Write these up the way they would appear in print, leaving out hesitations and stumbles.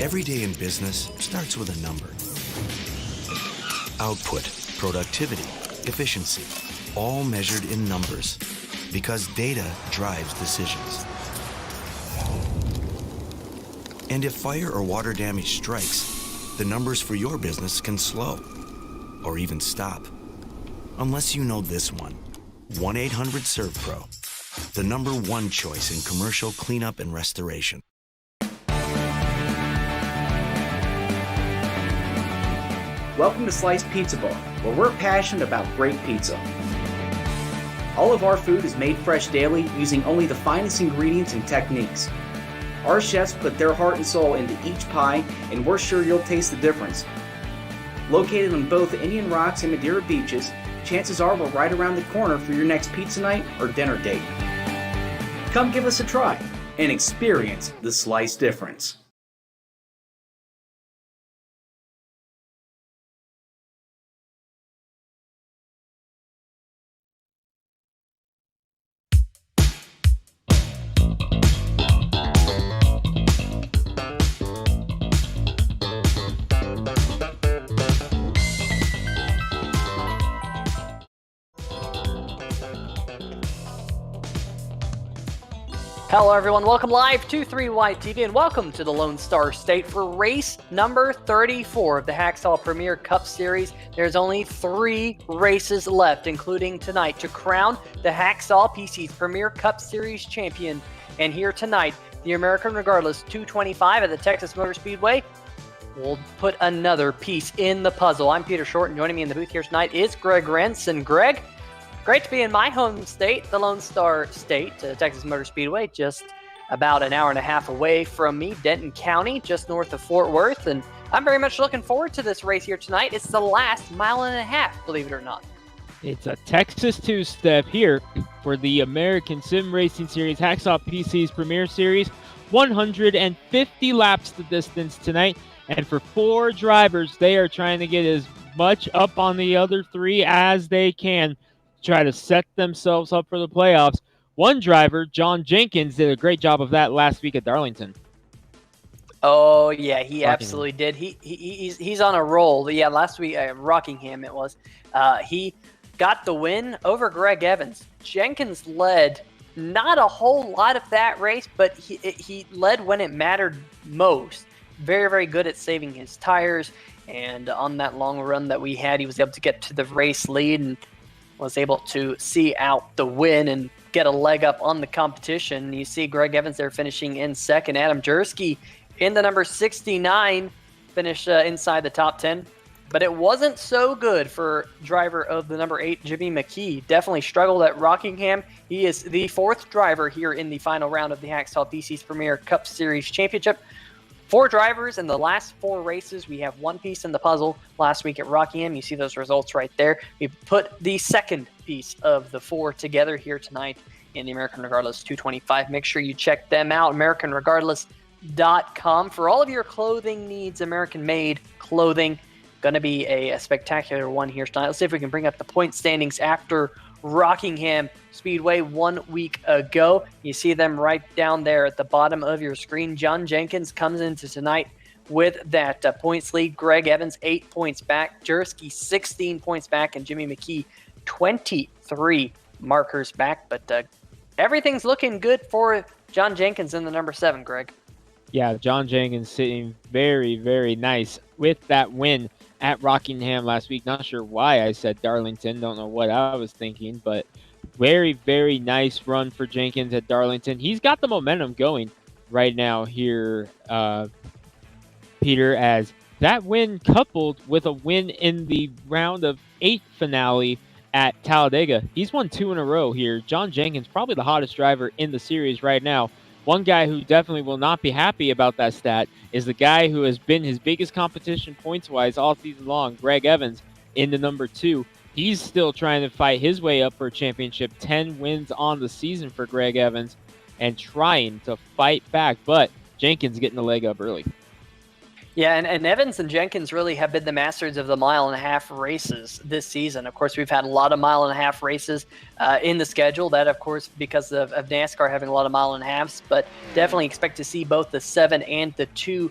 Every day in business starts with a number. Output, productivity, efficiency, all measured in numbers, because data drives decisions. And if fire or water damage strikes, the numbers for your business can slow or even stop. Unless you know this one, 1-800-SERVPRO, the #1 choice in commercial cleanup and restoration. Welcome to Sliced Pizza Bar, where we're passionate about great pizza. All of our food is made fresh daily using only the finest ingredients and techniques. Our chefs put their heart and soul into each pie, and we're sure you'll taste the difference. Located on both the Indian Rocks and Madeira beaches, chances are we're right around the corner for your next pizza night or dinner date. Come give us a try and experience the slice difference. Hello everyone, welcome live to 3Y TV and welcome to the Lone Star State for race number 34 of the Hacksaw Premier Cup Series. There's only 3 races left, including tonight, to crown the Hacksaw PC's Premier Cup Series champion. And here tonight, the American Regardless 225 at the Texas Motor Speedway will put another piece in the puzzle. I'm Peter Short, and joining me in the booth here tonight is Greg Rentz. And Greg, great to be in my home state, the Lone Star State, Texas Motor Speedway, just about an hour and a half away from me, Denton County, just north of Fort Worth. And I'm very much looking forward to this race here tonight. It's the last mile and a half, believe it or not. It's a Texas two-step here for the American Sim Racing Series Hacksaw PC's Premier Series. 150 laps the distance tonight. And for 4 drivers, they are trying to get as much up on the other 3 as they can, try to set themselves up for the playoffs. One driver, John Jenkins, did a great job of that last week at Darlington. Oh yeah, he absolutely did. He's on a roll. Yeah, last week at Rockingham it was. He got the win over Greg Evans. Jenkins led not a whole lot of that race, but he led when it mattered most. Very, very good at saving his tires, and on that long run that we had, he was able to get to the race lead and was able to see out the win and get a leg up on the competition. You see Greg Evans there finishing in second. Adam Jersky in the number 69 finished inside the top 10. But it wasn't so good for driver of the number 8, Jimmy McKee. Definitely struggled at Rockingham. He is the 4th driver here in the final round of the Hacksaw PC's Premier Cup Series Championship. 4 drivers in the last 4 races. We have 1 piece in the puzzle last week at Rockingham. You see those results right there. We put the second piece of the 4 together here tonight in the American Regardless 225. Make sure you check them out, AmericanRegardless.com. For all of your clothing needs, American-made clothing. Going to be a spectacular one here tonight. Let's see if we can bring up the point standings after Rockingham Speedway 1 week ago. You see them right down there at the bottom of your screen. John Jenkins comes into tonight with that points lead. Greg Evans 8 points back, Jersky 16 points back, and Jimmy McKee 23 markers back. But everything's looking good for John Jenkins in the number 7, Greg. Yeah, John Jenkins sitting very, very nice with that win at Rockingham last week. Not sure why I said Darlington. Don't know what I was thinking, but very, very nice run for Jenkins at Darlington. He's got the momentum going right now here, Peter, as that win coupled with a win in the round of 8 finale at Talladega. He's won 2 in a row here. John Jenkins, probably the hottest driver in the series right now. One guy who definitely will not be happy about that stat is the guy who has been his biggest competition points-wise all season long, Greg Evans, in the number 2. He's still trying to fight his way up for a championship. 10 wins on the season for Greg Evans and trying to fight back, but Jenkins getting the leg up early. Yeah, and Evans and Jenkins really have been the masters of the mile-and-a-half races this season. Of course, we've had a lot of mile-and-a-half races in the schedule. That, of course, because of NASCAR having a lot of mile-and-a-halves. But definitely expect to see both the 7 and the 2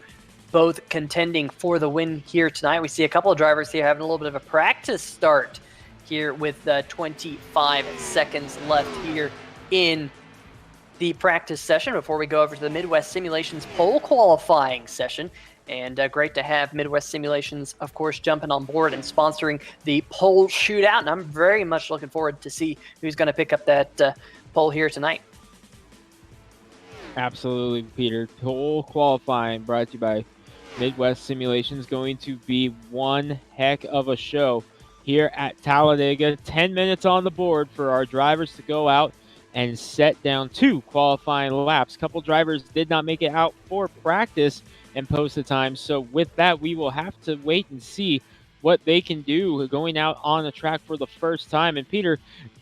both contending for the win here tonight. We see a couple of drivers here having a little bit of a practice start here with 25 seconds left here in the practice session before we go over to the Midwest Simulations pole qualifying session. And great to have Midwest Simulations, of course, jumping on board and sponsoring the pole shootout. And I'm very much looking forward to see who's going to pick up that pole here tonight. Absolutely, Peter. Pole qualifying brought to you by Midwest Simulations. Going to be one heck of a show here at Talladega. 10 minutes on the board for our drivers to go out and set down 2 qualifying laps. A couple drivers did not make it out for practice and post the time. So with that, we will have to wait and see what they can do going out on the track for the first time. And Peter,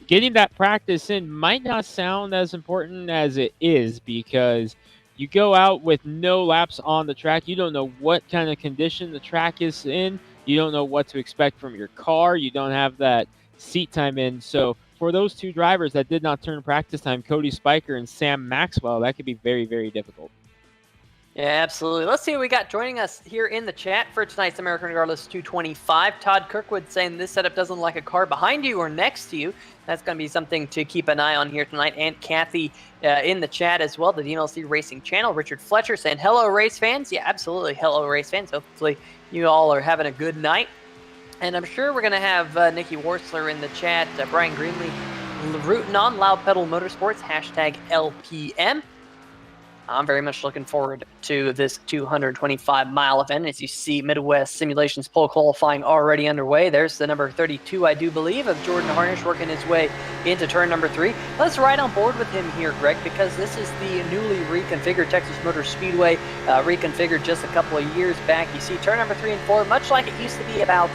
getting that practice in might not sound as important as it is, because you go out with no laps on the track. You don't know what kind of condition the track is in. You don't know what to expect from your car. You don't have that seat time in. So for those 2 drivers that did not turn practice time, Cody Spiker and Sam Maxwell, that could be very, very difficult. Yeah, absolutely. Let's see what we got joining us here in the chat for tonight's American Regardless 225. Todd Kirkwood saying this setup doesn't like a car behind you or next to you. That's going to be something to keep an eye on here tonight. And Kathy in the chat as well, the DMLC Racing Channel. Richard Fletcher saying, hello, race fans. Yeah, absolutely. Hello, race fans. Hopefully you all are having a good night. And I'm sure we're going to have Nikki Warsler in the chat, Brian Greenlee rooting on Loud Pedal Motorsports, hashtag LPM. I'm very much looking forward to this 225-mile event. As you see, Midwest Simulations pole qualifying already underway. There's the number 32, I do believe, of Jordan Harnish working his way into turn number 3. Let's ride on board with him here, Greg, because this is the newly reconfigured Texas Motor Speedway, reconfigured just a couple of years back. You see turn number 3 and 4, much like it used to be about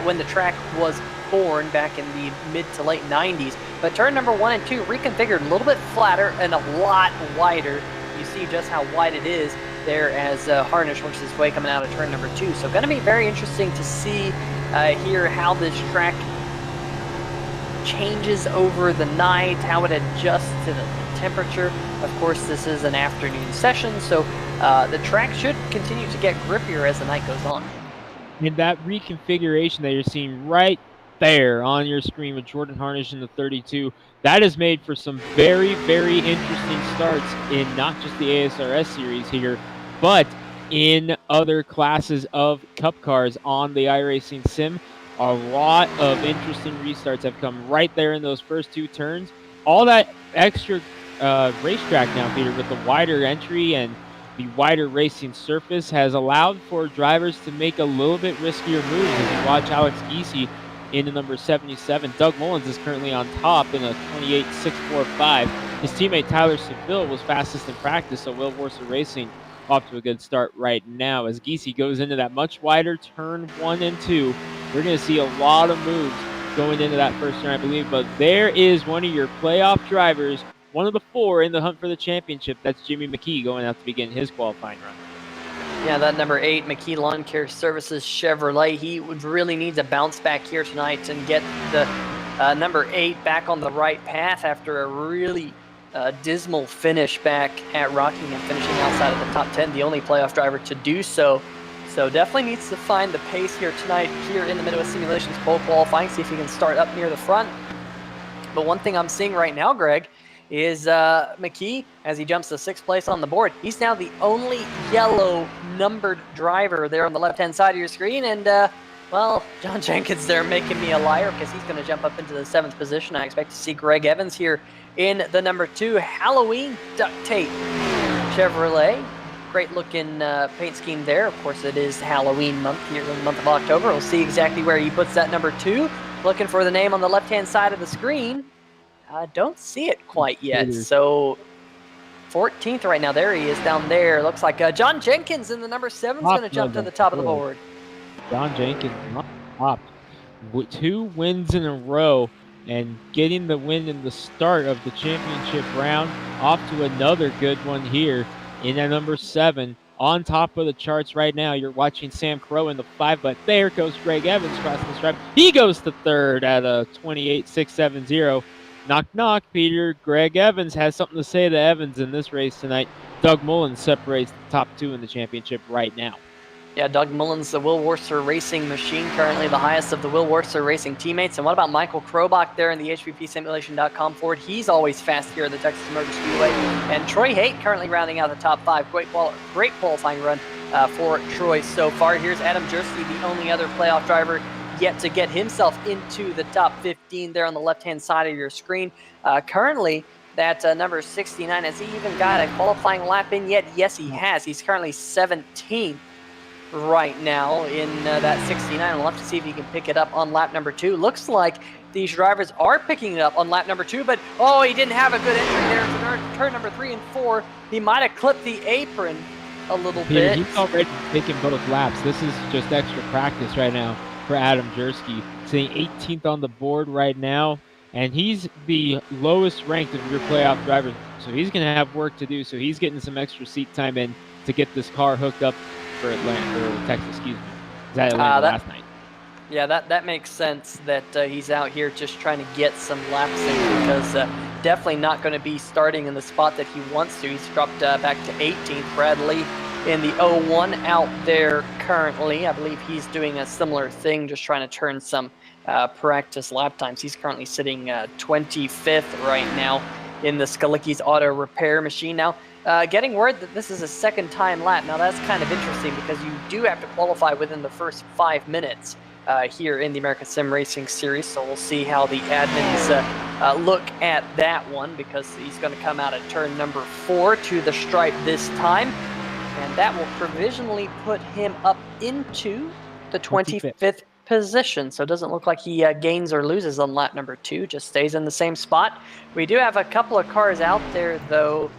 when the track was born back in the mid to late 90s. But turn number 1 and 2 reconfigured a little bit flatter and a lot wider. You see just how wide it is there as Harnish works his way coming out of turn number 2. So going to be very interesting to see here how this track changes over the night, how it adjusts to the temperature. Of course, this is an afternoon session, so the track should continue to get grippier as the night goes on. And that reconfiguration that you're seeing right there on your screen with Jordan Harnish in the 32, that is made for some very, very interesting starts in not just the ASRS series here, but in other classes of Cup cars on the iRacing Sim. A lot of interesting restarts have come right there in those first 2 turns. All that extra racetrack now, Peter, with the wider entry and the wider racing surface has allowed for drivers to make a little bit riskier moves. As you watch Alex Giese in the number 77. Doug Mullins is currently on top in a 28.645. His teammate Tyler Seville was fastest in practice, so Will Worcester Racing off to a good start right now. As Giese goes into that much wider turn 1 and 2, we're going to see a lot of moves going into that first turn, I believe. But there is one of your playoff drivers, one of the 4 in the hunt for the championship. That's Jimmy McKee going out to begin his qualifying run. Yeah, that number 8, McKee Lawn Care Services Chevrolet, he would really need to bounce back here tonight and get the number 8 back on the right path after a really dismal finish back at Rockingham, finishing outside of the top 10, the only playoff driver to do so. So definitely needs to find the pace here tonight here in the Midwest Simulations pole qualifying, see if he can start up near the front. But one thing I'm seeing right now, Greg, is McKee, as he jumps to 6th place on the board. He's now the only yellow numbered driver there on the left-hand side of your screen. And, well, John Jenkins there making me a liar because he's going to jump up into the 7th position. I expect to see Greg Evans here in the number 2 Halloween Duct Tape Chevrolet. Great looking paint scheme there. Of course, it is Halloween month here in the month of October. We'll see exactly where he puts that number 2. Looking for the name on the left-hand side of the screen. Don't see it quite yet. So 14th right now. There he is down there. Looks like John Jenkins in the number 7 is going to jump to the top of the board. John Jenkins top. 2 wins in a row and getting the win in the start of the championship round. Off to another good one here in that number 7. On top of the charts right now, you're watching Sam Crow in the 5, but there goes Greg Evans crossing the stripe. He goes to 3rd at a 28.670. Knock, knock, Peter. Greg Evans has something to say to Evans in this race tonight. Doug Mullins separates the top 2 in the championship right now. Yeah, Doug Mullins, the Will Worcester Racing machine, currently the highest of the Will Worcester Racing teammates. And what about Michael Krobach there in the HPPsimulation.com Ford? He's always fast here at the Texas Motor Speedway. And Troy Haight currently rounding out the top 5. Great qualifying run for Troy so far. Here's Adam Jersey, the only other playoff driver yet to get himself into the top 15 there on the left-hand side of your screen. Currently, that number 69, has he even got a qualifying lap in yet? Yes, he has. He's currently 17th right now in that 69. We'll have to see if he can pick it up on lap number 2. Looks like these drivers are picking it up on lap number 2, but he didn't have a good entry there to turn number 3 and 4. He might have clipped the apron a little bit. He's already taking both laps. This is just extra practice right now for Adam Jersey, sitting 18th on the board right now, and he's the lowest ranked of your playoff drivers, so he's going to have work to do. So he's getting some extra seat time in to get this car hooked up for Texas, excuse me. That last night. Yeah, that makes sense that he's out here just trying to get some laps in, because definitely not going to be starting in the spot that he wants to. He's dropped back to 18th. Bradley in the 01 out there currently. I believe he's doing a similar thing, just trying to turn some practice lap times. He's currently sitting 25th right now in the Skalicki's auto repair machine. Now, getting word that this is a second-time lap. Now, that's kind of interesting because you do have to qualify within the first 5 minutes here in the American Sim Racing Series. So we'll see how the admins look at that one, because he's going to come out at turn number 4 to the stripe this time. And that will provisionally put him up into the 25th position. So it doesn't look like he gains or loses on lap number 2, just stays in the same spot. We do have a couple of cars out there, though.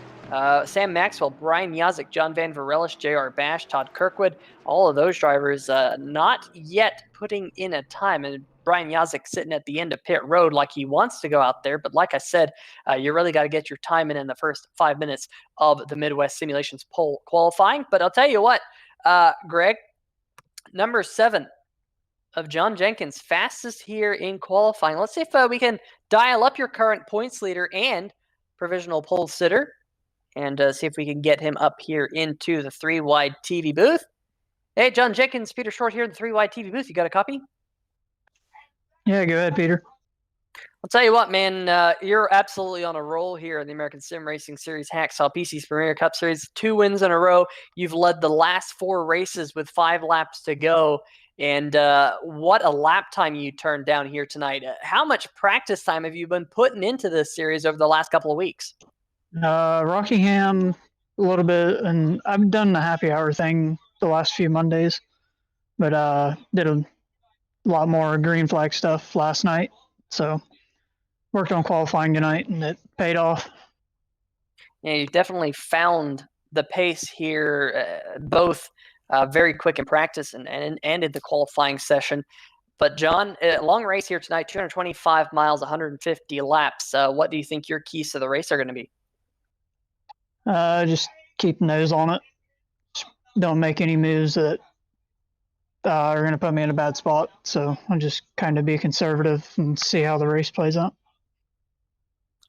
Sam Maxwell, Brian Yazik, John Van Verellis, J.R. Bash, Todd Kirkwood, all of those drivers not yet putting in a time. And Brian Yazik sitting at the end of pit road like he wants to go out there. But like I said, you really got to get your time in the first 5 minutes of the Midwest Simulations Pole qualifying. But I'll tell you what, Greg, number 7 of John Jenkins, fastest here in qualifying. Let's see if we can dial up your current points leader and provisional pole sitter, and see if we can get him up here into the 3-wide TV booth. Hey, John Jenkins, Peter Short here in the 3-wide TV booth. You got a copy? Yeah, go ahead, Peter. I'll tell you what, man, you're absolutely on a roll here in the American Sim Racing Series Hacksaw PC's Premier Cup Series. 2 wins in a row. You've led the last 4 races with 5 laps to go. And what a lap time you turned down here tonight. How much practice time have you been putting into this series over the last couple of weeks? Rockingham, a little bit, and I've done the happy hour thing the last few Mondays, but did a lot more green flag stuff last night. So worked on qualifying tonight, and it paid off. Yeah, you've definitely found the pace here, both very quick in practice and in the qualifying session. But John, a long race here tonight, 225 miles, 150 laps. What do you think your keys to the race are going to be? Just keep nose on it. Just don't make any moves that are going to put me in a bad spot. So I'll just kind of be conservative and see how the race plays out.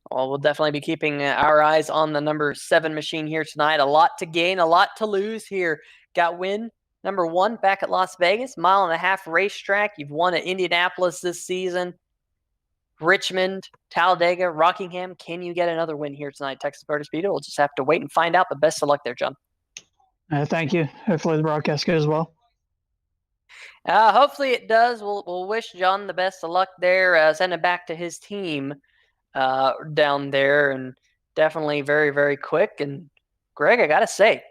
Well, we'll definitely be keeping our eyes on the number 7 machine here tonight. A lot to gain, a lot to lose here. Got win number 1 back at Las Vegas, 1.5 mile racetrack. You've won at Indianapolis this season, Richmond, Talladega, Rockingham. Can you get another win here tonight, Texas Motor Speedway? We'll just have to wait and find out. But best of luck there, John. Thank you. Hopefully the broadcast goes well. Hopefully it does. We'll wish John the best of luck there. Send him back to his team down there, and definitely very, very quick. And Greg, I gotta say,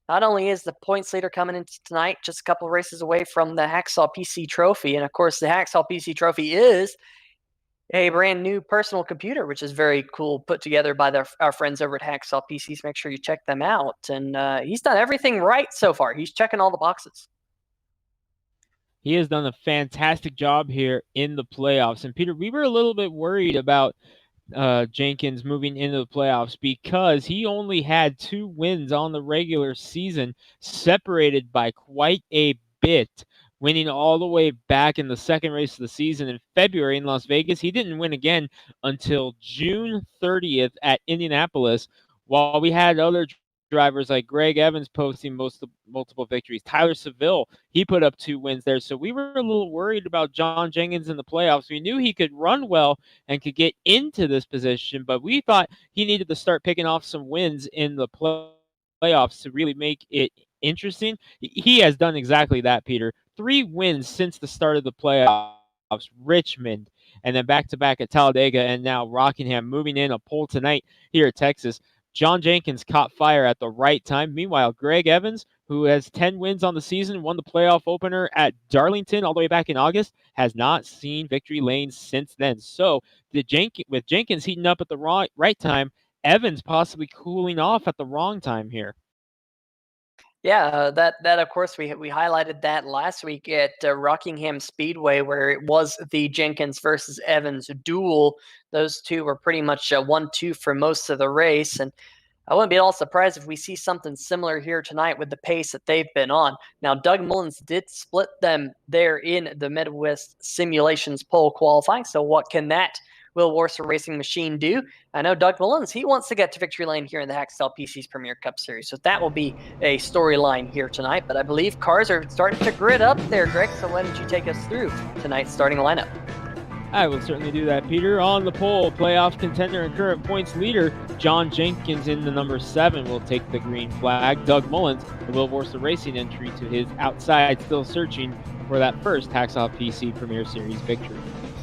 not only is the points leader coming into tonight just a couple of races away from the Hacksaw PC Trophy, and of course the Hacksaw PC Trophy is a brand new personal computer, which is very cool, put together by our friends over at Hacksaw PCs. Make sure you check them out. And he's done everything right so far. He's checking all the boxes. He has done a fantastic job here in the playoffs. And Peter, we were a little bit worried about Jenkins moving into the playoffs because he only had 2 wins on the regular season, separated by quite a bit, winning all the way back in the second race of the season in February in Las Vegas. He didn't win again until June 30th at Indianapolis, while we had other drivers like Greg Evans posting multiple victories. Tyler Seville, he put up 2 wins there. So we were a little worried about John Jenkins in the playoffs. We knew he could run well and could get into this position, but we thought he needed to start picking off some wins in the playoffs to really make it interesting. He has done exactly that, Peter. 3 wins since the start of the playoffs. Richmond, and then back-to-back at Talladega, and now Rockingham moving in a pole tonight here at Texas. John Jenkins caught fire at the right time. Meanwhile, Greg Evans, who has 10 wins on the season, won the playoff opener at Darlington all the way back in August, has not seen victory lane since then. So with Jenkins heating up at the right time, Evans possibly cooling off at the wrong time here. Yeah, that of course we highlighted that last week at Rockingham Speedway, where it was the Jenkins versus Evans duel. Those two were pretty much 1-2 for most of the race, and I wouldn't be at all surprised if we see something similar here tonight with the pace that they've been on. Now, Doug Mullins did split them there in the Midwest Simulations pole qualifying, so what can that Will Warser Racing machine do? I know Doug Mullins, he wants to get to victory lane here in the Hacksaw PC's Premier Cup Series, so that will be a storyline here tonight, but I believe cars are starting to grid up there, Greg, so why don't you take us through tonight's starting lineup? I will certainly do that, Peter. On the pole, playoff contender and current points leader, John Jenkins in the number 7 will take the green flag. Doug Mullins, the Will Warser Racing entry to his outside, still searching for that first Hacksaw PC Premier Series victory.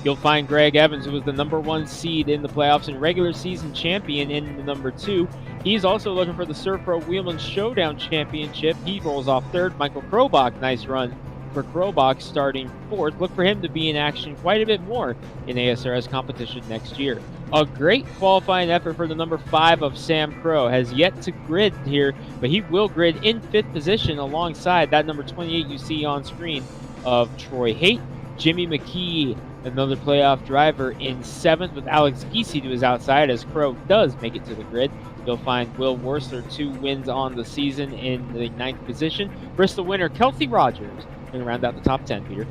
You'll find Greg Evans, who was the number 1 seed in the playoffs and regular season champion, in the number 2. He's also looking for the Surf Pro Wheelman Showdown Championship. He rolls off 3rd. Michael Krobach, nice run for Krobach, starting 4th. Look for him to be in action quite a bit more in ASRS competition next year. A great qualifying effort for the number 5 of Sam Crow. Has yet to grid here, but he will grid in 5th position alongside that number 28 you see on screen of Troy Haight. Jimmy McKee, another playoff driver, in 7th with Alex Giese to his outside as Crow does make it to the grid. You'll find Will Warser, 2 wins on the season, in the 9th position. Bristol winner Kelsey Rogers going to round out the top 10, Peter.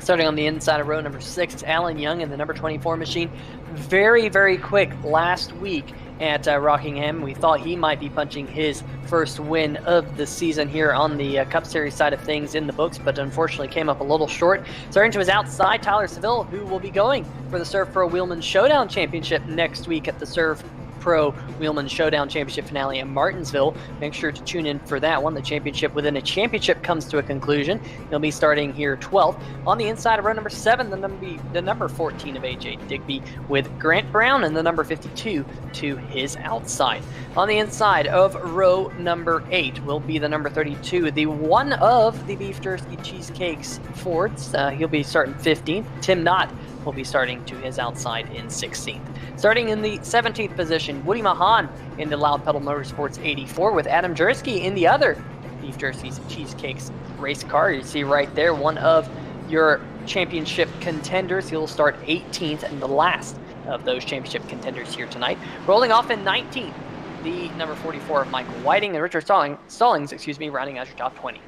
Starting on the inside of row number 6, Alan Young in the number 24 machine. Very, very quick last week at Rockingham. We thought he might be punching his first win of the season here on the Cup Series side of things in the books, but unfortunately came up a little short. Starting to his outside, Tyler Seville, who will be going for the Surf Pro Wheelman Showdown Championship next week at the Surf Pro Wheelman Showdown Championship finale in Martinsville. Make sure to tune in for that one. The championship within a championship comes to a conclusion. He'll be starting here 12th. On the inside of row number 7, the number 14 of AJ Digby with Grant Brown and the number 52 to his outside. On the inside of row number 8 will be the number 32, the one of the Beef Jerky Cheesecakes Fords. He'll be starting 15th. Tim Knott will be starting to his outside in 16th. Starting in the 17th position, Woody Mahan in the Loud Pedal Motorsports 84 with Adam Jersky in the other Beef Jerky's Cheesecakes race car. You see right there, one of your championship contenders. He'll start 18th and the last of those championship contenders here tonight. Rolling off in 19th, the number 44 of Michael Whiting and Richard Stallings, rounding out your top 20.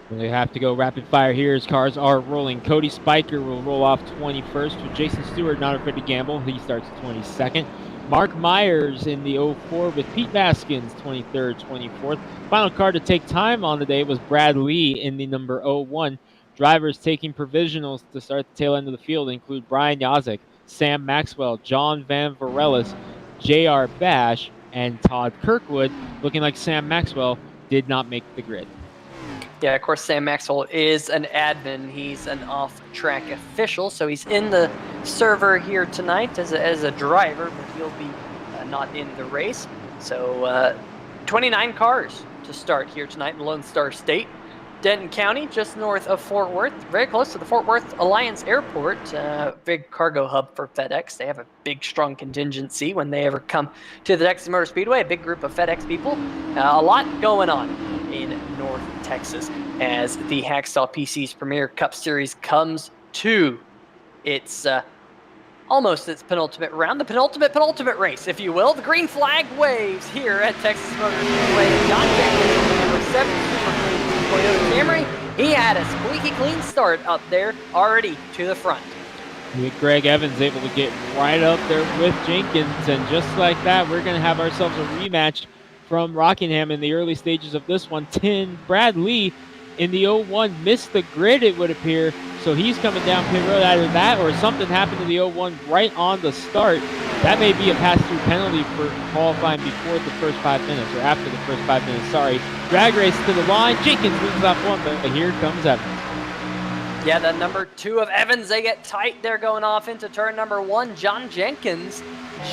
We have to go rapid fire here as cars are rolling. Cody Spiker will roll off 21st with Jason Stewart, not afraid to gamble. He starts 22nd. Mark Myers in the 04 with Pete Baskins, 23rd, 24th. Final car to take time on the day was Brad Lee in the number 01. Drivers taking provisionals to start the tail end of the field include Brian Yazek, Sam Maxwell, John Van Varelis, J.R. Bash, and Todd Kirkwood. Looking like Sam Maxwell did not make the grid. Yeah, of course, Sam Maxwell is an admin. He's an off-track official, so he's in the server here tonight as a driver, but he'll be not in the race. So 29 cars to start here tonight in Lone Star State. Denton County, just north of Fort Worth, very close to the Fort Worth Alliance Airport, big cargo hub for FedEx. They have a big, strong contingency when they ever come to the Texas Motor Speedway, a big group of FedEx people. A lot going on in North Texas as the Hacksaw PC's Premier Cup Series comes to its almost its penultimate round, the penultimate race, if you will. The green flag waves here at Texas Motor Speedway. John Jenkins, number 7 Super Clean Toyota Camry. He had a squeaky clean start up there, already to the front. With Greg Evans able to get right up there with Jenkins, and just like that, we're going to have ourselves a rematch from Rockingham in the early stages of this one. 10, Brad Lee in the 01 missed the grid, it would appear, so he's coming down pit road. Either that or something happened to the 01 right on the start. That may be a pass-through penalty for qualifying before the first 5 minutes, or after the first 5 minutes, sorry. Drag race to the line. Jenkins loses lap 1, but here comes Evans. Yeah, the number 2 of Evans, they get tight there going off into turn number 1. John Jenkins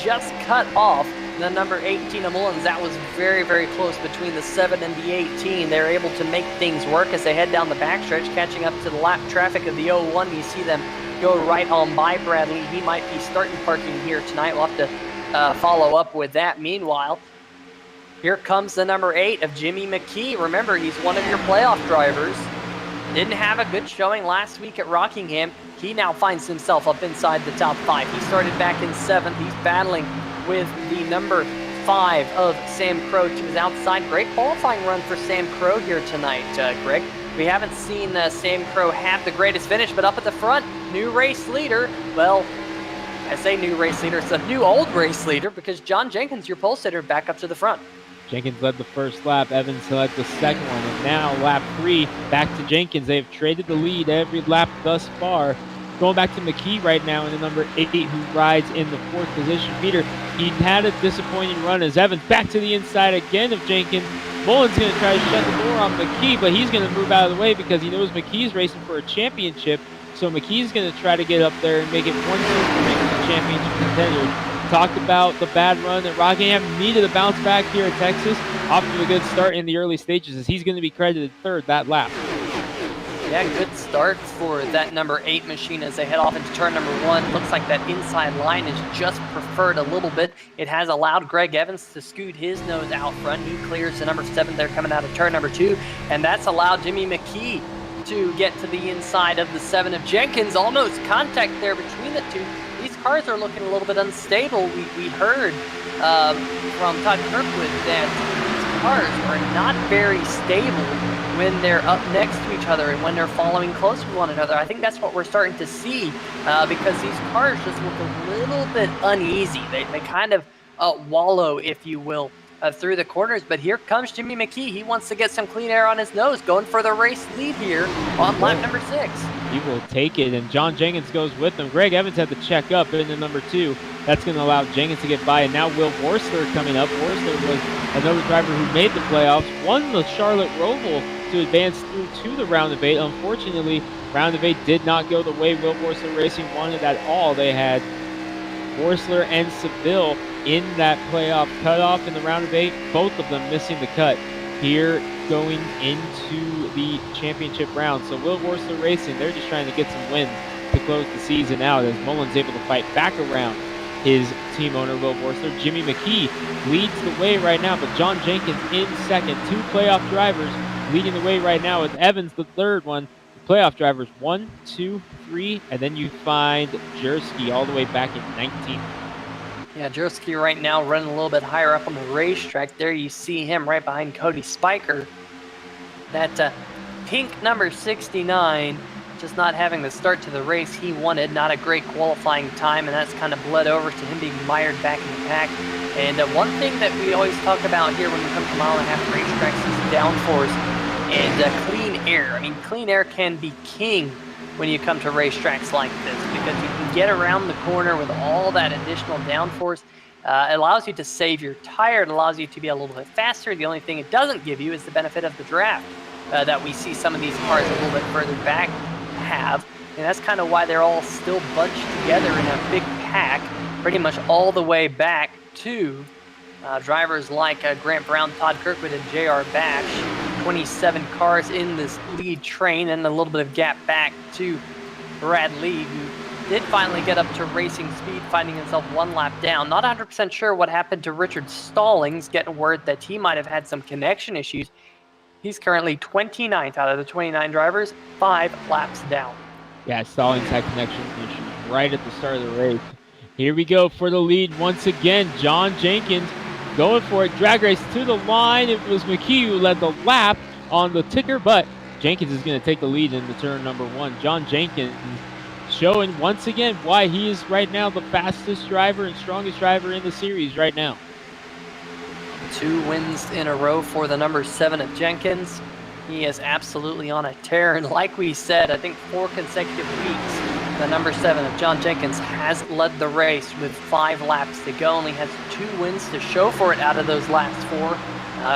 just cut off the number 18 of Mullins. That was very, very close between the 7 and the 18. They're able to make things work as they head down the backstretch, catching up to the lap traffic of the 01. You see them go right on by Bradley. He might be starting parking here tonight. We'll have to follow up with that. Meanwhile, here comes the number 8 of Jimmy McKee. Remember, he's one of your playoff drivers. Didn't have a good showing last week at Rockingham. He now finds himself up inside the top 5. He started back in 7th. He's battling with the number 5 of Sam Crow to his outside. Great qualifying run for Sam Crow here tonight, Greg. We haven't seen Sam Crow have the greatest finish, but up at the front, new race leader. Well, I say new race leader, it's a new old race leader because John Jenkins, your pole sitter, back up to the front. Jenkins led the first lap, Evans led the second one, and now lap 3, back to Jenkins. They have traded the lead every lap thus far. Going back to McKee right now in the number 8, who rides in the 4th position. Peter, he had a disappointing run as Evans back to the inside again of Jenkins. Mullins going to try to shut the door on McKee, but he's going to move out of the way because he knows McKee's racing for a championship. So McKee's going to try to get up there and make it 1-2 for making championship contender. Talked about the bad run that Rockingham needed to bounce back here at Texas. Off to a good start in the early stages as he's going to be credited 3rd that lap. Yeah, good start for that number 8 machine as they head off into turn number 1. Looks like that inside line is just preferred a little bit. It has allowed Greg Evans to scoot his nose out front. He clears the number 7 there coming out of turn number 2. And that's allowed Jimmy McKee to get to the inside of the 7 of Jenkins. Almost contact there between the two. These cars are looking a little bit unstable. We heard from Todd Kirkwood that these cars are not very stable when they're up next to each other and when they're following close with one another. I think that's what we're starting to see because these cars just look a little bit uneasy. They kind of wallow, if you will, through the corners. But here comes Jimmy McKee. He wants to get some clean air on his nose, going for the race lead here on lap number 6. He will take it, and John Jenkins goes with him. Greg Evans had to check up into number 2. That's going to allow Jenkins to get by, and now Will Worsler coming up. Worsler was another driver who made the playoffs, won the Charlotte Roval to advance through to the round of 8. Unfortunately, round of 8 did not go the way Will Worsler Racing wanted at all. They had Worsler and Seville in that playoff cutoff in the round of 8, both of them missing the cut here going into the championship round. So Will Worsler Racing, they're just trying to get some wins to close the season out as Mullins able to fight back around his team owner, Will Worsler. Jimmy McKee leads the way right now, but John Jenkins in second. 2 playoff drivers leading the way right now with Evans, the 3rd one. The playoff drivers 1, 2, 3, and then you find Jersky all the way back in 19th. Yeah, Jersky right now running a little bit higher up on the racetrack. There you see him right behind Cody Spiker. That pink number 69 just not having the start to the race he wanted. Not a great qualifying time, and that's kind of bled over to him being mired back in the pack. And one thing that we always talk about here when we come to mile-and-a-half racetracks is downforce and clean air. I mean, clean air can be king when you come to racetracks like this because you can get around the corner with all that additional downforce. It allows you to save your tire. It allows you to be a little bit faster. The only thing it doesn't give you is the benefit of the draft that we see some of these cars a little bit further back have. And that's kind of why they're all still bunched together in a big pack, pretty much all the way back to drivers like Grant Brown, Todd Kirkwood, and J.R. Bash. 27 cars in this lead train, and a little bit of gap back to Brad Lee, who did finally get up to racing speed, finding himself 1 lap down. Not 100% sure what happened to Richard Stallings, getting word that he might have had some connection issues. He's currently 29th out of the 29 drivers, 5 laps down. Yeah, Stallings had connection issues right at the start of the race. Here we go for the lead once again. John Jenkins going for it. Drag race to the line. It was McKee who led the lap on the ticker, but Jenkins is going to take the lead in the turn number 1. John Jenkins showing once again why he is right now the fastest driver and strongest driver in the series right now. 2 wins in a row for the number 7 of Jenkins. He is absolutely on a tear, and like we said, I think 4 consecutive weeks, the number 7 of John Jenkins has led the race with 5 laps to go. Only has 2 wins to show for it out of those last 4.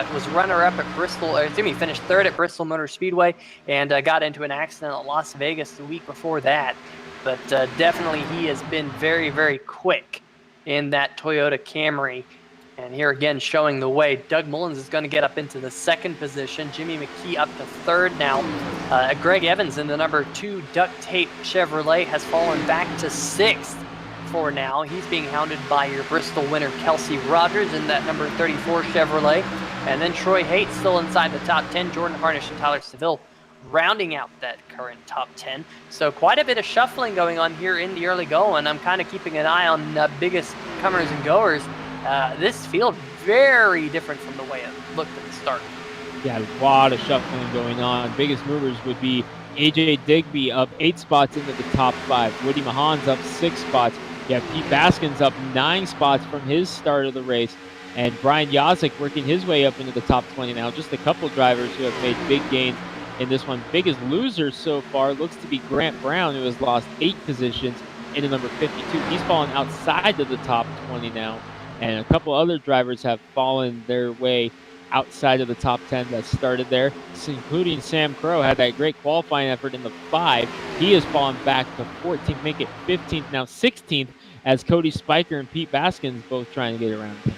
It was runner-up at Bristol, finished 3rd at Bristol Motor Speedway, and got into an accident at Las Vegas the week before that. But definitely he has been very, very quick in that Toyota Camry. And here again, showing the way, Doug Mullins is going to get up into the 2nd position. Jimmy McKee up to 3rd now. Greg Evans in the number 2 Duct Tape Chevrolet has fallen back to 6th for now. He's being hounded by your Bristol winner, Kelsey Rogers, in that number 34 Chevrolet. And then Troy Haight still inside the top 10. Jordan Harnish and Tyler Seville rounding out that current top 10. So quite a bit of shuffling going on here in the early go, and I'm kind of keeping an eye on the biggest comers and goers. This field very different from the way it looked at the start. Yeah, a lot of shuffling going on. Biggest movers would be AJ Digby up 8 spots into the top 5. Woody Mahan's up 6 spots. Yeah, Pete Baskin's up 9 spots from his start of the race. And Brian Yazik working his way up into the top 20 now. Just a couple drivers who have made big gains in this one. Biggest loser so far looks to be Grant Brown, who has lost 8 positions into number 52. He's fallen outside of the top 20 now. And a couple other drivers have fallen their way outside of the top 10 that started there, including Sam Crow. Had that great qualifying effort in the 5. He has fallen back to 14th, make it 15th, now 16th, as Cody Spiker and Pete Baskins both trying to get around him.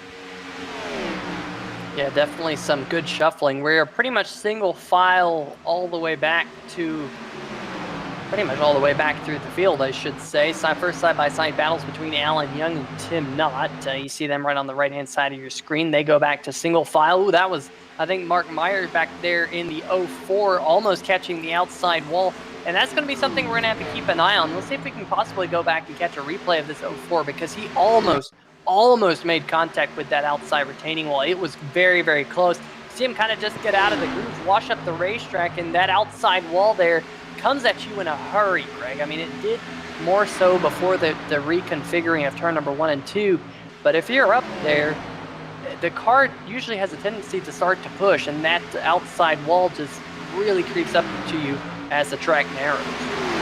Yeah, definitely some good shuffling. We're pretty much single file all the way back through the field, I should say. First side-by-side battles between Alan Young and Tim Knott. You see them right on the right-hand side of your screen. They go back to single file. Ooh, that was, I think, Mark Myers back there in the 04, almost catching the outside wall. And that's going to be something we're going to have to keep an eye on. Let's see if we can possibly go back and catch a replay of this 04, because he almost made contact with that outside retaining wall. It was very, very close. See him kind of just get out of the groove, wash up the racetrack, and that outside wall there comes at you in a hurry, Greg. I mean, it did more so before the reconfiguring of turn number 1 and 2, but if you're up there, the car usually has a tendency to start to push, and that outside wall just really creeps up to you as the track narrows.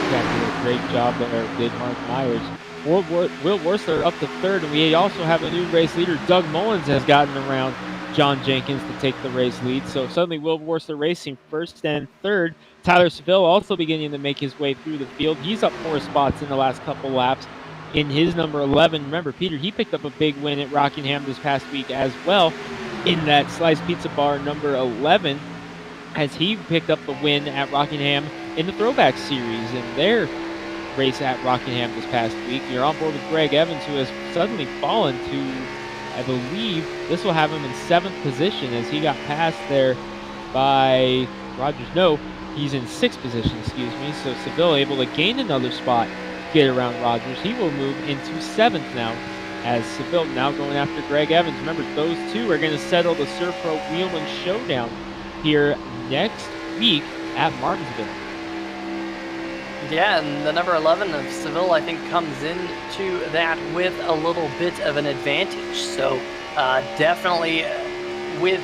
Yeah, great job there, did Mark Myers. Will Worsler up to 3rd, and we also have a new race leader. Doug Mullins has gotten around John Jenkins to take the race lead. So suddenly Will Worsler racing 1st and 3rd. Tyler Seville also beginning to make his way through the field. He's up 4 spots in the last couple laps in his number 11. Remember, Peter, he picked up a big win at Rockingham this past week as well in that Slice Pizza Bar number 11, as he picked up the win at Rockingham in the Throwback Series in their race at Rockingham this past week. You're on board with Greg Evans, who has suddenly fallen to, I believe, this will have him in 7th position, as he got passed there by Rogers. No, he's in 6th position, excuse me. So Seville able to gain another spot, get around Rogers. He will move into 7th now, as Seville now going after Greg Evans. Remember, those two are going to settle the Servpro Wheelman Showdown here next week at Martinsville. Yeah, and the number 11 of Seville, I think, comes into that with a little bit of an advantage. So definitely with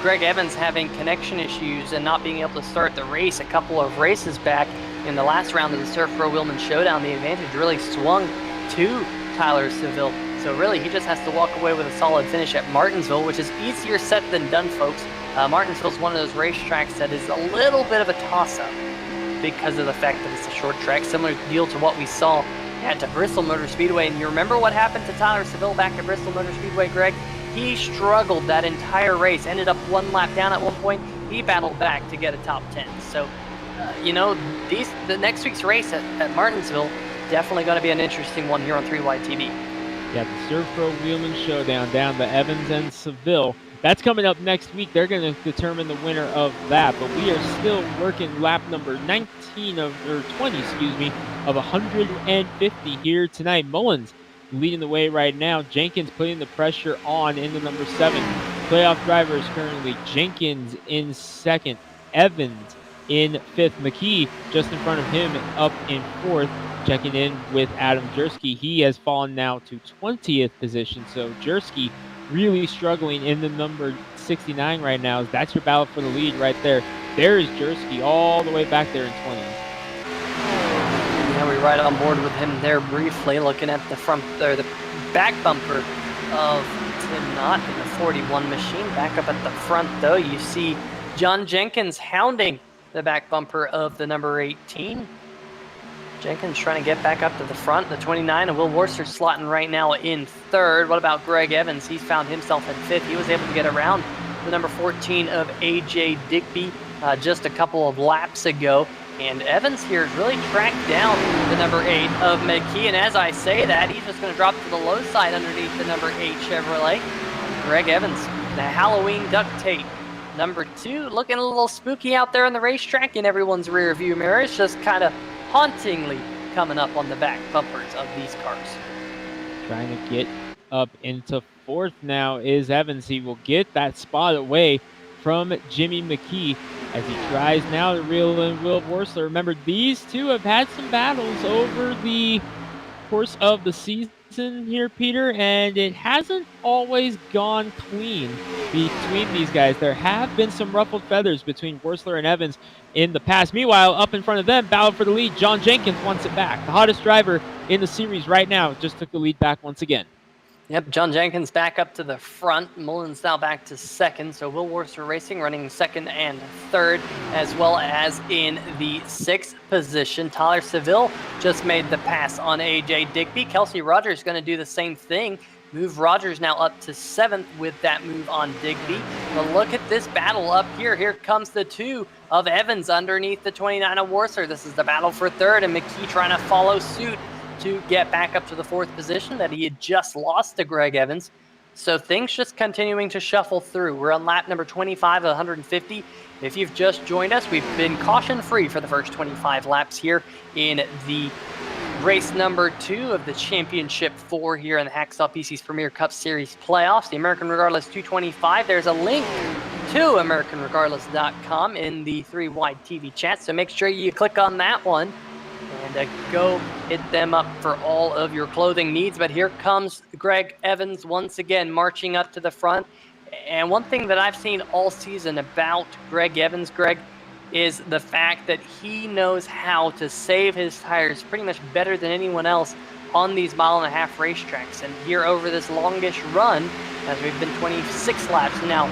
Greg Evans having connection issues and not being able to start the race a couple of races back in the last round of the Servpro Wheelman Showdown, the advantage really swung to Tyler Seville. So really, he just has to walk away with a solid finish at Martinsville, which is easier said than done, folks. Martinsville's one of those racetracks that is a little bit of a toss-up because of the fact that it's a short track, similar deal to what we saw at Bristol Motor Speedway. And you remember what happened to Tyler Seville back at Bristol Motor Speedway, Greg? He struggled that entire race, ended up 1 lap down at one point. He battled back to get a top 10. So, the next week's race at Martinsville, definitely going to be an interesting one here on 3Y TV. Yeah, the Servpro Wheelman Showdown down to Evans and Seville. That's coming up next week. They're going to determine the winner of that. But we are still working lap number 20, of 150 here tonight. Mullins leading the way right now. Jenkins putting the pressure on into number 7. Playoff drivers currently Jenkins in 2nd, Evans in 5th, McKee just in front of him up in 4th. Checking in with Adam Jersky. He has fallen now to 20th position. So Jersky really struggling in the number 69 right now. That's your battle for the lead right there. There is Jersky all the way back there in 20s. Yeah, we're right on board with him there briefly, looking at the front or the back bumper of Tim Knott in the 41 machine. Back up at the front, though, you see John Jenkins hounding the back bumper of the number 18. Jenkins trying to get back up to the front. The 29 and Will Worcester slotting right now in third. What about Greg Evans? He's found himself in fifth. He was able to get around the number 14 of AJ Digby just a couple of laps ago. And Evans here has really tracked down the number 8 of McKee. And as I say that, he's just going to drop to the low side underneath the number 8 Chevrolet. Greg Evans, the Halloween duct tape. Number 2, looking a little spooky out there on the racetrack in everyone's rear view mirror. It's just kind of hauntingly coming up on the back bumpers of these cars. Trying to get up into fourth now is Evans. He will get that spot away from Jimmy McKee as he tries now to reel in Will Worcester. Remember, these two have had some battles over the course of the season here, Peter, and it hasn't always gone clean between these guys. There have been some ruffled feathers between Worcester and Evans in the past. Meanwhile, up in front of them, battle for the lead, John Jenkins wants it back. The hottest driver in the series right now just took the lead back once again. Yep, John Jenkins back up to the front. Mullins now back to second. So Will Worcester Racing running second and third, as well as in the sixth position. Tyler Seville just made the pass on AJ Digby. Kelsey Rogers going to do the same thing. Move Rogers now up to seventh with that move on Digby. But look at this battle up here. Here comes the 2 of Evans underneath the 29 of Worcester. This is the battle for third, and McKee trying to follow suit to get back up to the fourth position that he had just lost to Greg Evans. So things just continuing to shuffle through. We're on lap number 25 of 150. If you've just joined us, we've been caution-free for the first 25 laps here in the race number 2 of the Championship 4 here in the Hacksaw PC's Premier Cup Series playoffs. The American Regardless 225. There's a link to AmericanRegardless.com in the 3-Wide TV chat, so make sure you click on that one and go hit them up for all of your clothing needs. But here comes Greg Evans once again marching up to the front. And one thing that I've seen all season about Greg Evans, Greg, is the fact that he knows how to save his tires pretty much better than anyone else on these mile-and-a-half racetracks. And here over this longish run, as we've been 26 laps now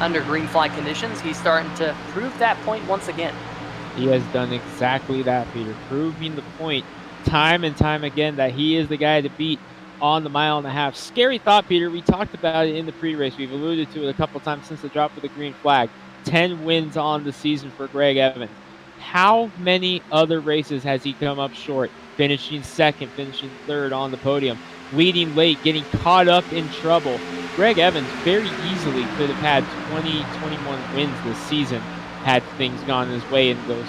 under green flag conditions, he's starting to prove that point once again. He has done exactly that, Peter, proving the point time and time again that he is the guy to beat on the mile-and-a-half. Scary thought, Peter. We talked about it in the pre-race. We've alluded to it a couple times since the drop of the green flag. 10 wins on the season for Greg Evans. How many other races has he come up short? Finishing second, finishing third on the podium, leading late, getting caught up in trouble. Greg Evans very easily could have had 20, 21 wins this season had things gone his way in those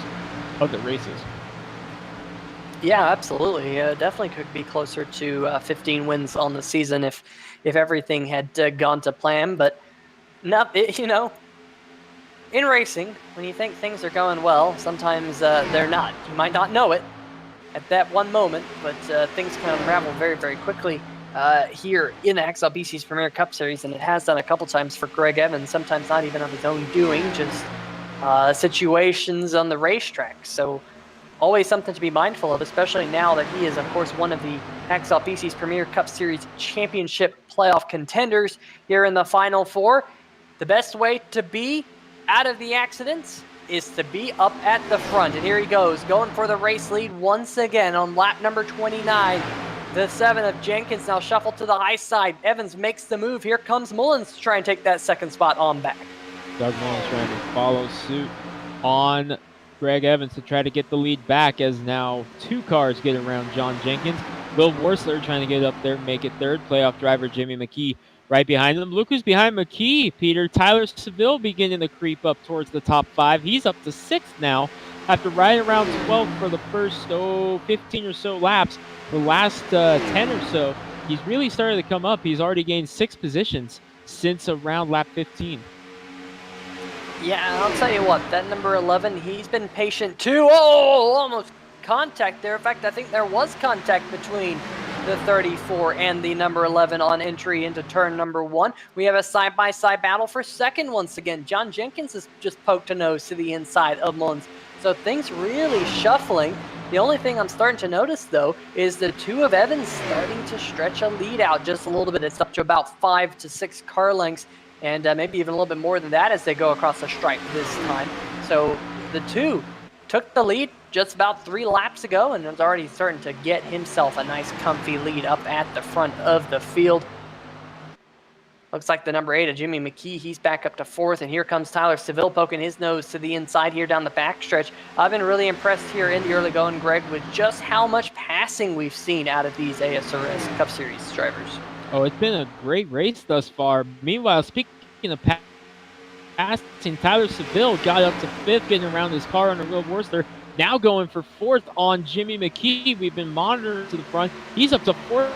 other races. Yeah, absolutely. Definitely could be closer to 15 wins on the season if everything had gone to plan. But in racing, when you think things are going well, sometimes they're not. You might not know it at that one moment, but things can unravel very, very quickly here in the Hacksaw PC's Premier Cup Series, and it has done a couple times for Greg Evans, sometimes not even of his own doing, just situations on the racetrack. So always something to be mindful of, especially now that he is, of course, one of the Hacksaw PC's Premier Cup Series Championship playoff contenders here in the Final Four. The best way to be out of the accidents is to be up at the front. And here he goes, going for the race lead once again on lap number 29. The 7 of Jenkins now shuffled to the high side. Evans makes the move. Here comes Mullins to try and take that second spot on back. Doug Mullins trying to follow suit on Greg Evans to try to get the lead back, as now 2 cars get around John Jenkins. Will Worcester trying to get up there, make it third. Playoff driver Jimmy McKee right behind them. Look who's behind McKee, Peter. Tyler Seville beginning to creep up towards the top 5. He's up to 6th now after right around 12th for the first 15 or so laps. The last 10 or so, he's really started to come up. He's already gained 6 positions since around lap 15. Yeah, I'll tell you what, that number 11, he's been patient too. Oh, almost contact there. In fact, I think there was contact between the 34 and the number 11 on entry into turn number 1. We have a side-by-side battle for second once again. John Jenkins has just poked a nose to the inside of Mullins. So things really shuffling. The only thing I'm starting to notice, though, is the two of Evans starting to stretch a lead out just a little bit. It's up to about 5 to 6 car lengths, and maybe even a little bit more than that as they go across the stripe this time. So the two took the lead just about 3 laps ago and is already starting to get himself a nice comfy lead up at the front of the field. Looks like the number 8 of Jimmy McKee, he's back up to 4th, and here comes Tyler Seville poking his nose to the inside here down the backstretch. I've been really impressed here in the early going, Greg, with just how much passing we've seen out of these ASRS Cup Series drivers. Oh, it's been a great race thus far. Meanwhile, speaking of passing, Tyler Seville got up to 5th, getting around his car under Will Worcester. Now going for 4th on Jimmy McKee. We've been monitoring to the front. He's up to 4th.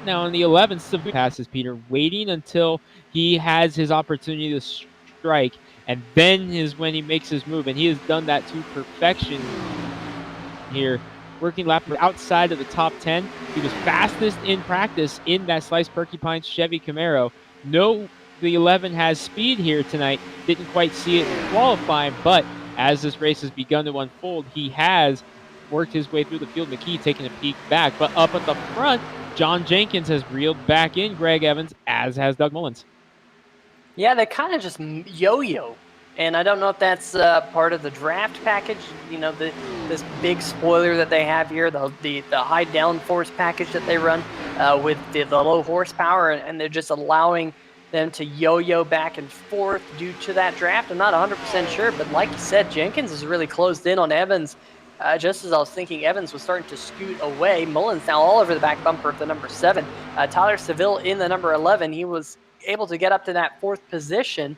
Now on the 11th, Seville passes Peter, waiting until he has his opportunity to strike, and then is when he makes his move, and he has done that to perfection here. Working lap outside of the top 10. He was fastest in practice in that Slice Porcupine Chevy Camaro. No, the 11 has speed here tonight. Didn't quite see it in qualifying, but as this race has begun to unfold, he has worked his way through the field. McKee taking a peek back, but up at the front, John Jenkins has reeled back in Greg Evans, as has Doug Mullins. Yeah, they kind of just yo-yo. And I don't know if that's part of the draft package, you know, this big spoiler that they have here, the high downforce package that they run with the low horsepower, and they're just allowing them to yo-yo back and forth due to that draft. I'm not 100% sure, but like you said, Jenkins is really closed in on Evans. Just as I was thinking, Evans was starting to scoot away. Mullins now all over the back bumper of the number 7. Tyler Seville in the number 11. He was able to get up to that 4th position,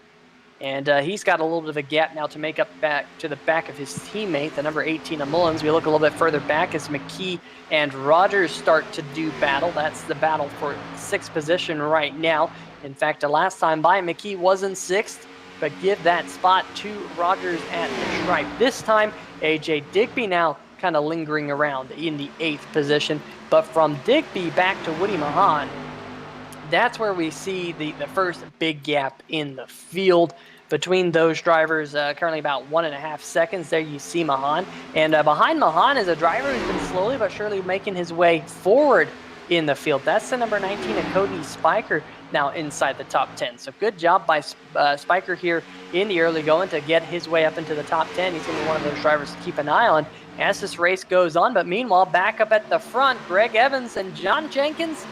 and he's got a little bit of a gap now to make up back to the back of his teammate, the number 18 of Mullins. We look a little bit further back as McKee and Rogers start to do battle. That's the battle for 6th position right now. In fact, the last time by, McKee was in 6th, but give that spot to Rogers at the stripe. This time, AJ Digby now kind of lingering around in the 8th position. But from Digby back to Woody Mahan, that's where we see the first big gap in the field between those drivers. Currently about 1.5 seconds. There you see Mahan. And behind Mahan is a driver who's been slowly but surely making his way forward in the field. That's the number 19 of Cody Spiker, now inside the top 10. So good job by Spiker here in the early going to get his way up into the top 10. He's going to be one of those drivers to keep an eye on as this race goes on. But meanwhile, back up at the front, Greg Evans and John Jenkins.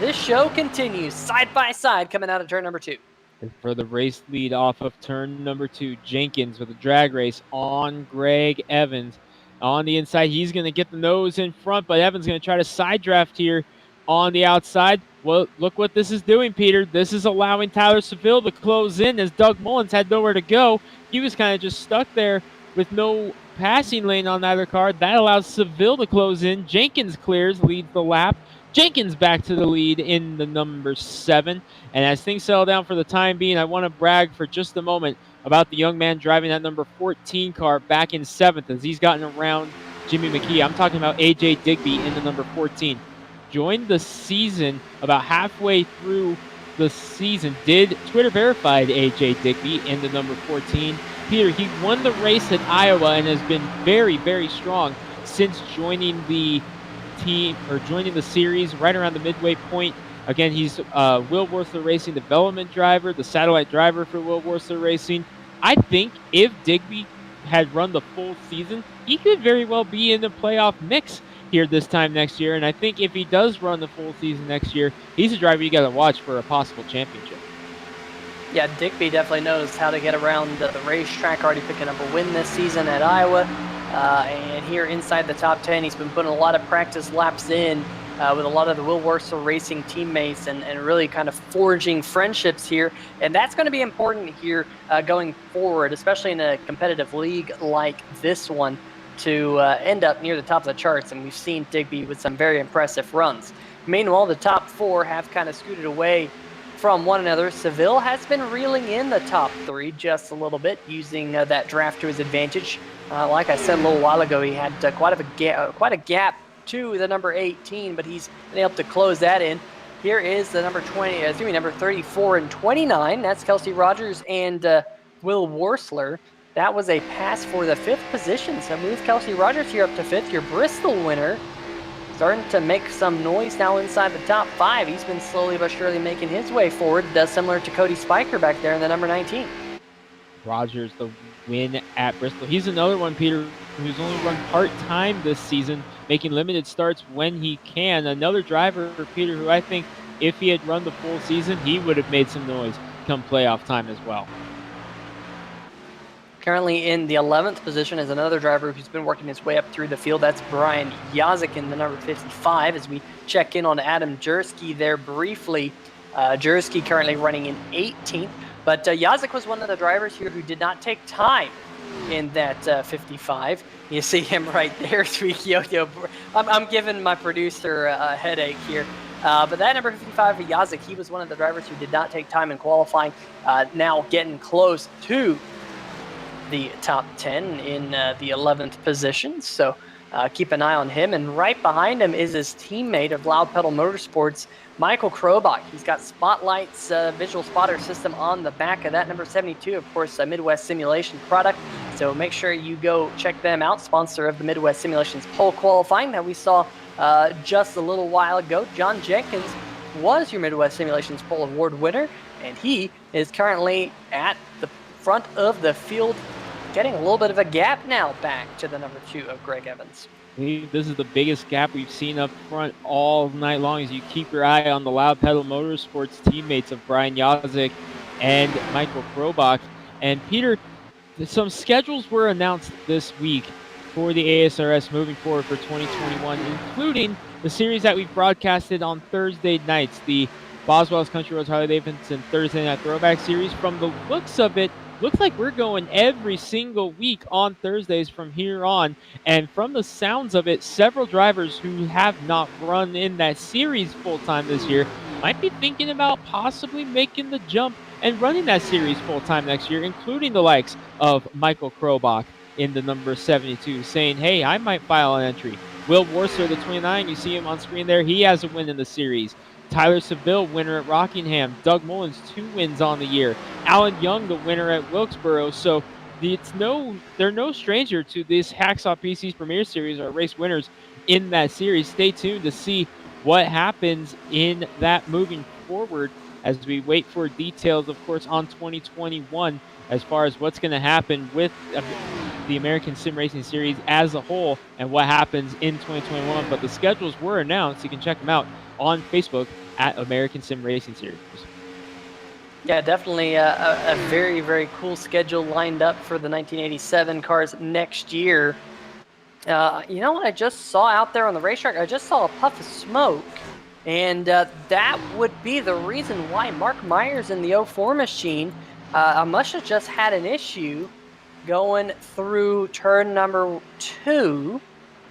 This show continues side by side coming out of turn number 2. And for the race lead off of turn number 2, Jenkins with a drag race on Greg Evans. On the inside, he's going to get the nose in front, but Evans going to try to side draft here on the outside. Well, look what this is doing, Peter. This is allowing Tyler Seville to close in as Doug Mullins had nowhere to go. He was kind of just stuck there with no passing lane on either car. That allows Seville to close in. Jenkins clears, leads the lap. Jenkins back to the lead in the number 7. And as things settle down for the time being, I want to brag for just a moment about the young man driving that number 14 car back in 7th as he's gotten around Jimmy McKee. I'm talking about AJ Digby in the number 14. Joined the season about halfway through the season. Did Twitter verified AJ Digby in the number 14. Peter, he won the race at Iowa and has been very, very strong since joining the team or joining the series right around the midway point. Again, he's Will Worcester Racing development driver, the satellite driver for Will Worcester Racing. I think if Digby had run the full season, he could very well be in the playoff mix here this time next year. And I think if he does run the full season next year, he's a driver you got to watch for a possible championship. Yeah, Digby definitely knows how to get around the racetrack, already picking up a win this season at Iowa. And here inside the top 10, he's been putting a lot of practice laps in with a lot of the Will Worcester Racing teammates and really kind of forging friendships here. And that's going to be important here going forward, especially in a competitive league like this one, to end up near the top of the charts. And we've seen Digby with some very impressive runs. Meanwhile, the top 4 have kind of scooted away from one another. Seville has been reeling in the top 3 just a little bit, using that draft to his advantage. Like I said a little while ago, he had quite a gap to the number 18, but he's been able to close that in. Here is the number 34 and 29. That's Kelsey Rogers and Will Worsler. That was a pass for the 5th position. So move Kelsey Rogers here up to 5th. Your Bristol winner starting to make some noise now inside the top 5. He's been slowly but surely making his way forward. Does similar to Cody Spiker back there in the number 19. Rogers, the win at Bristol. He's another one, Peter, who's only run part-time this season, making limited starts when he can. Another driver, Peter, who I think if he had run the full season, he would have made some noise come playoff time as well. Currently in the 11th position is another driver who's been working his way up through the field. That's Brian Yazik in the number 55. As we check in on Adam Jersky there briefly, Jersky currently running in 18th. But Yazik was one of the drivers here who did not take time in that 55. You see him right there, Sweet Yo-Yo. I'm giving my producer a headache here. But that number 55 for Yazik, he was one of the drivers who did not take time in qualifying. Now getting close to the top 10 in the 11th position. So keep an eye on him. And right behind him is his teammate of Loud Pedal Motorsports, Michael Krobach. He's got Spotlight's visual spotter system on the back of that. Number 72, of course, a Midwest Simulation product. So make sure you go check them out. Sponsor of the Midwest Simulations pole qualifying that we saw just a little while ago. John Jenkins was your Midwest Simulations pole award winner, and he is currently at the front of the field, getting a little bit of a gap now back to the number 2 of Greg Evans. This is the biggest gap we've seen up front all night long as you keep your eye on the Loud Pedal Motorsports teammates of Brian Yazik and Michael Krobach. And Peter, some schedules were announced this week for the ASRS moving forward for 2021, including the series that we've broadcasted on Thursday nights, the Boswell's Country Roads Harley Davidson Thursday Night Throwback Series. From the looks of it, looks like we're going every single week on Thursdays from here on. And from the sounds of it, several drivers who have not run in that series full-time this year might be thinking about possibly making the jump and running that series full-time next year, including the likes of Michael Krobach in the number 72, saying, hey, I might file an entry. Will Worsler, the 29, you see him on screen there, he has a win in the series. Tyler Seville, winner at Rockingham. Doug Mullins, 2 wins on the year. Alan Young, the winner at Wilkesboro. So they're no stranger to this Hacksaw PC's Premier Series or race winners in that series. Stay tuned to see what happens in that moving forward as we wait for details, of course, on 2021 as far as what's going to happen with the American Sim Racing Series as a whole and what happens in 2021. But the schedules were announced. You can check them out on Facebook at American Sim Racing Series. Yeah, definitely a very, very cool schedule lined up for the 1987 cars next year. You know what I just saw out there on the racetrack? I just saw a puff of smoke, and that would be the reason why Mark Myers in the 04 machine must have just had an issue going through turn number 2.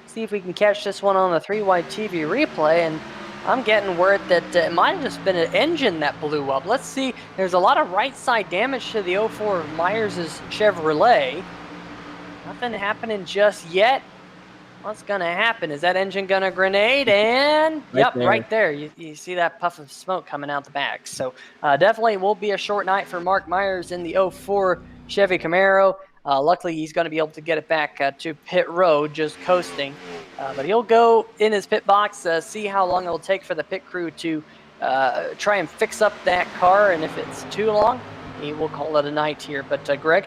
See if we can catch this one on the 3-wide TV replay, and I'm getting word that it might have just been an engine that blew up. Let's see. There's a lot of right side damage to the 04 Myers' Chevrolet. Nothing happening just yet. What's going to happen? Is that engine going to grenade? And, right there. You see that puff of smoke coming out the back. So definitely will be a short night for Mark Myers in the 04 Chevy Camaro. Luckily, he's going to be able to get it back to pit road, just coasting. But he'll go in his pit box, see how long it'll take for the pit crew to try and fix up that car. And if it's too long, he will call it a night here. But Greg,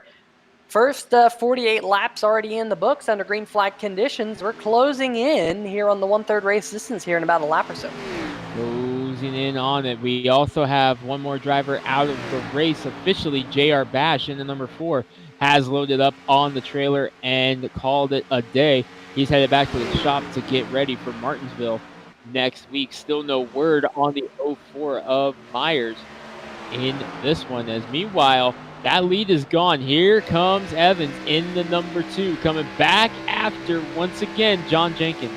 first 48 laps already in the books under green flag conditions. We're closing in here on the 1/3 race distance here in about a lap or so. Closing in on it. We also have one more driver out of the race officially. JR Bash in the number 4 has loaded up on the trailer and called it a day. He's headed back to the shop to get ready for Martinsville next week. Still no word on the 04 of Myers in this one. As meanwhile, that lead is gone. Here comes Evans in the number 2, coming back after, once again, John Jenkins.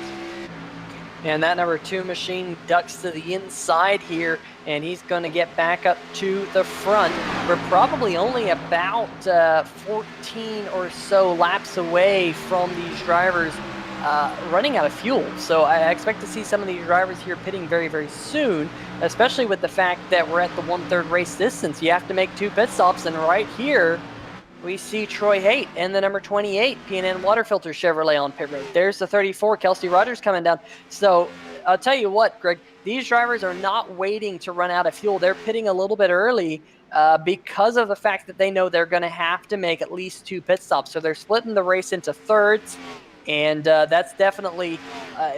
And that number 2 machine ducks to the inside here, and he's going to get back up to the front. We're probably only about 14 or so laps away from these drivers running out of fuel. So I expect to see some of these drivers here pitting very, very soon, especially with the fact that we're at the 1/3 race distance. You have to make 2 pit stops, and right here we see Troy Haight and the number 28 P&N Water Filter Chevrolet on pit road. There's the 34 Kelsey Rogers coming down. So I'll tell you what, Greg, these drivers are not waiting to run out of fuel. They're pitting a little bit early because of the fact that they know they're going to have to make at least 2 pit stops. So they're splitting the race into thirds. And that's definitely,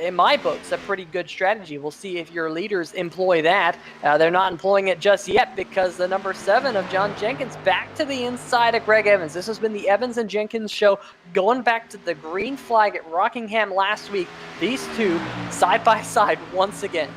in my books, a pretty good strategy. We'll see if your leaders employ that. They're not employing it just yet because the number 7 of John Jenkins back to the inside of Greg Evans. This has been the Evans and Jenkins show going back to the green flag at Rockingham last week. These two side by side once again.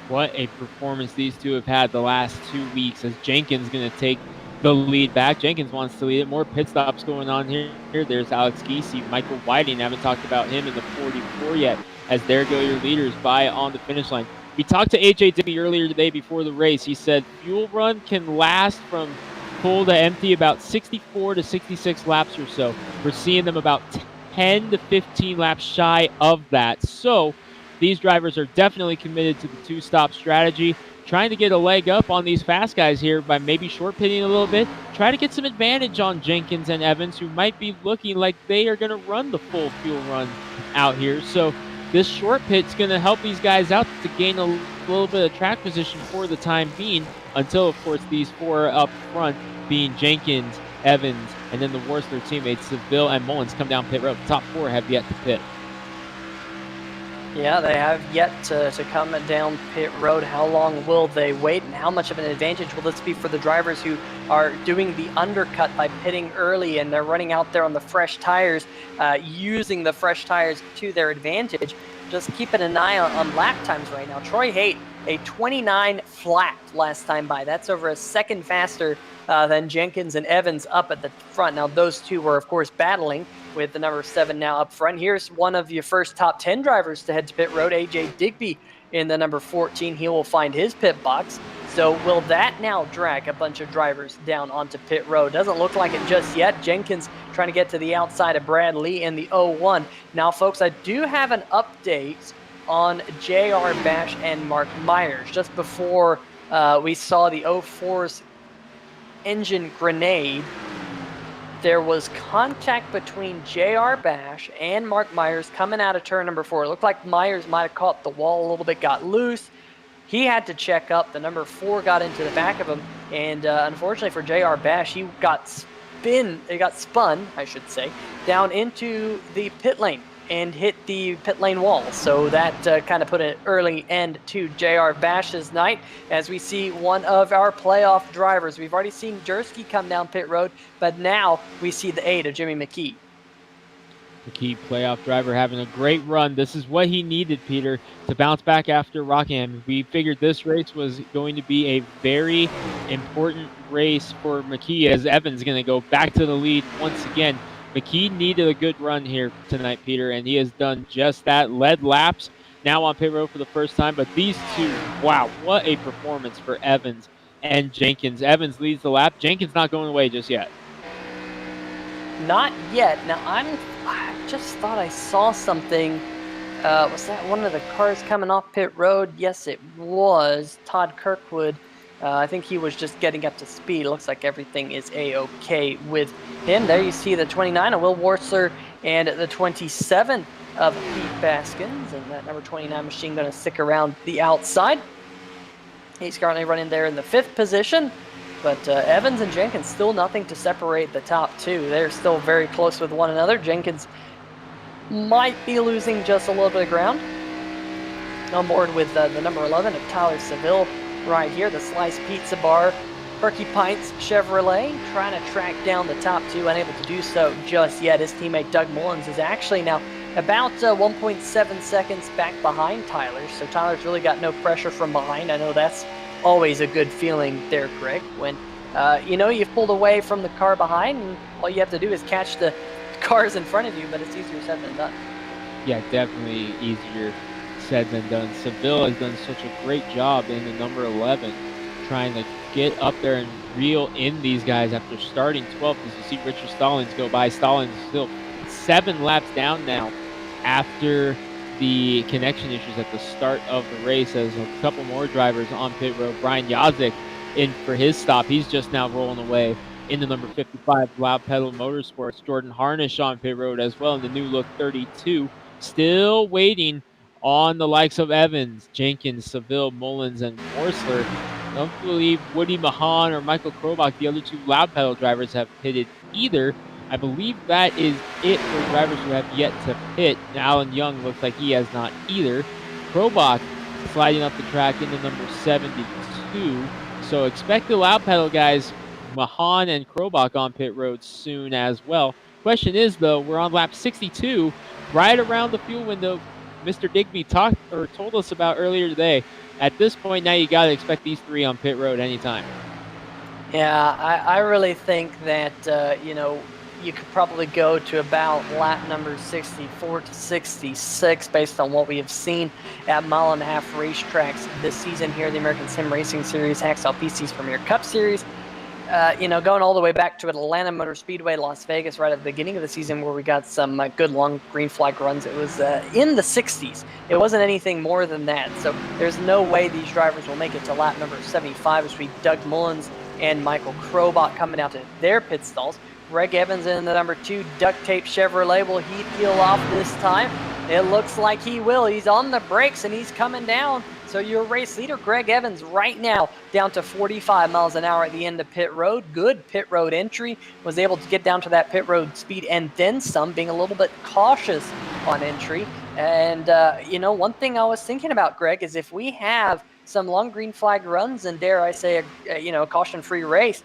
What a performance these two have had the last 2 weeks as Jenkins going to take the lead back. Jenkins wants to lead it. More pit stops going on here. There's Alex Giese, Michael Whiting. Haven't talked about him in the 44 yet, as there go your leaders by on the finish line. We talked to AJ Digby earlier today before the race. He said fuel run can last from full to empty about 64 to 66 laps or so. We're seeing them about 10 to 15 laps shy of that. So these drivers are definitely committed to the 2-stop strategy, trying to get a leg up on these fast guys here by maybe short pitting a little bit. Try to get some advantage on Jenkins and Evans, who might be looking like they are going to run the full fuel run out here. So this short pit's going to help these guys out to gain a little bit of track position for the time being, until, of course, these 4 up front, being Jenkins, Evans, and then the Worcester teammates, Seville and Mullins, come down pit road. The top 4 have yet to pit. Yeah, they have yet to come down pit road. How long will they wait, and how much of an advantage will this be for the drivers who are doing the undercut by pitting early and they're running out there on the fresh tires, using the fresh tires to their advantage? Just keeping an eye on lap times right now. Troy Haight, a 29 flat last time by. That's over a second faster than Jenkins and Evans up at the front. Now, those two were, of course, battling with the number 7 now up front. Here's one of your first top 10 drivers to head to pit road, AJ Digby in the number 14. He will find his pit box. So will that now drag a bunch of drivers down onto pit road? Doesn't look like it just yet. Jenkins trying to get to the outside of Brad Lee in the 01. Now, folks, I do have an update on J.R. Bash and Mark Myers. Just before we saw the 04's engine grenade, there was contact between J.R. Bash and Mark Myers coming out of turn number 4. It looked like Myers might have caught the wall a little bit, got loose. He had to check up. The number 4 got into the back of him, and unfortunately for J.R. Bash, he got spun, I should say, down into the pit lane and hit the pit lane wall. So that kind of put an early end to J.R. Bash's night, as we see one of our playoff drivers. We've already seen Jersky come down pit road, but now we see the 8 of Jimmy McKee. McKee, playoff driver, having a great run. This is what he needed, Peter, to bounce back after Rockingham. We figured this race was going to be a very important race for McKee, as Evans going to go back to the lead once again. McKee needed a good run here tonight, Peter, and he has done just that. Led laps, now on pit road for the first time, but these two, wow, what a performance for Evans and Jenkins. Evans leads the lap. Jenkins not going away just yet. Not yet. Now, I just thought I saw something. Was that one of the cars coming off pit road? Yes, it was. Todd Kirkwood. I think he was just getting up to speed. It looks like everything is A-OK with him. There you see the 29 of Will Worcester and the 27 of Pete Baskins. And that number 29 machine going to stick around the outside. He's currently running there in the 5th position. But Evans and Jenkins, still nothing to separate the top 2. They're still very close with one another. Jenkins might be losing just a little bit of ground. On board with the number 11 of Tyler Seville right here, the Slice Pizza Bar, Perky Pints Chevrolet, trying to track down the top 2, unable to do so just yet. His teammate Doug Mullins is actually now about 1.7 seconds back behind Tyler, so Tyler's really got no pressure from behind. I know that's always a good feeling there, Greg, when you've pulled away from the car behind, and all you have to do is catch the cars in front of you, but it's easier said than done. Yeah, definitely easier said than done. Seville has done such a great job in the number 11, trying to get up there and reel in these guys after starting 12th. As you see Richard Stallings go by, Stallings still 7 laps down now after the connection issues at the start of the race, as a couple more drivers on pit road. Brian Yazik in for his stop. He's just now rolling away in the number 55 Loud Pedal Motorsports. Jordan Harnish on pit road as well in the new look 32. Still waiting on the likes of Evans, Jenkins, Seville, Mullins, and Morsler. I don't believe Woody Mahan or Michael Krobach, the other two Loud Pedal drivers, have pitted either. I believe that is it for drivers who have yet to pit. Alan Young looks like he has not either. Krobach sliding up the track into number 72. So expect the Loud Pedal guys, Mahan and Krobach, on pit road soon as well. Question is, though, we're on lap 62, right around the fuel window Mr. Digby told us about earlier today. At this point now, you got to expect these three on pit road anytime. Yeah, I really think that, you could probably go to about lap number 64 to 66 based on what we have seen at mile-and-a-half racetracks this season here in the American Sim Racing Series, Hacksaw PC's Premier Cup Series. Going all the way back to Atlanta Motor Speedway, Las Vegas, right at the beginning of the season, where we got some good long green flag runs. It was in the 60s. It wasn't anything more than that. So there's no way these drivers will make it to lap number 75 as we Doug Mullins and Michael Krobach coming out to their pit stalls. Greg Evans in the number 2 duct tape Chevrolet. Will he peel off this time? It looks like he will. He's on the brakes and he's coming down. So your race leader, Greg Evans, right now down to 45 miles an hour at the end of pit road. Good pit road entry. Was able to get down to that pit road speed and then some, being a little bit cautious on entry. And, one thing I was thinking about, Greg, is if we have some long green flag runs and, dare I say, a caution-free race,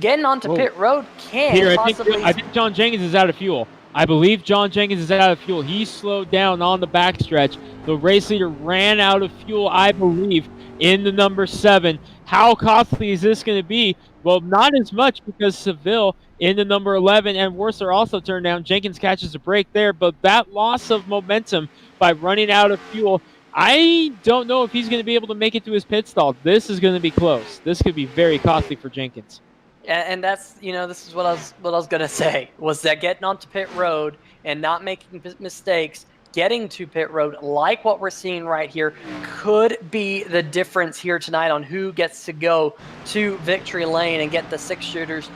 getting onto pit road can Peter, possibly... I think John Jenkins is out of fuel. I believe John Jenkins is out of fuel. He slowed down on the backstretch. The race leader ran out of fuel, I believe, in the number 7. How costly is this going to be? Well, not as much, because Seville in the number 11 and Worcester also turned down. Jenkins catches a break there, but that loss of momentum by running out of fuel, I don't know if he's going to be able to make it to his pit stall. This is going to be close. This could be very costly for Jenkins. And that's, this is what I was going to say, was that getting onto pit road and not making mistakes, getting to pit road, like what we're seeing right here, could be the difference here tonight on who gets to go to victory lane and get the 6 shooters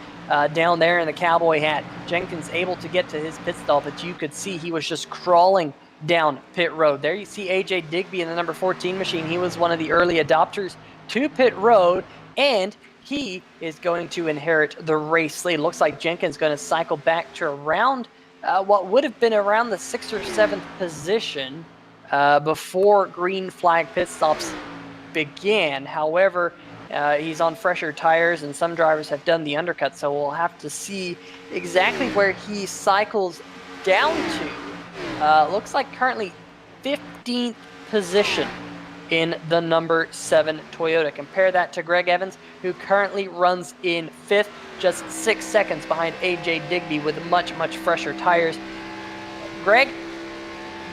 down there in the cowboy hat. Jenkins able to get to his pit stall, but you could see he was just crawling down pit road. There you see AJ Digby in the number 14 machine. He was one of the early adopters to pit road, and he is going to inherit the race lead. Looks like Jenkins going to cycle back to around what would have been around the 6th or 7th position before green flag pit stops began. However, he's on fresher tires, and some drivers have done the undercut, so we'll have to see exactly where he cycles down to. Looks like currently 15th position in the number 7 Toyota. Compare that to Greg Evans, who currently runs in 5th, just 6 seconds behind AJ Digby with much, much fresher tires. Greg,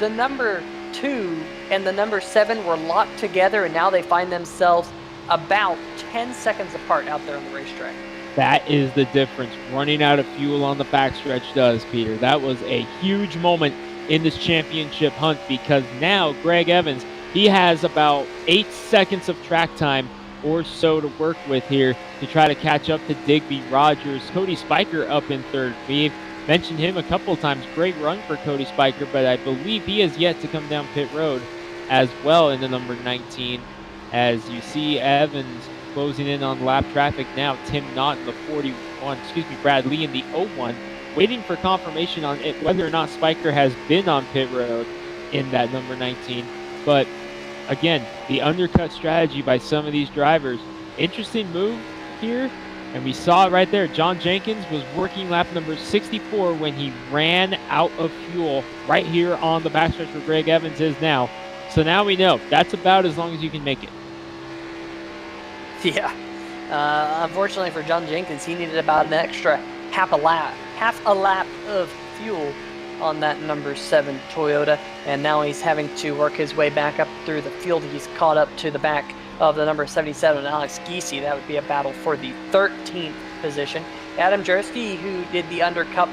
the number 2 and the number 7 were locked together, and now they find themselves about 10 seconds apart out there on the racetrack. That is the difference running out of fuel on the backstretch does, Peter. That was a huge moment in this championship hunt, because now Greg Evans, he has about 8 seconds of track time or so to work with here to try to catch up to Digby, Rogers. Cody Spiker up in 3rd. We've mentioned him a couple of times. Great run for Cody Spiker, but I believe he has yet to come down pit road as well in the number 19. As you see Evans closing in on lap traffic now. Tim Knott in the 41, Brad Lee in the 01, waiting for confirmation on it, whether or not Spiker has been on pit road in that number 19. But again, the undercut strategy by some of these drivers. Interesting move here, and we saw it right there. John Jenkins was working lap number 64 when he ran out of fuel right here on the backstretch where Greg Evans is now. So now we know that's about as long as you can make it. Yeah. Unfortunately for John Jenkins, he needed about an extra half a lap of fuel on that number 7 Toyota, and now he's having to work his way back up through the field. He's caught up to the back of the number 77, Alex Giese. That would be a battle for the 13th position. Adam Jersky, who did the undercut,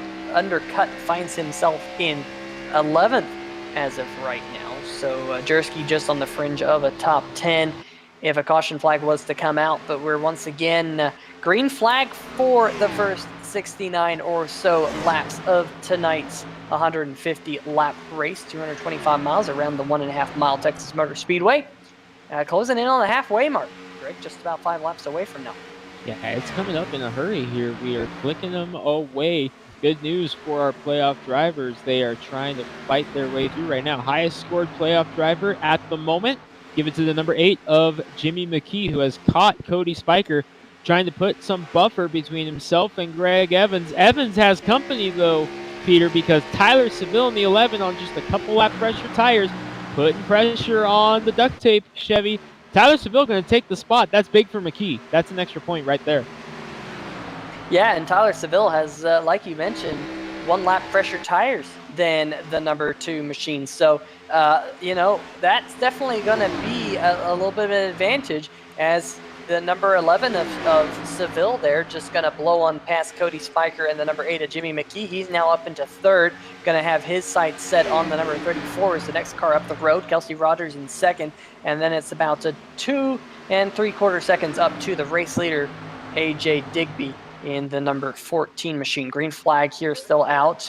finds himself in 11th as of right now. So Jersky just on the fringe of a top 10 if a caution flag was to come out. But we're once again green flag for the first 69 or so laps of tonight's 150 lap race, 225 miles around the 1.5 mile Texas Motor Speedway. Closing in on the halfway mark. Greg, just about 5 laps away from now. Yeah, it's coming up in a hurry here. We are clicking them away. Good news for our playoff drivers. They are trying to fight their way through right now. Highest scored playoff driver at the moment. Give it to the number 8 of Jimmy McKee, who has caught Cody Spiker, trying to put some buffer between himself and Greg Evans. Evans has company, though, Peter, because Tyler Seville in the 11 on just a couple lap pressure tires, putting pressure on the duct tape Chevy. Tyler Seville going to take the spot. That's big for McKee. That's an extra point right there. Yeah, and Tyler Seville has, like you mentioned, 1 lap fresher tires than the number 2 machine. So, that's definitely going to be a little bit of an advantage, as the number 11 of Seville there just going to blow on past Cody Spiker and the number 8 of Jimmy McKee. He's now up into 3rd, going to have his sights set on the number 34 as the next car up the road. Kelsey Rogers in 2nd, and then it's about 2 3/4 seconds up to the race leader, AJ Digby, in the number 14 machine. Green flag here still out,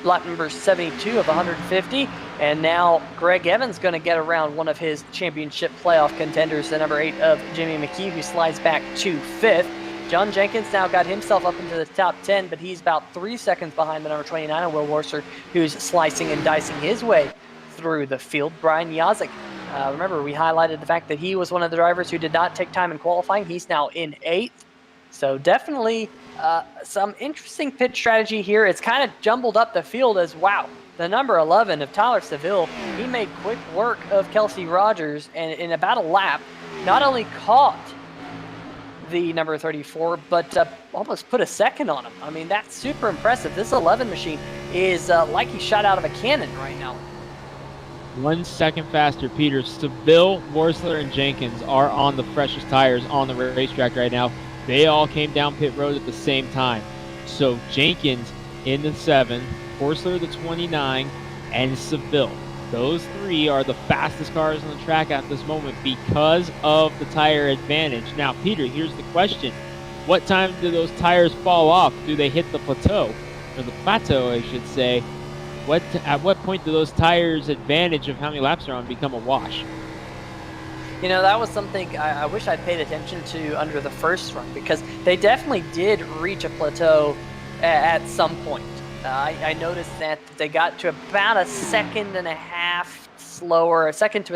lap number 72 of 150, and now Greg Evans going to get around one of his championship playoff contenders, the number 8 of Jimmy McKee, who slides back to 5th. John Jenkins now got himself up into the top 10, but he's about 3 seconds behind the number 29 of Will Worcester, who's slicing and dicing his way through the field. Brian Yazik, remember we highlighted the fact that he was one of the drivers who did not take time in qualifying. He's now in 8th. So definitely some interesting pit strategy here. It's kind of jumbled up the field as, wow, the number 11 of Tyler Seville, he made quick work of Kelsey Rogers, and in about a lap, not only caught the number 34, but almost put a second on him. I mean, that's super impressive. This 11 machine is like he shot out of a cannon right now. 1 second faster, Peter. Seville, Worsler, and Jenkins are on the freshest tires on the racetrack right now. They all came down pit road at the same time. So Jenkins in the 7, Horsler the 29, and Seville. Those 3 are the fastest cars on the track at this moment because of the tire advantage. Now, Peter, here's the question. What time do those tires fall off? Do they hit the plateau? Or the plateau, I should say. At what point do those tires' advantage of how many laps are on become a wash? That was something I wish I'd paid attention to under the first run, because they definitely did reach a plateau at some point. I noticed that they got to about a second to a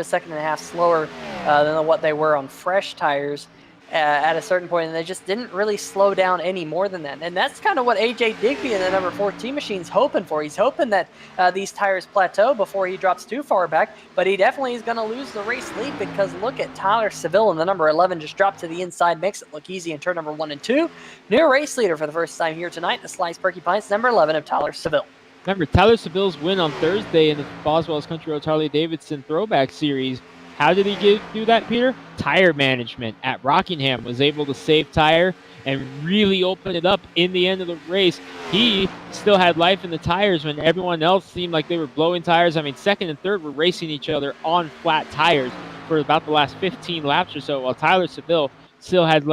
second and a half slower than what they were on fresh tires at a certain point, and they just didn't really slow down any more than that. And that's kind of what AJ Digby in the number 14 machine's hoping for. He's hoping that these tires plateau before he drops too far back, but he definitely is going to lose the race lead, because look at Tyler Seville in the number 11 just dropped to the inside, makes it look easy in turn number 1 and 2. New race leader for the first time here tonight, the Slice Porcupines, number 11 of Tyler Seville. Remember, Tyler Seville's win on Thursday in the Boswell's Country Roads Harley-Davidson Throwback Series. How did he do that, Peter? Tire management at Rockingham. Was able to save tire and really open it up in the end of the race. He still had life in the tires when everyone else seemed like they were blowing tires. I mean, 2nd and 3rd were racing each other on flat tires for about the last 15 laps or so, while Tyler Seville still had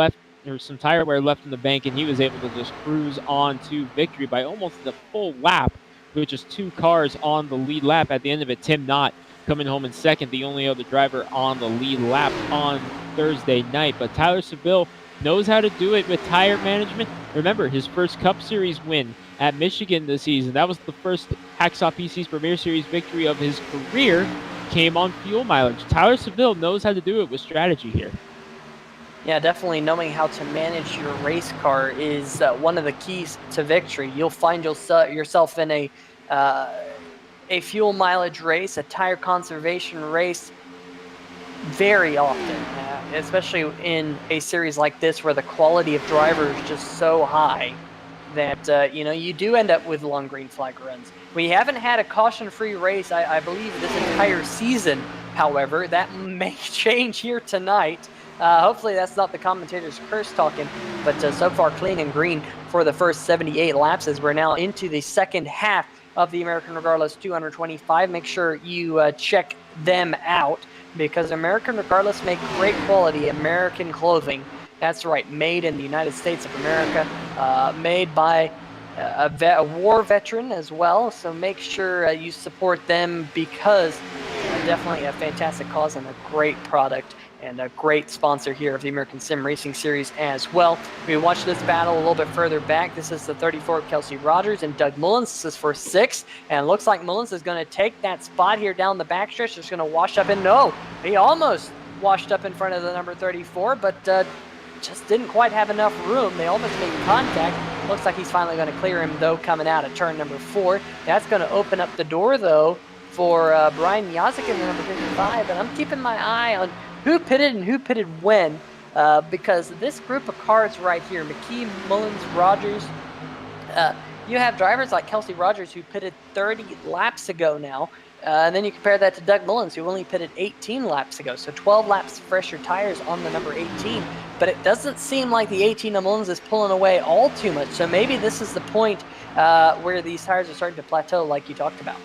some tire wear left in the bank, and he was able to just cruise on to victory by almost the full lap, with just 2 cars on the lead lap. At the end of it, Tim Knott coming home in 2nd, the only other driver on the lead lap on Thursday night. But Tyler Seville knows how to do it with tire management. Remember, his first Cup Series win at Michigan this season, that was the first Hacksaw PC's Premier Series victory of his career, came on fuel mileage. Tyler Seville knows how to do it with strategy here. Yeah, definitely knowing how to manage your race car is one of the keys to victory. You'll find yourself in a fuel mileage race, a tire conservation race very often, especially in a series like this where the quality of driver is just so high that you do end up with long green flag runs. We haven't had a caution-free race, I believe, this entire season. However, that may change here tonight. Hopefully that's not the commentator's curse talking, but so far clean and green for the first 78 laps as we're now into the second half of the American Regardless 225. Make sure you check them out, because American Regardless make great quality American clothing. That's right, made in the United States of America, made by a war veteran as well. So make sure you support them, because definitely a fantastic cause and a great product, and a great sponsor here of the American Sim Racing Series as well. We watched this battle a little bit further back. This is the 34 of Kelsey Rogers and Doug Mullins. This is for 6, and it looks like Mullins is going to take that spot here down the backstretch. Just going to wash up, and no, he almost washed up in front of the number 34, but just didn't quite have enough room. They almost made contact. Looks like he's finally going to clear him, though, coming out of turn number 4. That's going to open up the door, though, for Brian Yazik in the number 55, and I'm keeping my eye on who pitted and who pitted when, because this group of cars right here, McKee, Mullins, Rogers, you have drivers like Kelsey Rogers who pitted 30 laps ago now, and then you compare that to Doug Mullins, who only pitted 18 laps ago, so 12 laps fresher tires on the number 18, but it doesn't seem like the 18 of Mullins is pulling away all too much, so maybe this is the point where these tires are starting to plateau like you talked about.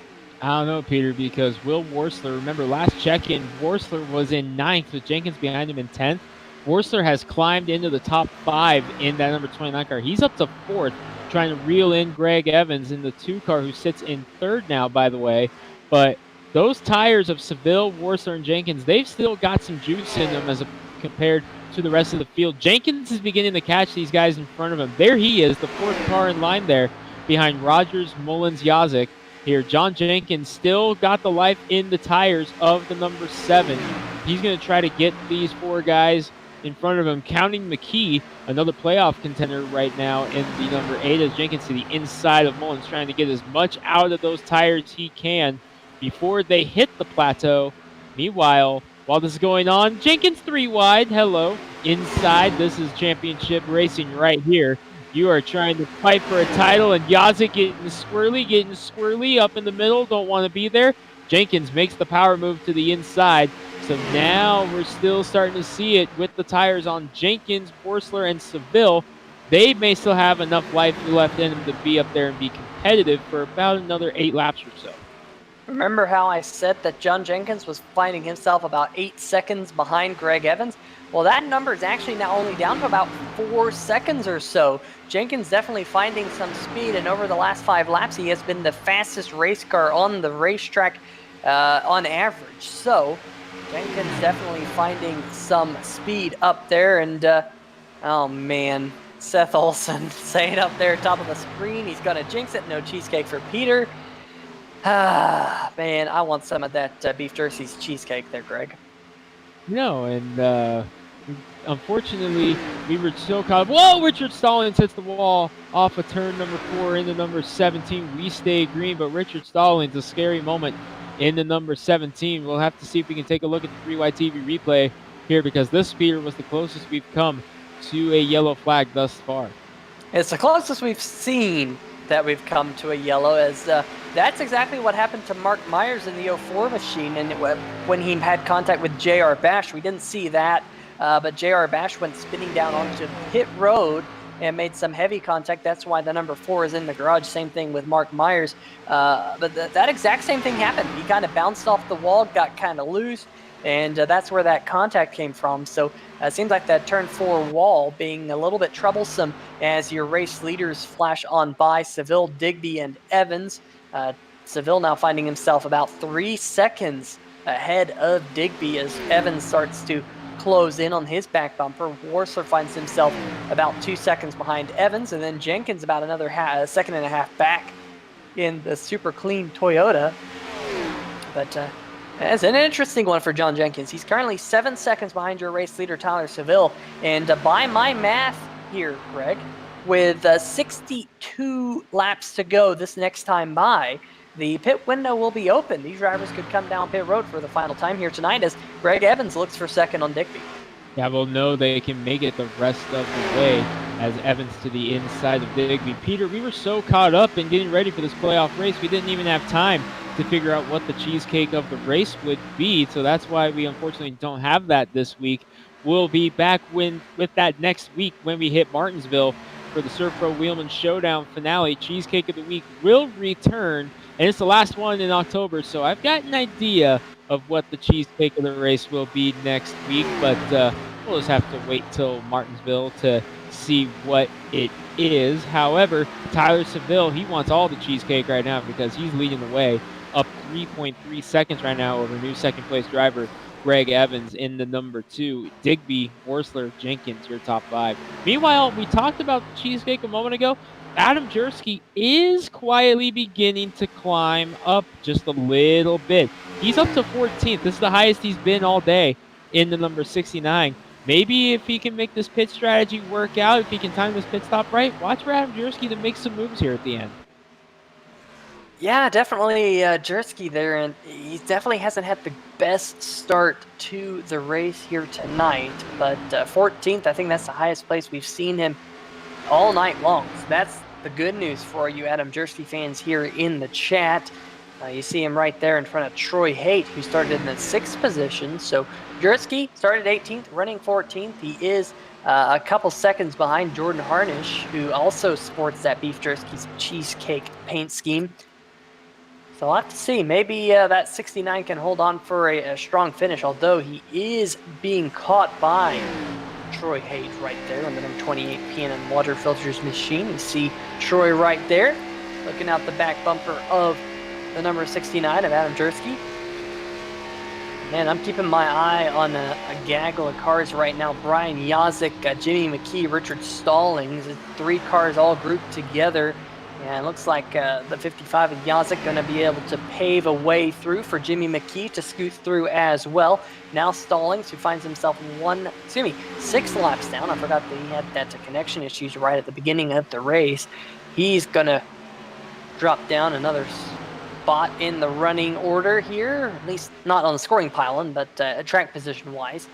I don't know, Peter, because Will Worsler, remember last check-in, Worsler was in 9th with Jenkins behind him in 10th. Worsler has climbed into the top 5 in that number 29 car. He's up to 4th, trying to reel in Greg Evans in the 2 car, who sits in 3rd now, by the way. But those tires of Seville, Worsler, and Jenkins, they've still got some juice in them as compared to the rest of the field. Jenkins is beginning to catch these guys in front of him. There he is, the 4th car in line there, behind Rogers, Mullins, Yazik. Here, John Jenkins still got the life in the tires of the number 7. He's going to try to get these 4 guys in front of him, counting McKee, another playoff contender right now, in the number 8, as Jenkins to the inside of Mullins, trying to get as much out of those tires he can before they hit the plateau. Meanwhile, while this is going on, Jenkins 3 wide. Hello. Inside, this is championship racing right here. You are trying to fight for a title, and Yazik getting squirrely up in the middle. Don't want to be there. Jenkins makes the power move to the inside. So now we're still starting to see it with the tires on Jenkins, Worsler, and Seville. They may still have enough life left in them to be up there and be competitive for about another 8 laps or so. Remember how I said that John Jenkins was finding himself about 8 seconds behind Greg Evans? Well, that number is actually now only down to about 4 seconds or so. Jenkins definitely finding some speed, and over the last 5 laps, he has been the fastest race car on the racetrack on average. So, Jenkins definitely finding some speed up there, and oh man, Seth Olson saying up there top of the screen, he's gonna jinx it. No cheesecake for Peter. Ah, man, I want some of that beef Jersey's cheesecake there, Greg. No, and unfortunately, we were so caught up. Whoa, Richard Stallings hits the wall off of turn number 4 into number 17. We stay green, but Richard Stallings, a scary moment in the number 17. We'll have to see if we can take a look at the 3Y TV replay here, because this speeder was the closest we've come to a yellow flag thus far. It's the closest we've seen that we've come to a yellow, as that's exactly what happened to Mark Myers in the 04 machine, and when he had contact with J.R. Bash. We didn't see that, but J.R. Bash went spinning down onto pit road and made some heavy contact. That's why the number 4 is in the garage. Same thing with Mark Myers, but that exact same thing happened. He kind of bounced off the wall, got kind of loose, and that's where that contact came from. So it seems like that turn 4 wall being a little bit troublesome as your race leaders flash on by Seville, Digby, and Evans. Seville now finding himself about 3 seconds ahead of Digby as Evans starts to close in on his back bumper. Worsler finds himself about 2 seconds behind Evans, and then Jenkins about another second and a half back in the super clean Toyota. But it's an interesting one for John Jenkins. He's currently 7 seconds behind your race leader, Tyler Seville. And by my math here, Greg, with 62 laps to go this next time by, the pit window will be open. These drivers could come down pit road for the final time here tonight as Greg Evans looks for second on Digby. Yeah, we'll know they can make it the rest of the way as Evans to the inside of Digby. Peter, we were so caught up in getting ready for this playoff race, we didn't even have time to figure out what the cheesecake of the race would be. So that's why we unfortunately don't have that this week. We'll be back with that next week when we hit Martinsville. for the Surf Pro Wheelman Showdown finale. Cheesecake of the Week will return, and it's the last one in October, so I've got an idea of what the cheesecake of the race will be next week, but we'll just have to wait till Martinsville to see what it is. However, Tyler Seville, he wants all the cheesecake right now because he's leading the way, up 3.3 seconds right now over new second-place driver Greg Evans in the number 2. Digby, Worsler, Jenkins, your top 5. Meanwhile, we talked about the cheesecake a moment ago. Adam Jersky is quietly beginning to climb up just a little bit. He's up to 14th. This is the highest he's been all day in the number 69. Maybe if he can make this pit strategy work out, if he can time this pit stop right, watch for Adam Jersky to make some moves here at the end. Yeah, definitely Jersky there, and he definitely hasn't had the best start to the race here tonight, but 14th, I think that's the highest place we've seen him all night long. So that's the good news for you Adam Jersky fans here in the chat. You see him right there in front of Troy Haight, who started in the 6th position. So Jersky started 18th, running 14th. He is a couple seconds behind Jordan Harnish, who also sports that Beef Jersky's cheesecake paint scheme. So we'll have to see. Maybe that 69 can hold on for a strong finish, although he is being caught by Troy Haight right there on the number 28 P&M Water Filters machine. You see Troy right there, looking out the back bumper of the number 69 of Adam Jersky. Man, I'm keeping my eye on a gaggle of cars right now. Brian Yazik, Jimmy McKee, Richard Stallings. 3 cars all grouped together. And it looks like the 55 of Yazik going to be able to pave a way through for Jimmy McKee to scoot through as well. Now Stallings, who finds himself 6 laps down. I forgot that he had that connection issues right at the beginning of the race. He's going to drop down another spot in the running order here, at least not on the scoring pylon, but track position-wise.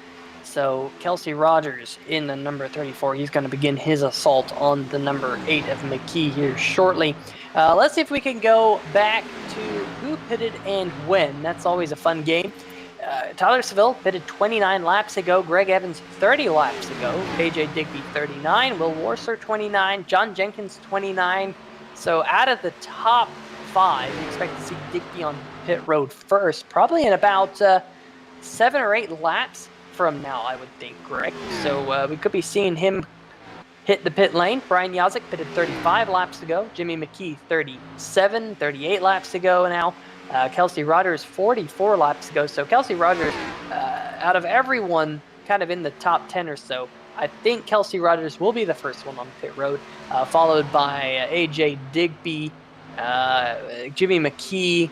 So Kelsey Rogers in the number 34, he's going to begin his assault on the number 8 of McKee here shortly. Let's see if we can go back to who pitted and when. That's always a fun game. Tyler Seville pitted 29 laps ago. Greg Evans 30 laps ago. AJ Digby 39. Will Worsler 29. John Jenkins 29. So out of the top 5, you expect to see Digby on pit road first, probably in about 7 or 8 laps from now, I would think, Greg. So we could be seeing him hit the pit lane. Brian Yazik pitted 35 laps ago. Jimmy McKee 38 laps ago now. Kelsey Rogers 44 laps ago. So Kelsey Rogers, out of everyone kind of in the top 10 or so, I think Kelsey Rogers will be the first one on pit road, followed by AJ Digby, Jimmy McKee,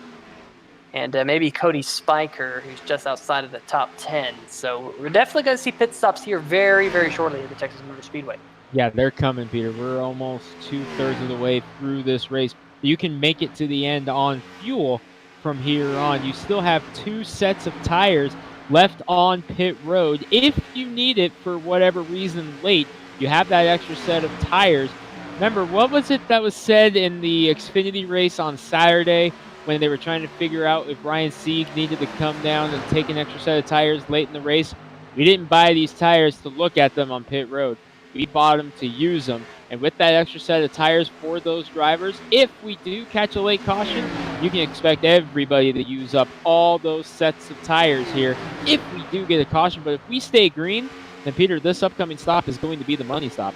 and maybe Cody Spiker, who's just outside of the top 10. So we're definitely going to see pit stops here very, very shortly at the Texas Motor Speedway. Yeah, they're coming, Peter. We're almost 2/3 of the way through this race. You can make it to the end on fuel from here on. You still have 2 sets of tires left on pit road. If you need it for whatever reason late, you have that extra set of tires. Remember, what was it that was said in the Xfinity race on Saturday when they were trying to figure out if Ryan Sieg needed to come down and take an extra set of tires late in the race? We didn't buy these tires to look at them on pit road. We bought them to use them. And with that extra set of tires for those drivers, if we do catch a late caution, you can expect everybody to use up all those sets of tires here if we do get a caution. But if we stay green, then Peter, this upcoming stop is going to be the money stop.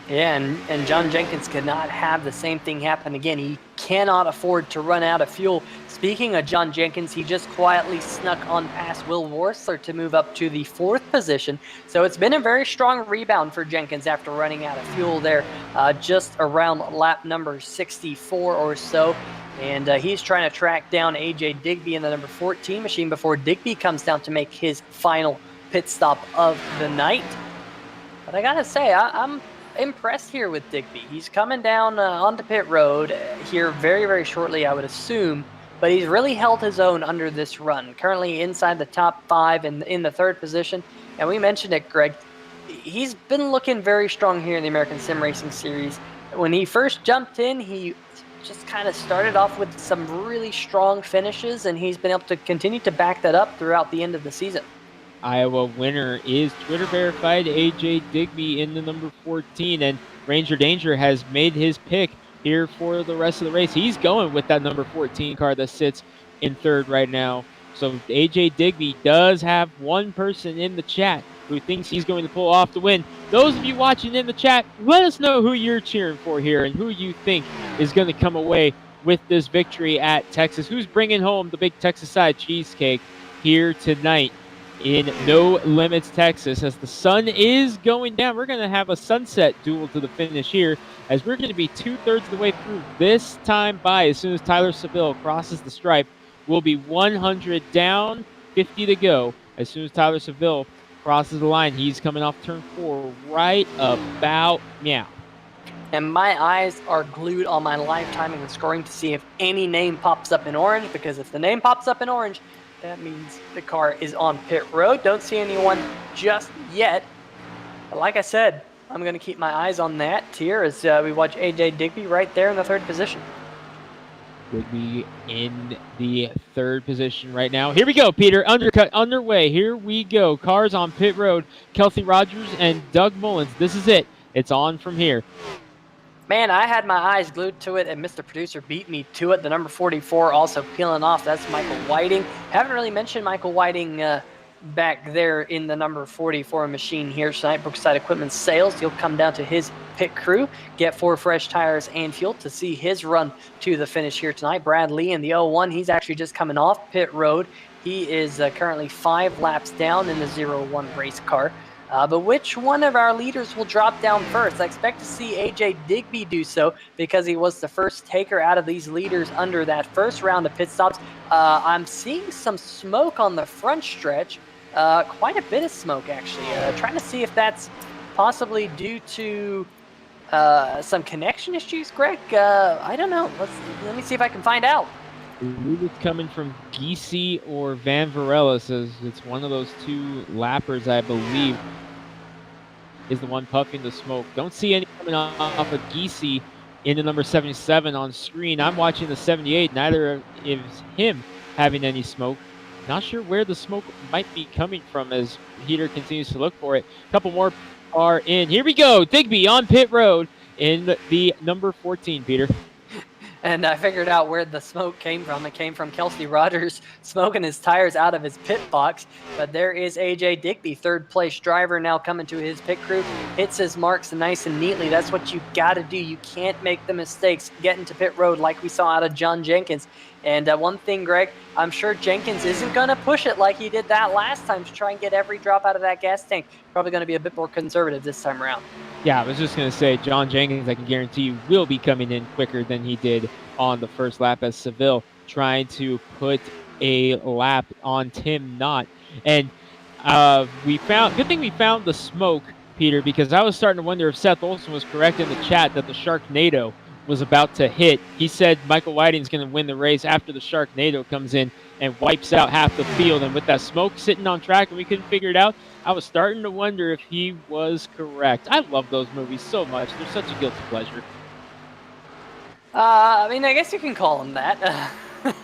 Yeah, and John Jenkins cannot have the same thing happen again. He cannot afford to run out of fuel. Speaking of John Jenkins, he just quietly snuck on past Will Worsler to move up to the 4th position. So it's been a very strong rebound for Jenkins after running out of fuel there just around lap number 64 or so. And he's trying to track down AJ Digby in the number 14 machine before Digby comes down to make his final pit stop of the night. But I gotta say, I'm impressed here with Digby. He's coming down onto pit road here very, very shortly, I would assume, but he's really held his own under this run. Currently inside the top 5 and in the 3rd position, and we mentioned it, Greg. He's been looking very strong here in the American Sim Racing Series. When he first jumped in, he just kind of started off with some really strong finishes, and he's been able to continue to back that up throughout the end of the season. Iowa winner is Twitter verified AJ Digby in the number 14. And Ranger Danger has made his pick here for the rest of the race. He's going with that number 14 car that sits in third right now. So AJ Digby does have one person in the chat who thinks he's going to pull off the win. Those of you watching in the chat, let us know who you're cheering for here and who you think is going to come away with this victory at Texas. Who's bringing home the big Texas side cheesecake here tonight in No Limits, Texas? As the sun is going down, we're going to have a sunset duel to the finish here, as we're going to be 2/3 of the way through this time by. As soon as Tyler Seville crosses the stripe, we'll be 100 down, 50 to go. As soon as Tyler Seville crosses the line, he's coming off turn 4 right about meow. And my eyes are glued on my live timing and scoring to see if any name pops up in orange, because if the name pops up in orange, that means the car is on pit road. Don't see anyone just yet. But like I said, I'm going to keep my eyes on that here as we watch AJ Digby right there in the 3rd position. Digby in the 3rd position right now. Here we go, Peter. Undercut underway. Here we go. Cars on pit road. Kelsey Rogers and Doug Mullins. This is it. It's on from here. Man, I had my eyes glued to it, and Mr. Producer beat me to it. The number 44 also peeling off. That's Michael Whiting. Haven't really mentioned Michael Whiting back there in the number 44 machine here tonight. Brookside Equipment Sales. He'll come down to his pit crew, get 4 fresh tires and fuel to see his run to the finish here tonight. Brad Lee in the 01. He's actually just coming off pit road. He is currently 5 laps down in the 01 race car. But which one of our leaders will drop down first? I expect to see AJ Digby do so because he was the first taker out of these leaders under that first round of pit stops. I'm seeing some smoke on the front stretch, quite a bit of smoke actually. Trying to see if that's possibly due to some connection issues, Greg. I don't know. Let me see if I can find out. I believe it's coming from Giese or Van Varela. Says it's one of those 2 lappers, I believe, is the one puffing the smoke. Don't see any coming off of Giese in the number 77 on screen. I'm watching the 78. Neither is him having any smoke. Not sure where the smoke might be coming from as Peter continues to look for it. A couple more are in. Here we go. Digby on pit road in the number 14, Peter. And I figured out where the smoke came from. It came from Kelsey Rogers smoking his tires out of his pit box. But there is AJ Digby, 3rd place driver, now coming to his pit crew. Hits his marks nice and neatly. That's what you got to do. You can't make the mistakes getting to pit road like we saw out of John Jenkins. And one thing, Greg, I'm sure Jenkins isn't going to push it like he did that last time to try and get every drop out of that gas tank. Probably going to be a bit more conservative this time around. Yeah, I was just going to say, John Jenkins, I can guarantee you, will be coming in quicker than he did on the first lap as Seville trying to put a lap on Tim Knott. And good thing we found the smoke, Peter, because I was starting to wonder if Seth Olson was correct in the chat that the Sharknado was about to hit. He said Michael Whiting's going to win the race after the Sharknado comes in and wipes out half the field. And with that smoke sitting on track and we couldn't figure it out, I was starting to wonder if he was correct. I love those movies so much. They're such a guilty pleasure. I mean, I guess you can call them that.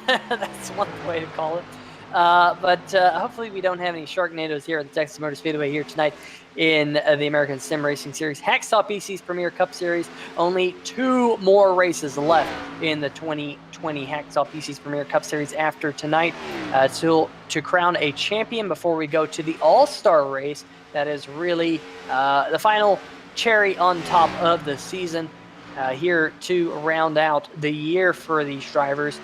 That's one way to call it. But hopefully we don't have any Sharknadoes here at the Texas Motor Speedway here tonight in the American Sim Racing Series. Hacksaw PC's Premier Cup Series. Only 2 more races left in the 2020 Hacksaw PC's Premier Cup Series after tonight to crown a champion before we go to the All-Star race. That is really the final cherry on top of the season here to round out the year for these drivers.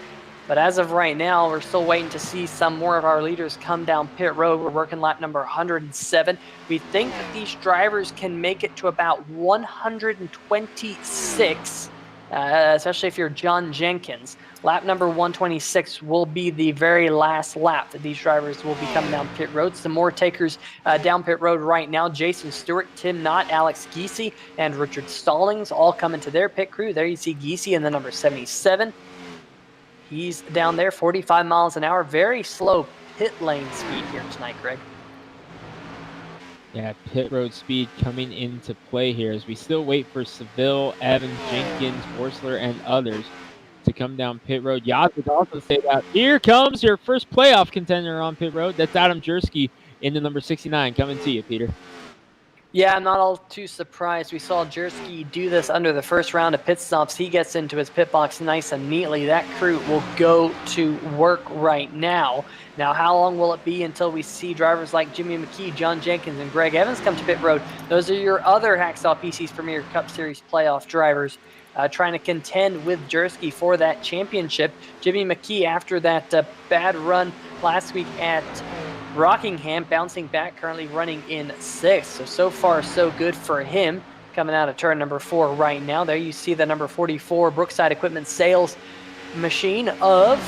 But as of right now, we're still waiting to see some more of our leaders come down pit road. We're working lap number 107. We think that these drivers can make it to about 126, especially if you're John Jenkins. Lap number 126 will be the very last lap that these drivers will be coming down pit road. Some more takers down pit road right now. Jason Stewart, Tim Knott, Alex Giese, and Richard Stallings all coming to their pit crew. There you see Giese in the number 77. He's down there, 45 miles an hour. Very slow pit lane speed here tonight, Greg. Yeah, pit road speed coming into play here as we still wait for Seville, Evans, Jenkins, Horsler, and others to come down pit road. Yaz would also say that here comes your first playoff contender on pit road. That's Adam Jersky in the number 69 coming to you, Peter. Yeah, I'm not all too surprised. We saw Jersky do this under the first round of pit stops. He gets into his pit box nice and neatly. That crew will go to work right now. Now, how long will it be until we see drivers like Jimmy McKee, John Jenkins, and Greg Evans come to pit road? Those are your other Hacksaw PC's Premier Cup Series playoff drivers trying to contend with Jersky for that championship. Jimmy McKee, after that bad run last week at Rockingham, bouncing back, currently running in 6th. So far, so good for him. Coming out of turn number 4 right now. There you see the number 44 Brookside Equipment sales machine of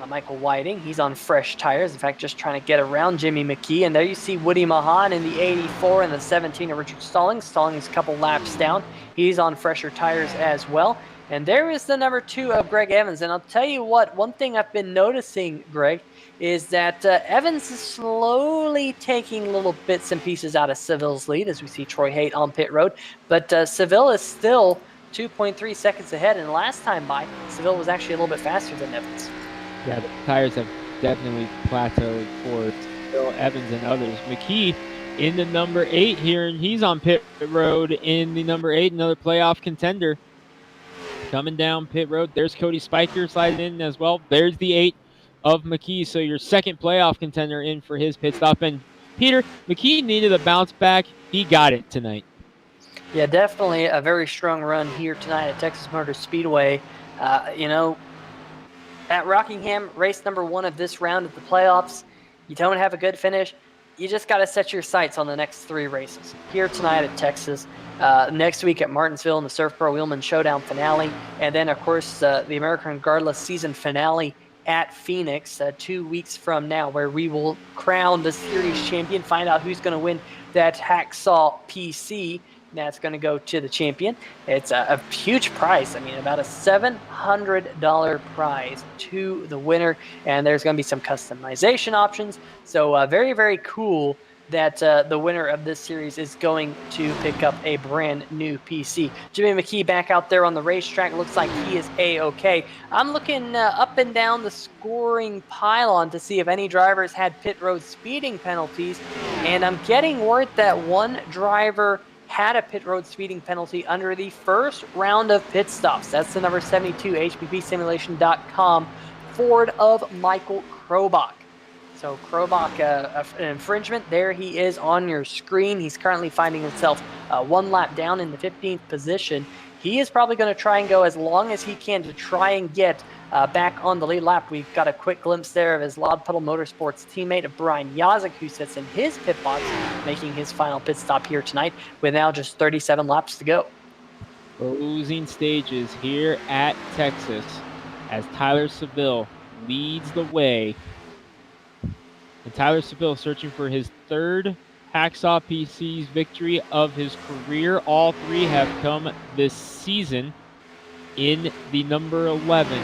Michael Whiting. He's on fresh tires. In fact, just trying to get around Jimmy McKee. And there you see Woody Mahan in the 84 and the 17 of Richard Stallings. Stallings a couple laps down. He's on fresher tires as well. And there is the number 2 of Greg Evans. And I'll tell you what, one thing I've been noticing, Greg, is that Evans is slowly taking little bits and pieces out of Seville's lead as we see Troy Haight on pit road. But Seville is still 2.3 seconds ahead. And last time by, Seville was actually a little bit faster than Evans. Yeah, the tires have definitely plateaued for Seville, Evans, and others. McKee in the number 8 here, and he's on pit road in the number 8, another playoff contender. Coming down pit road, there's Cody Spiker sliding in as well. There's the 8 of McKee, so your second playoff contender in for his pit stop. And Peter, McKee needed a bounce back. He got it tonight. Yeah, definitely a very strong run here tonight at Texas Motor Speedway. At Rockingham, race number 1 of this round of the playoffs, you don't have a good finish. You just got to set your sights on the next 3 races. Here tonight at Texas, next week at Martinsville in the Surf Pro Wheelman Showdown finale, and then, of course, the American Regardless season finale at Phoenix 2 weeks from now, where we will crown the series champion, find out who's going to win that Hacksaw PC. That's going to go to the champion. It's a huge prize. I mean, about a $700 prize to the winner, and there's going to be some customization options. So very, very cool that the winner of this series is going to pick up a brand new PC. Jimmy McKee back out there on the racetrack. Looks like he is A-OK. I'm looking up and down the scoring pylon to see if any drivers had pit road speeding penalties, and I'm getting word that one driver had a pit road speeding penalty under the first round of pit stops. That's the number 72, HPPsimulation.com, Ford of Michael Krobach. So Krobach, an infringement. There he is on your screen. He's currently finding himself 1 lap down in the 15th position. He is probably going to try and go as long as he can to try and get back on the lead lap. We've got a quick glimpse there of his Loud Puddle Motorsports teammate, Brian Yazik, who sits in his pit box, making his final pit stop here tonight with now just 37 laps to go. Closing stages here at Texas as Tyler Seville leads the way. And Tyler Seville searching for his 3rd Hacksaw PC's victory of his career. All 3 have come this season in the number 11,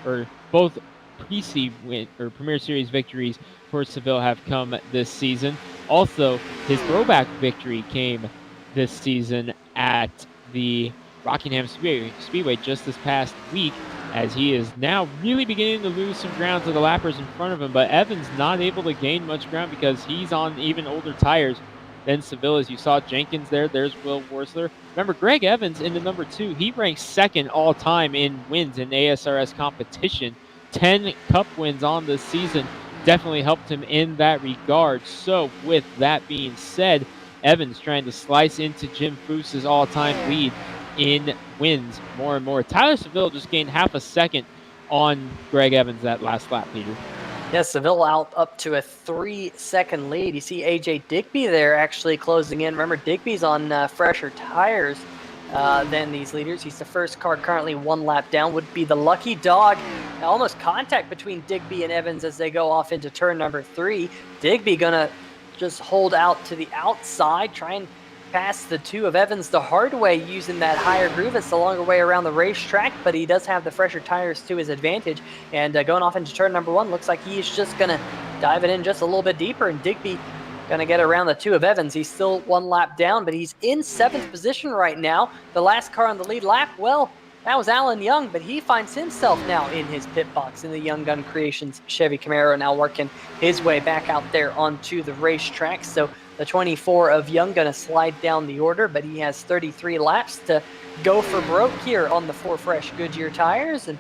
or both PC win or Premier Series victories for Seville have come this season. Also, his throwback victory came this season at the Rockingham Speedway just this past week, as he is now really beginning to lose some ground to the lappers in front of him. But Evans not able to gain much ground because he's on even older tires than Seville. As you saw Jenkins there, there's Will Worsler. Remember, Greg Evans in the number 2, he ranks 2nd all-time in wins in ASRS competition. 10 Cup wins on this season definitely helped him in that regard. So with that being said, Evans trying to slice into Jim Foos's all-time lead in wins more and more. Tyler Seville just gained half a second on Greg Evans that last lap, Peter. Yes, Seville out up to a 3-second lead. You see AJ Digby there actually closing in. Remember, Digby's on fresher tires than these leaders. He's the first car currently 1 lap down. Would be the lucky dog. Almost contact between Digby and Evans as they go off into turn number 3. Digby gonna just hold out to the outside, try and pass the 2 of Evans the hard way using that higher groove. It's the longer way around the racetrack, but he does have the fresher tires to his advantage. And going off into turn number 1, looks like he's just going to dive it in just a little bit deeper. And Digby going to get around the 2 of Evans. He's still 1 lap down, but he's in 7th position right now. The last car on the lead lap, well, That was Alan Young, but he finds himself now in his pit box in the Young Gun Creations Chevy Camaro, now working his way back out there onto the racetrack. So the 24 of Young going to slide down the order, but he has 33 laps to go for broke here on the 4 fresh Goodyear tires. And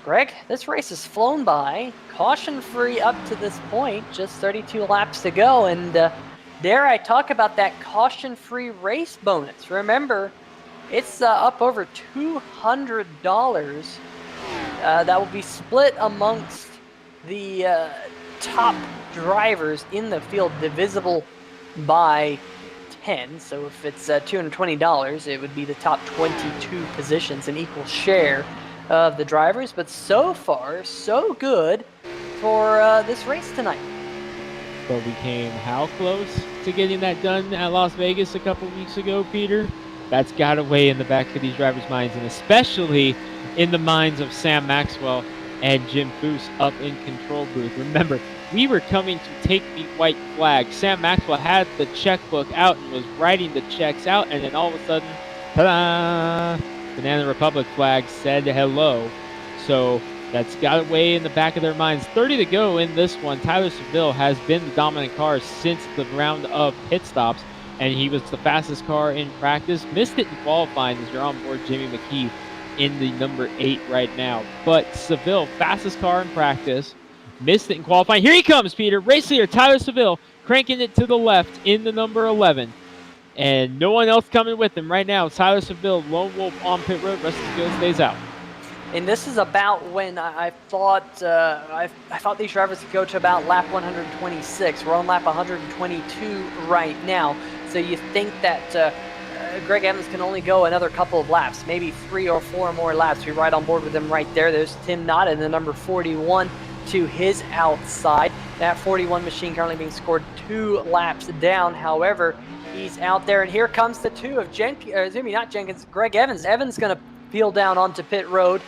Greg, this race has flown by, caution-free up to this point, just 32 laps to go. And dare I talk about that caution-free race bonus? Remember, it's up over $200 that will be split amongst the top drivers in the field, divisible by 10. So if it's $220, it would be the top 22 positions, an equal share of the drivers. But so far, so good for this race tonight. But we came how close to getting that done at Las Vegas a couple weeks ago, Peter? That's got to weigh in the back of these drivers' minds, and especially in the minds of Sam Maxwell and Jim Foose up in control booth. Remember, we were coming to take the white flag. Sam Maxwell had the checkbook out and was writing the checks out, and then all of a sudden, ta-da! Banana Republic flag said hello. So that's got to weigh in the back of their minds. 30 to go in this one. Tyler Seville has been the dominant car since the round of pit stops, and he was the fastest car in practice. Missed it in qualifying as you're on board Jimmy McKee in the number 8 right now. But Seville, fastest car in practice, missed it in qualifying. Here he comes, Peter. Race leader Tyler Seville cranking it to the left in the number 11. And no one else coming with him right now. Tyler Seville, lone wolf on pit road. Rest of the field stays out. And this is about when I thought I thought these drivers could go to about lap 126. We're on lap 122 right now. So you think that Greg Evans can only go another couple of laps, maybe 3 or 4 more laps. We're right on board with him right there. There's Tim Knott in the number 41 to his outside. That 41 machine currently being scored 2 laps down. However, he's out there, and here comes the 2 of Greg Evans. Evans going to peel down onto pit road.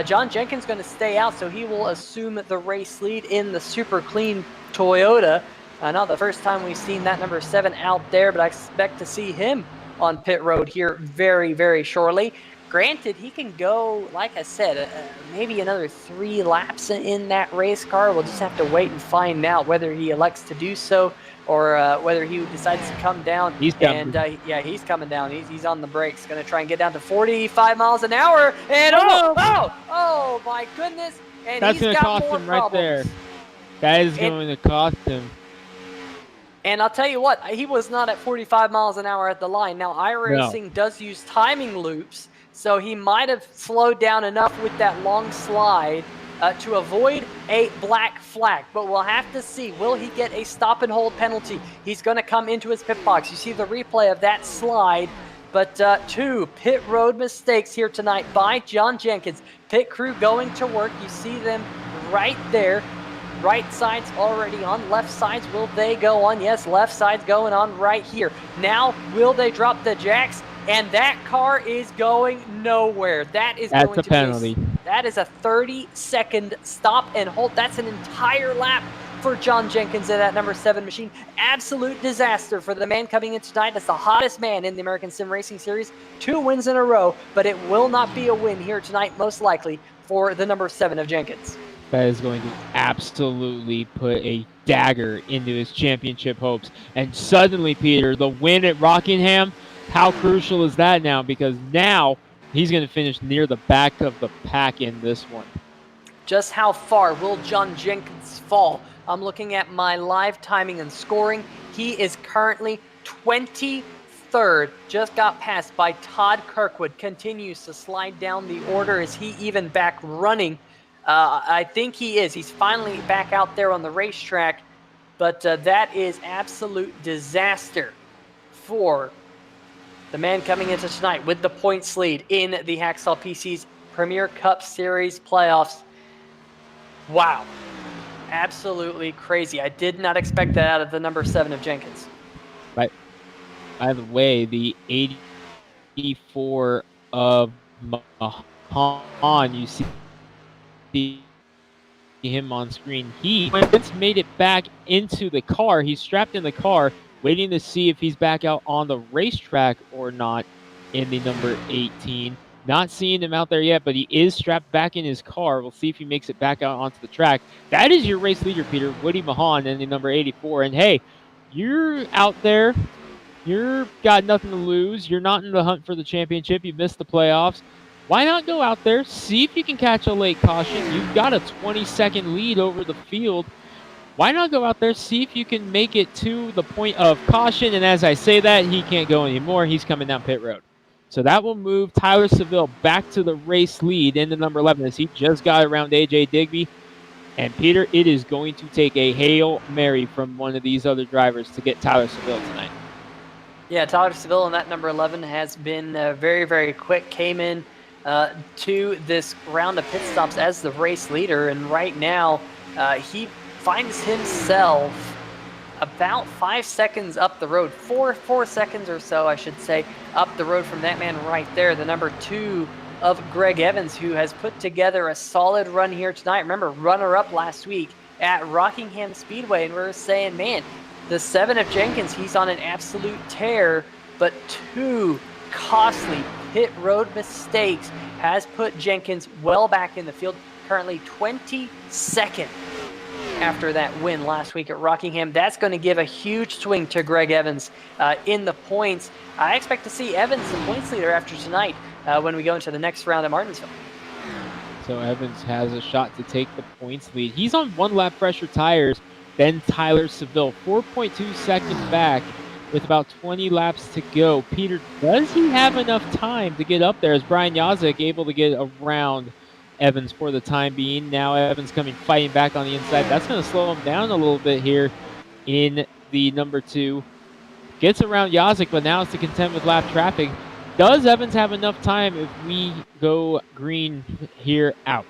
John Jenkins going to stay out, so he will assume the race lead in the super clean Toyota. Not the first time we've seen that number 7 out there, but I expect to see him on pit road here very, very shortly. Granted, he can go, like I said, maybe another 3 laps in that race car. We'll just have to wait and find out whether he elects to do so or whether he decides to come down. He's down. And yeah, he's coming down. He's on the brakes. Going to try and get down to 45 miles an hour. And oh my goodness. And that's going to cost more him right problems. there. That is going to cost him. And I'll tell you what, he was not at 45 miles an hour at the line. Now, iRacing does use timing loops, so he might have slowed down enough with that long slide to avoid a black flag. But we'll have to see. Will he get a stop and hold penalty? He's going to come into his pit box. You see the replay of that slide. But 2 pit road mistakes here tonight by John Jenkins. Pit crew going to work. You see them right there. Right side's already on. Left sides, will they go on? Yes, left side's going on right here. Now, will they drop the jacks? And that car is going nowhere. That's a penalty. That is a 30-second stop and hold. That's an entire lap for John Jenkins in that number 7 machine. Absolute disaster for the man coming in tonight. That's the hottest man in the American Sim Racing Series. 2 wins in a row, but it will not be a win here tonight, most likely, for the number 7 of Jenkins. That is going to absolutely put a dagger into his championship hopes. And suddenly, Peter, the win at Rockingham, how crucial is that now? Because now he's going to finish near the back of the pack in this one. Just how far will John Jenkins fall? I'm looking at my live timing and scoring. He is currently 23rd. Just got passed by Todd Kirkwood. Continues to slide down the order. Is he even back running? I think he is. He's finally back out there on the racetrack. But that is absolute disaster for the man coming into tonight with the points lead in the Hacksaw PC's Premier Cup Series playoffs. Wow. Absolutely crazy. I did not expect that out of the number 7 of Jenkins. Right. By the way, the 84 of Mahan, you see him on screen. He once made it back into the car. He's strapped in the car, waiting to see if he's back out on the racetrack or not in the number 18. Not seeing him out there yet, but he is strapped back in his car. We'll see if he makes it back out onto the track. That is your race leader, Peter, Woody Mahan, in the number 84. And hey, you're out there. You're got nothing to lose. You're not in the hunt for the championship. You missed the playoffs. Why not go out there, see if you can catch a late caution? You've got a 20-second lead over the field. Why not go out there, see if you can make it to the point of caution? And as I say that, he can't go anymore. He's coming down pit road. So that will move Tyler Seville back to the race lead in the number 11 as he just got around A.J. Digby. And Peter, it is going to take a Hail Mary from one of these other drivers to get Tyler Seville tonight. Yeah, Tyler Seville in that number 11 has been very, very quick. Came in to this round of pit stops as the race leader. And right now, he finds himself about 5 seconds up the road, four seconds or so, I should say, up the road from that man right there, the number 2 of Greg Evans, who has put together a solid run here tonight. Remember, runner-up last week at Rockingham Speedway, and we're saying, man, the 7 of Jenkins, he's on an absolute tear, but 2 costly pit road mistakes has put Jenkins well back in the field, currently 22nd. After that win last week at Rockingham. That's going to give a huge swing to Greg Evans in the points. I expect to see Evans the points leader after tonight when we go into the next round at Martinsville. So Evans has a shot to take the points lead. He's on 1 lap fresher tires than Tyler Seville, 4.2 seconds back with about 20 laps to go. Peter, does he have enough time to get up there? Is Brian Yazek able to get around Evans for the time being? Now Evans fighting back on the inside. That's going to slow him down a little bit here in the number 2. Gets around Yazek, but now it's to contend with lap traffic. Does Evans have enough time if we go green here out?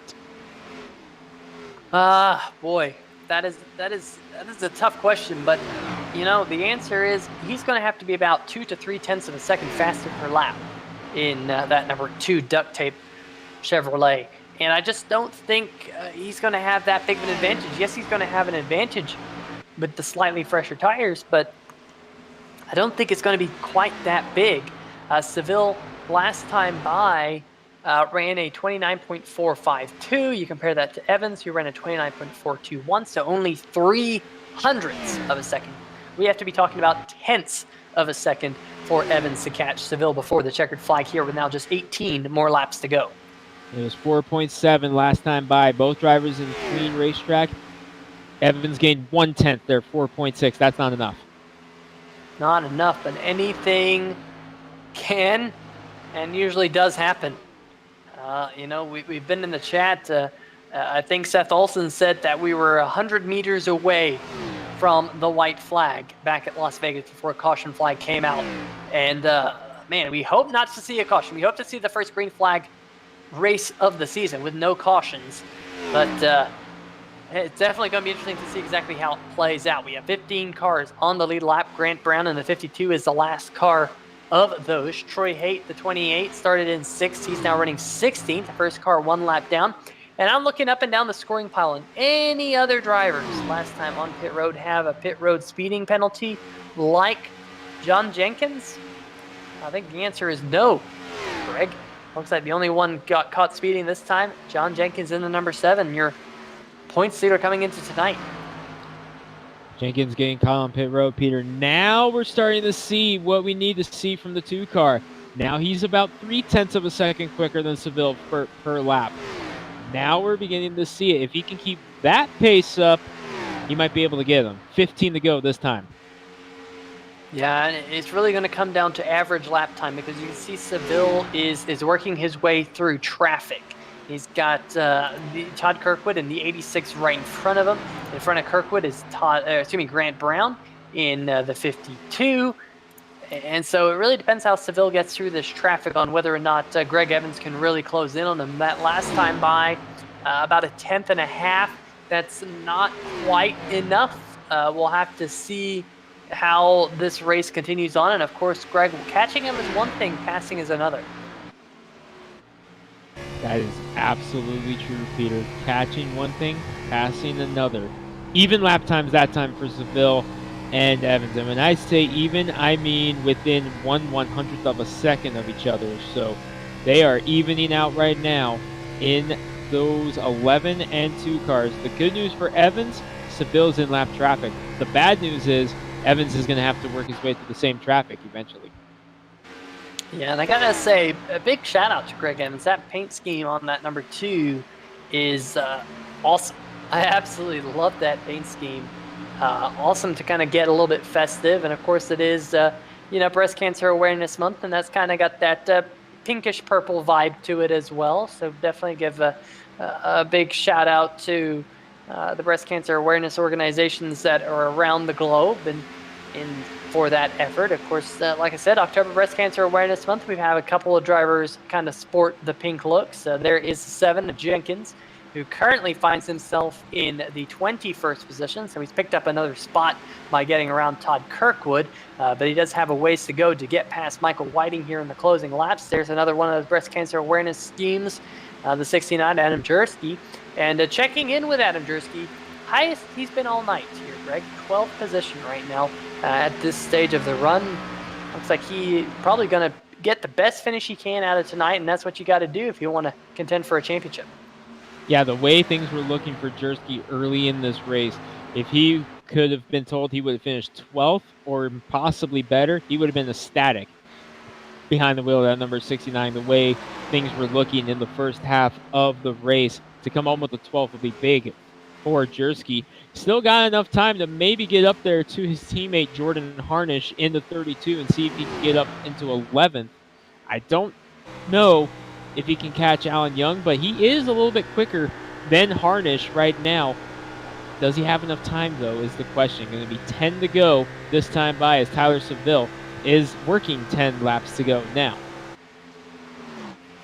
Boy, that is a tough question, but you know, the answer is he's going to have to be about 2 to 3/10 of a second faster per lap in that number 2 duct tape Chevrolet. And I just don't think he's going to have that big of an advantage. Yes, he's going to have an advantage with the slightly fresher tires, but I don't think it's going to be quite that big. Seville, last time by, ran a 29.452. You compare that to Evans, who ran a 29.421, so only 0.03 of a second. We have to be talking about tenths of a second for Evans to catch Seville before the checkered flag here, with now just 18 more laps to go. It was 4.7 last time by. Both drivers in clean racetrack. Evans gained 1/10 there, 4.6. That's not enough. Not enough, but anything can and usually does happen. You know, we've been in the chat. I think Seth Olson said that we were 100 meters away from the white flag back at Las Vegas before a caution flag came out. And, man, we hope not to see a caution. We hope to see the first green flag race of the season with no cautions, but it's definitely going to be interesting to see exactly how it plays out. We have 15 cars on the lead lap. Grant Brown in the 52 is the last car of those. Troy Haight, the 28, started in 6th. He's now running 16th. The first car 1 lap down. And I'm looking up and down the scoring pile, and any other drivers last time on pit road have a pit road speeding penalty like John Jenkins? I think the answer is no, Greg. Looks like the only one got caught speeding this time. John Jenkins in the number 7. Your points leader coming into tonight. Jenkins getting caught on pit road, Peter. Now we're starting to see what we need to see from the 2 car. Now he's about 0.3 of a second quicker than Seville per lap. Now we're beginning to see it. If he can keep that pace up, he might be able to get him. 15 to go this time. Yeah, and it's really going to come down to average lap time, because you can see Seville is working his way through traffic. He's got Todd Kirkwood in the 86 right in front of him. In front of Kirkwood is Grant Brown in the 52. And so it really depends how Seville gets through this traffic on whether or not Greg Evans can really close in on him. That last time by, about 1/10 and a half. That's not quite enough. We'll have to see how this race continues on. And of course, Greg, catching him is one thing, passing is another. That is absolutely true, Peter. Catching one thing, passing another. Even lap times that time for Seville and Evans. And when I say even, I mean within 1/100th of a second of each other. So They are evening out right now in those 11 and 2 cars. The good news for Evans, Seville's in lap traffic. The bad news is Evans is going to have to work his way through the same traffic eventually. Yeah, and I gotta say, a big shout out to Greg Evans. That paint scheme on that number 2 is awesome. I absolutely love that paint scheme. Awesome to kind of get a little bit festive, and of course it is, Breast Cancer Awareness Month, and that's kind of got that pinkish purple vibe to it as well. So definitely give a big shout out to the breast cancer awareness organizations that are around the globe and for that effort. Of course, like I said, October Breast Cancer Awareness Month, we have a couple of drivers kind of sport the pink looks. There is 7 Jenkins, who currently finds himself in the 21st position. So he's picked up another spot by getting around Todd Kirkwood, but he does have a ways to go to get past Michael Whiting here in the closing laps. There's another one of those breast cancer awareness schemes, the 69, Adam Jersky. And checking in with Adam Jersky, highest he's been all night here, Greg. 12th position right now at this stage of the run. Looks like he probably going to get the best finish he can out of tonight, and that's what you got to do if you want to contend for a championship. Yeah, the way things were looking for Jersky early in this race, if he could have been told he would have finished 12th or possibly better, he would have been ecstatic behind the wheel of that number 69. The way things were looking in the first half of the race, to come home with the 12th would be big for Jersky. Still got enough time to maybe get up there to his teammate Jordan Harnish in the 32 and see if he can get up into 11th. I don't know if he can catch Alan Young, but he is a little bit quicker than Harnish right now. Does he have enough time, though, is the question. Going to be 10 to go this time by, as Tyler Seville is working 10 laps to go now.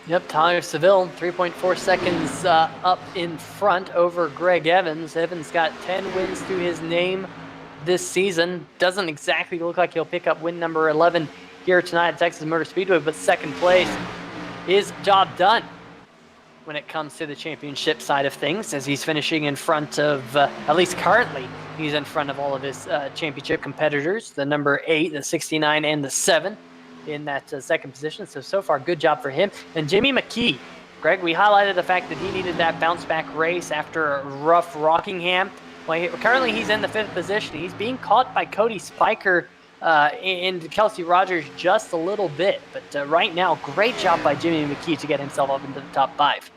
Yep, Tyler Seville, 3.4 seconds up in front over Greg Evans. Evans got 10 wins to his name this season. Doesn't exactly look like he'll pick up win number 11 here tonight at Texas Motor Speedway, but second place is job done when it comes to the championship side of things, as he's finishing in front of, at least currently, he's in front of all of his championship competitors, the number 8, the 69, and the 7 in that second position. So far, good job for him. And Jimmy McKee, Greg, we highlighted the fact that he needed that bounce-back race after a rough Rockingham. Well, currently he's in the 5th position. He's being caught by Cody Spiker and Kelsey Rogers just a little bit. But right now, great job by Jimmy McKee to get himself up into the top 5.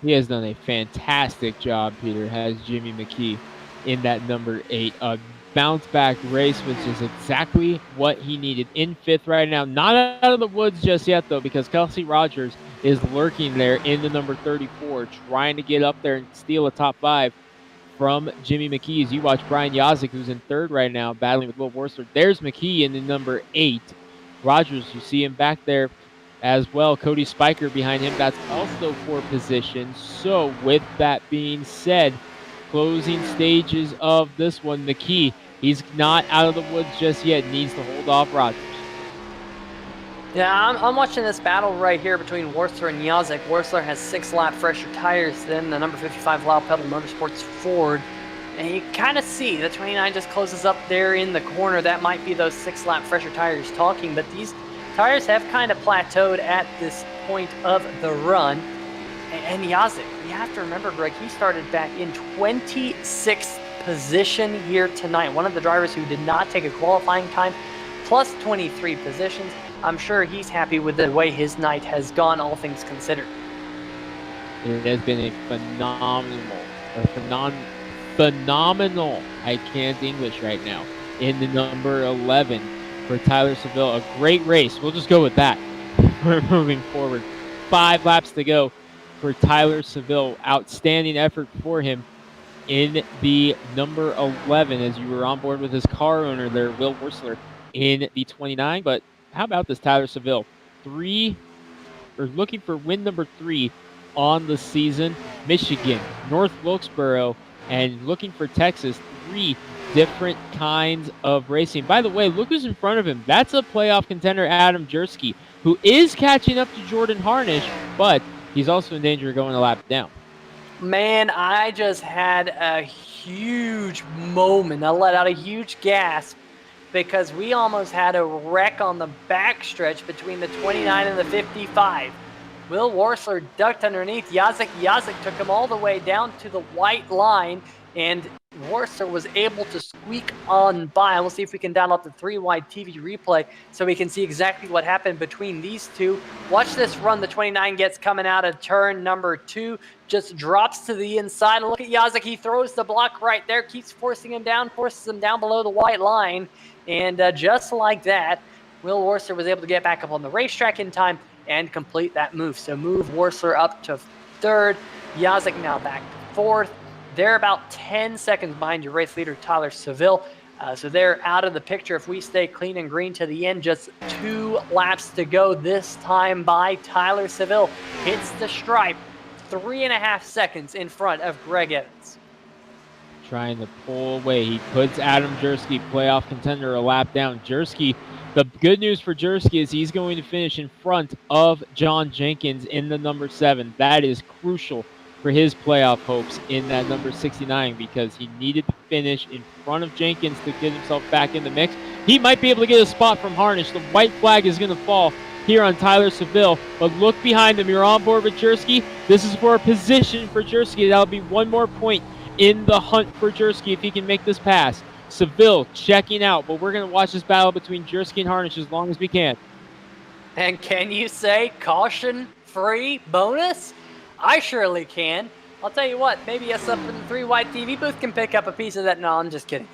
He has done a fantastic job, Peter, has Jimmy McKee in that number 8. A bounce-back race, which is exactly what he needed. In 5th right now. Not out of the woods just yet, though, because Kelsey Rogers is lurking there in the number 34, trying to get up there and steal a top 5 from Jimmy McKee. As you watch Brian Yazik, who's in 3rd right now, battling with Will Worcester. There's McKee in the number 8. Rogers, you see him back there as well. Cody Spiker behind him. That's also for position. So with that being said, closing stages of this one, McKee, he's not out of the woods just yet. Needs to hold off Rogers. Yeah, I'm watching this battle right here between Worcester and Yazik. Worcester has 6-lap fresher tires than the number 55 Loud Pedal Motorsports Ford. And you kind of see the 29 just closes up there in the corner. That might be those 6-lap fresher tires talking, but these tires have kind of plateaued at this point of the run. And Yazik, you have to remember, Greg, he started back in 26th position here tonight. One of the drivers who did not take a qualifying time, plus 23 positions. I'm sure he's happy with the way his night has gone, all things considered. It has been a phenomenal, I can't English right now, in the number 11 for Tyler Seville. A great race. We'll just go with that. We're moving forward. 5 laps to go for Tyler Seville. Outstanding effort for him in the number 11, as you were on board with his car owner there, Will Wursler, in the 29. But how about this Tyler Seville? Looking for win number 3 on the season. Michigan, North Wilkesboro, and looking for Texas. 3 different kinds of racing. By the way, look who's in front of him. That's a playoff contender, Adam Jersky, who is catching up to Jordan Harnish, but he's also in danger of going a lap down. Man, I just had a huge moment. I let out a huge gasp because we almost had a wreck on the backstretch between the 29 and the 55. Will Warsler ducked underneath Yazik. Yazik took him all the way down to the white line, and Warsler was able to squeak on by. We'll see if we can download the 3-wide TV replay so we can see exactly what happened between these two. Watch this run. The 29 gets coming out of turn number 2, just drops to the inside. Look at Yazik. He throws the block right there, keeps forcing him down, forces him down below the white line. And just like that, Will Warsler was able to get back up on the racetrack in time and complete that move. So move Warsler up to 3rd. Yazik now back to 4th. They're about 10 seconds behind your race leader, Tyler Seville. So they're out of the picture if we stay clean and green to the end. Just 2 laps to go this time by Tyler Seville. Hits the stripe 3.5 seconds in front of Greg Evans. Trying to pull away. He puts Adam Jersky, playoff contender, a lap down. Jersky, the good news for Jersky is he's going to finish in front of John Jenkins in the number 7. That is crucial for his playoff hopes in that number 69 because he needed to finish in front of Jenkins to get himself back in the mix. He might be able to get a spot from Harnish. The white flag is going to fall here on Tyler Seville, but look behind him. You're on board with Jersky. This is for a position for Jersky. That'll be 1 more point in the hunt for Jersky if he can make this pass. Seville checking out, but we're going to watch this battle between Jersky and Harnish as long as we can. And can you say caution-free bonus? I surely can. I'll tell you what, maybe us up in the 3-wide TV booth can pick up a piece of that. No, I'm just kidding.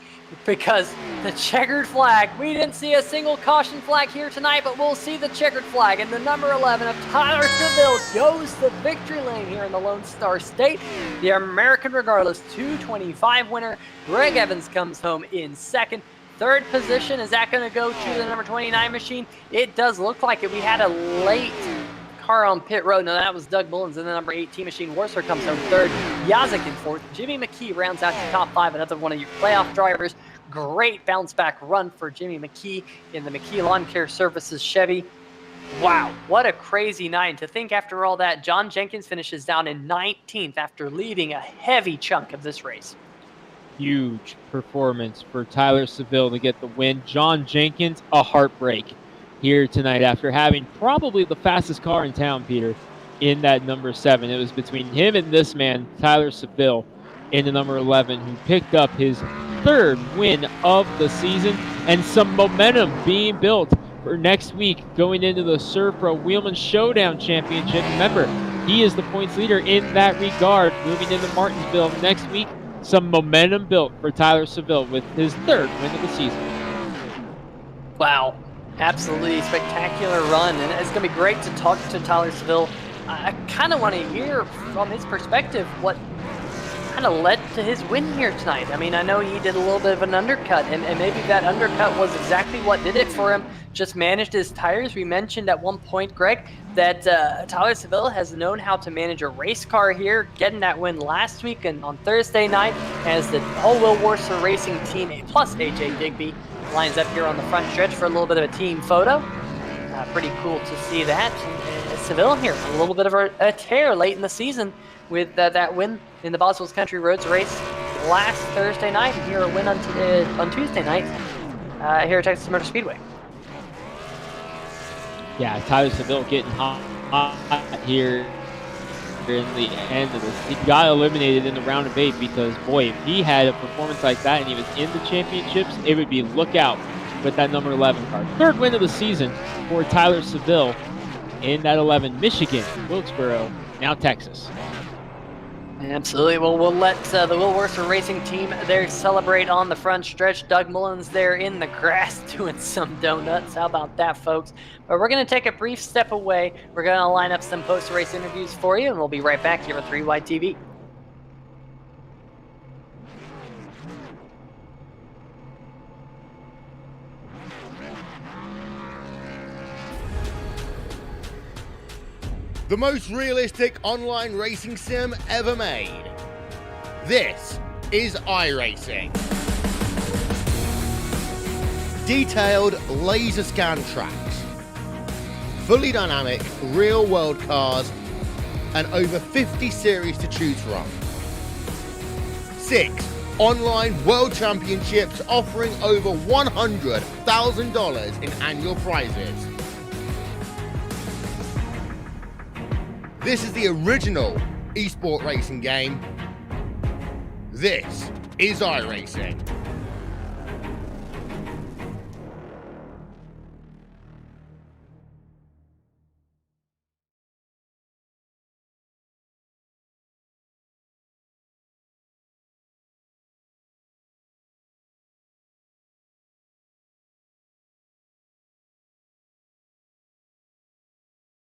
Because the checkered flag, we didn't see a single caution flag here tonight, but we'll see the checkered flag. And the number 11 of Tyler Seville goes to victory lane here in the Lone Star State. The American Regardless 225 winner, Greg Evans, comes home in 2nd. 3rd position, is that going to go to the number 29 machine? It does look like it. We had a late car on pit road. No, that was Doug Mullins in the number 18 machine. Warsler comes home 3rd. Yazik in 4th. Jimmy McKee rounds out your top 5. Another one of your playoff drivers. Great bounce back run for Jimmy McKee in the McKee Lawn Care Services Chevy. Wow, what a crazy night. To think after all that, John Jenkins finishes down in 19th after leading a heavy chunk of this race. Huge performance for Tyler Seville to get the win. John Jenkins, a heartbreak here tonight after having probably the fastest car in town, Peter, in that number 7. It was between him and this man, Tyler Seville, in the number 11, who picked up his 3rd win of the season and some momentum being built for next week going into the Servpro Wheelman Showdown Championship. Remember, he is the points leader in that regard. Moving into Martinsville next week, some momentum built for Tyler Seville with his 3rd win of the season. Wow. Absolutely spectacular run, and it's going to be great to talk to Tyler Seville. I kind of want to hear from his perspective what kind of led to his win here tonight. I mean, I know he did a little bit of an undercut, and maybe that undercut was exactly what did it for him. Just managed his tires. We mentioned at one point, Greg, that Tyler Seville has known how to manage a race car here, getting that win last week and on Thursday night as the whole Will Warsler Racing team plus AJ Digby lines up here on the front stretch for a little bit of a team photo. Pretty cool to see that. And Seville here, a little bit of a tear late in the season with that win in the Boswell's Country Roads race last Thursday night, and here a win on Tuesday night here at Texas Motor Speedway. Yeah, Tyler Seville getting hot here in the end of this. He got eliminated in the round of 8 because, boy, if he had a performance like that and he was in the championships, it would be look out with that number 11 car. 3rd win of the season for Tyler Seville in that 11. Michigan, Wilkesboro, now Texas. Absolutely. Well, we'll let the Will Warsler Racing team there celebrate on the front stretch. Doug Mullins there in the grass doing some donuts. How about that, folks? But we're going to take a brief step away. We're going to line up some post-race interviews for you, and we'll be right back here on 3-Wide TV. The most realistic online racing sim ever made. This is iRacing. Detailed laser scan tracks, fully dynamic real world cars, and over 50 series to choose from. 6 online world championships offering over $100,000 in annual prizes. This is the original esport racing game. This is iRacing.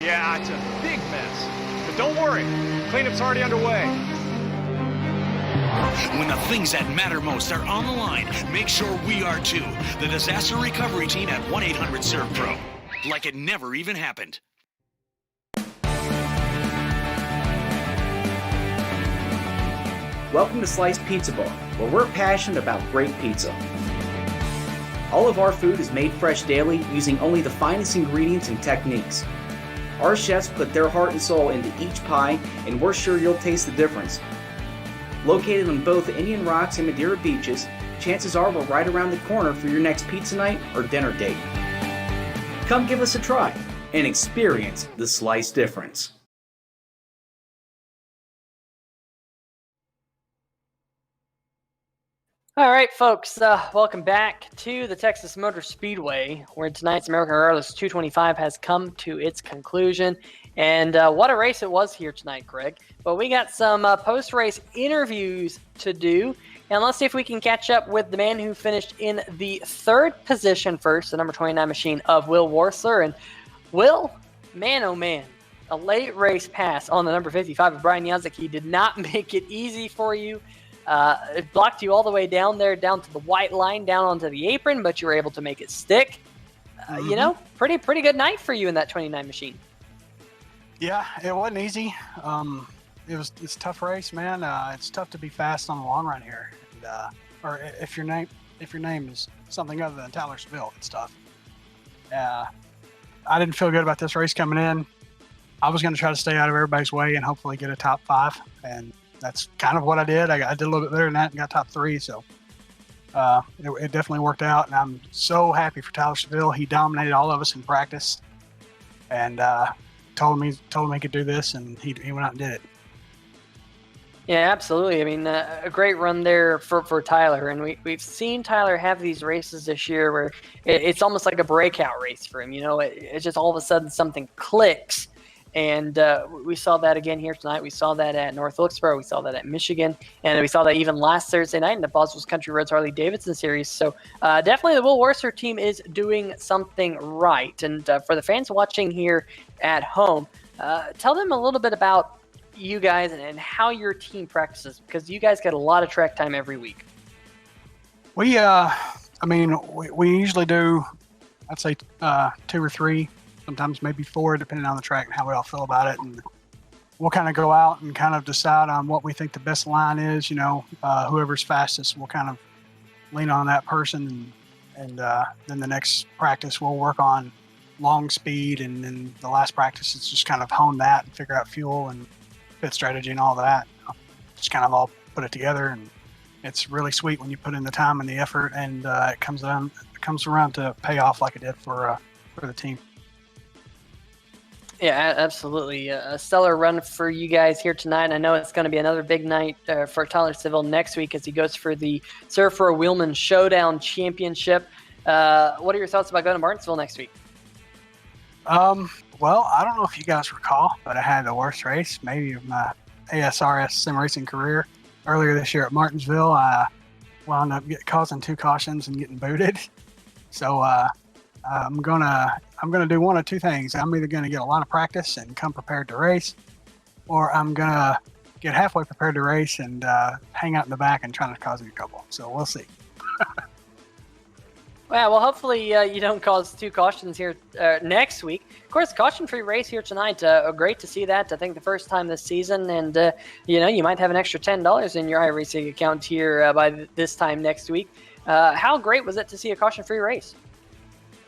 Yeah, it's a big mess. But don't worry, cleanup's already underway. When the things that matter most are on the line, make sure we are too. The disaster recovery team at 1-800-SERVE-PRO. Like it never even happened. Welcome to Sliced Pizza Bar, where we're passionate about great pizza. All of our food is made fresh daily using only the finest ingredients and techniques. Our chefs put their heart and soul into each pie, and we're sure you'll taste the difference. Located on both the Indian Rocks and Madeira beaches, chances are we're right around the corner for your next pizza night or dinner date. Come give us a try and experience the slice difference. All right, folks, welcome back to the Texas Motor Speedway, where tonight's American Airless 225 has come to its conclusion. And what a race it was here tonight, Greg. But we got some post-race interviews to do. And let's see if we can catch up with the man who finished in the third position first, the number 29 machine of Will Warsler. And Will, man, oh man, a late race pass on the number 55 of Brian Yazek. He did not make it easy for you. It blocked you all the way down there, down to the white line, down onto the apron, but you were able to make it stick. You know, pretty good night for you in that 29 machine. Yeah, it wasn't easy. It's a tough race, man. It's tough to be fast on the long run here, and, or if your name is something other than Tyler Seville, it's tough. I didn't feel good about this race coming in. I was going to try to stay out of everybody's way and hopefully get a top 5, and that's kind of what I did. I did a little bit better than that and got top 3, so it definitely worked out, and I'm so happy for Tyler Seville. He dominated all of us in practice, and told him he could do this, and he went out and did it. Yeah, absolutely. I mean, a great run there for Tyler, and we've seen Tyler have these races this year where it's almost like a breakout race for him. You know, it's just all of a sudden something clicks. And we saw that again here tonight. We saw that at North Wilkesboro. We saw that at Michigan. And we saw that even last Thursday night in the Boswell's Country Roads Harley-Davidson Series. So definitely the Will Warsler team is doing something right. And for the fans watching here at home, tell them a little bit about you guys and how your team practices, because you guys get a lot of track time every week. We usually do, I'd say 2 or 3. Sometimes maybe 4, depending on the track and how we all feel about it. And we'll kind of go out and kind of decide on what we think the best line is. You know, whoever's fastest, we'll kind of lean on that person. And then the next practice, we'll work on long speed. And then the last practice is just kind of hone that and figure out fuel and pit strategy and all that. Just kind of all put it together. And it's really sweet when you put in the time and the effort, and it comes around to pay off like it did for the team. Yeah, absolutely. A stellar run for you guys here tonight. I know it's going to be another big night for Tyler Seville next week as he goes for the Serve for a Wheelman Showdown Championship. What are your thoughts about going to Martinsville next week? Well, I don't know if you guys recall, but I had the worst race maybe of my ASRS sim racing career. Earlier this year at Martinsville, I wound up causing 2 cautions and getting booted. So I'm gonna do one of 2 things. I'm either gonna get a lot of practice and come prepared to race, or I'm gonna get halfway prepared to race and hang out in the back and try not to cause any trouble. So we'll see. Well, hopefully you don't cause 2 cautions here next week. Of course, caution-free race here tonight. Great to see that. I think the first time this season, and you might have an extra $10 in your iRacing account here by this time next week. How great was it to see a caution-free race?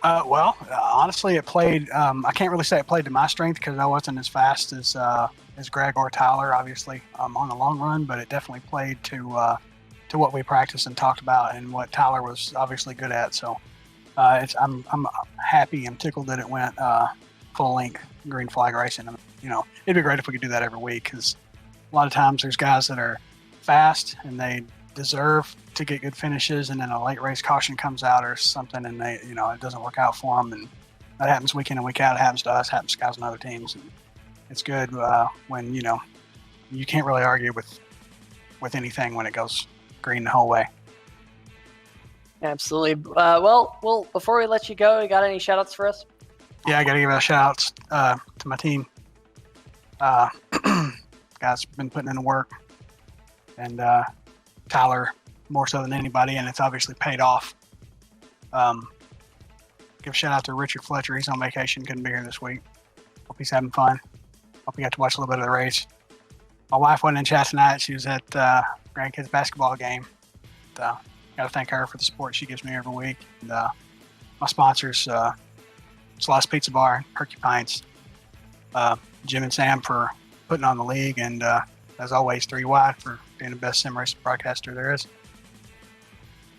Honestly, it played. I can't really say it played to my strength because I wasn't as fast as Greg or Tyler, obviously, on the long run. But it definitely played to what we practiced and talked about, and what Tyler was obviously good at. So I'm happy and tickled that it went full length green flag racing. And, it'd be great if we could do that every week, because a lot of times there's guys that are fast and they deserve to get good finishes, and then a late race caution comes out or something, and they, it doesn't work out for them. And that happens week in and week out. It happens to us, happens to guys on other teams. And it's good when, you can't really argue with anything when it goes green the whole way. Absolutely. Well, before we let you go, you got any shout outs for us? Yeah, I got to give a shout out to my team. Guys been putting in the work, and Tyler more so than anybody, and it's obviously paid off. Give a shout out to Richard Fletcher. He's on vacation, couldn't be here this week. Hope he's having fun. Hope he got to watch a little bit of the race. My wife wasn't in chat tonight. She was at grandkids basketball game. Got to thank her for the support she gives me every week. And my sponsors, Slice Pizza Bar, Porcupines, Jim and Sam for putting on the league, and as always, 3 Wide for being the best sim racing broadcaster there is.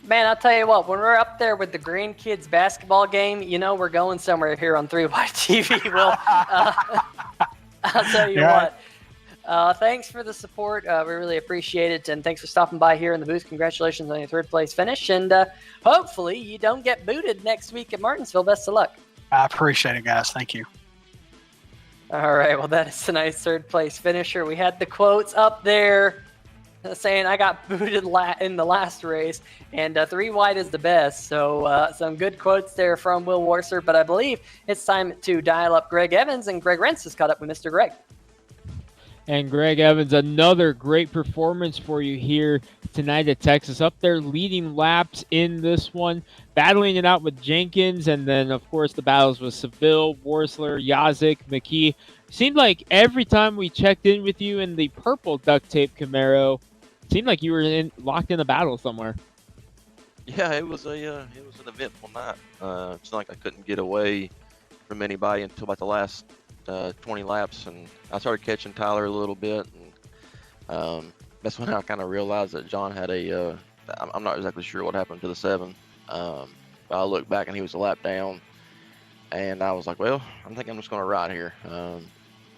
Man, I'll tell you what, when we're up there with the Green Kids basketball game, we're going somewhere here on 3 Wide TV. Well, I'll tell you what. Thanks for the support. We really appreciate it, and thanks for stopping by here in the booth. Congratulations on your 3rd place finish, and hopefully you don't get booted next week at Martinsville. Best of luck. I appreciate it, guys. Thank you. All right, well, that is a nice 3rd place finisher. We had the quotes up there saying I got booted in the last race, and 3 Wide is the best. So some good quotes there from Will Warser, but I believe it's time to dial up Greg Evans, and Greg Rentz has caught up with Mr. Greg. And Greg Evans, another great performance for you here tonight at Texas. Up there leading laps in this one, battling it out with Jenkins, and then, of course, the battles with Seville, Worsler, Yazik, McKee. Seemed like every time we checked in with you in the purple duct tape Camaro, seemed like you were locked in a battle somewhere. Yeah, it was an eventful night. It's not like I couldn't get away from anybody until about the last 20 laps, and I started catching Tyler a little bit, and that's when I kind of realized that John had I'm not exactly sure what happened to the 7, but I looked back and he was a lap down, and I was like, well, I think I'm just going to ride here.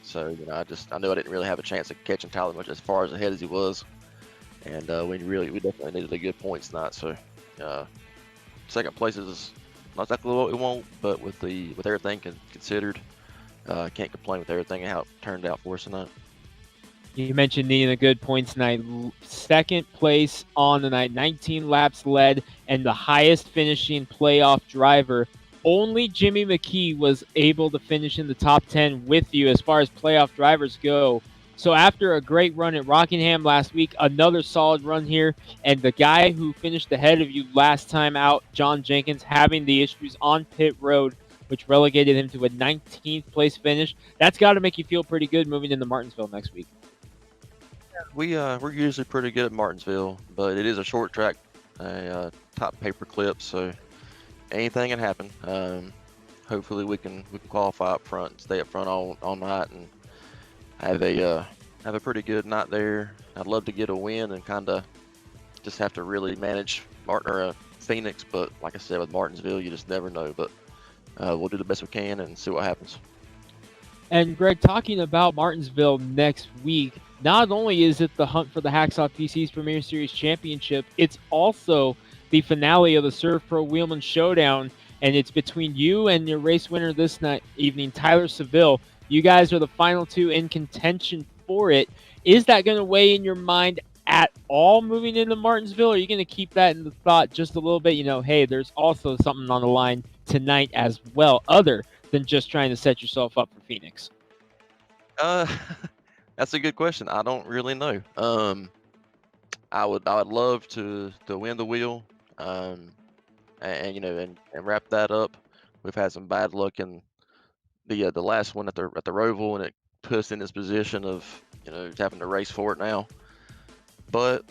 So I knew I didn't really have a chance of catching Tyler much as far as ahead as he was, and we definitely needed a good points tonight. So 2nd place is not exactly what we want, but with everything considered, can't complain with everything and how it turned out for us tonight. You mentioned needing a good points tonight. 2nd place on the night, 19 laps led, and the highest finishing playoff driver. Only Jimmy McKee was able to finish in the top 10 with you as far as playoff drivers go. So after a great run at Rockingham last week, another solid run here, and the guy who finished ahead of you last time out, John Jenkins, having the issues on pit road, which relegated him to a 19th place finish. That's got to make you feel pretty good moving into Martinsville next week. We're usually pretty good at Martinsville, but it is a short track, top paper clip, so anything can happen. Hopefully we can qualify up front, stay up front all night, and have a pretty good night there. I'd love to get a win and kind of just have to really manage Phoenix, but like I said, with Martinsville, you just never know. But we'll do the best we can and see what happens. And Greg, talking about Martinsville next week, not only is it the hunt for the Hacksaw PC's Premier Series Championship, it's also the finale of the Surf Pro Wheelman Showdown, and it's between you and your race winner this evening, Tyler Seville. You guys are the final 2 in contention for it. Is that going to weigh in your mind at all moving into Martinsville, or are you going to keep that in the thought just a little bit? Hey, there's also something on the line tonight as well, other than just trying to set yourself up for Phoenix? That's a good question. I don't really know. I would love to win the wheel, and wrap that up. We've had some bad luck in the last one at the Roval, and it put us in this position of having to race for it now. But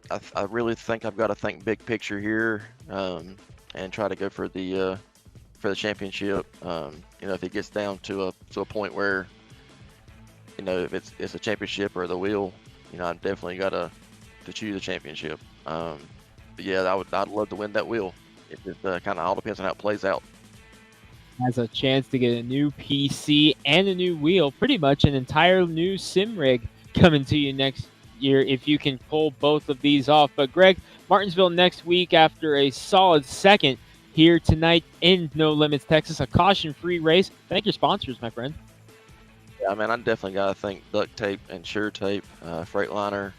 I really think I've got to think big picture here, and try to go for the championship. If it gets down to a point where if it's a championship or the wheel, I've definitely got to choose a championship. But yeah, I'd love to win that wheel. It just kind of all depends on how it plays out. has a chance to get a new PC and a new wheel, pretty much an entire new sim rig coming to you next year if you can pull both of these off. But Greg, Martinsville next week after a solid second here tonight in No Limits, Texas, a caution-free race. Thank your sponsors, my friend. Yeah, man, I definitely got to thank Duct Tape and Sure Tape, Freightliner,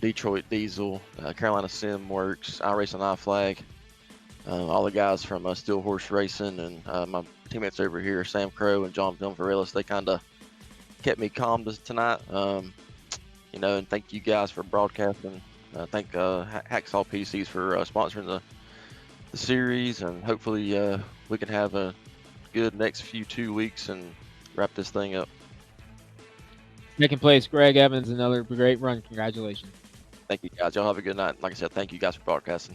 Detroit Diesel, Carolina Sim Works, iRacing iFlag, all the guys from Steel Horse Racing, and my teammates over here, Sam Crow and John Vilvarillis. They kind of kept me calm tonight. And thank you guys for broadcasting. Thank Hacksaw PCs for sponsoring the series, and hopefully we can have a good next 2 weeks and wrap this thing up. Second place, Greg Evans, another great run. Congratulations. Thank you, guys. Y'all have a good night. Like I said, thank you guys for broadcasting.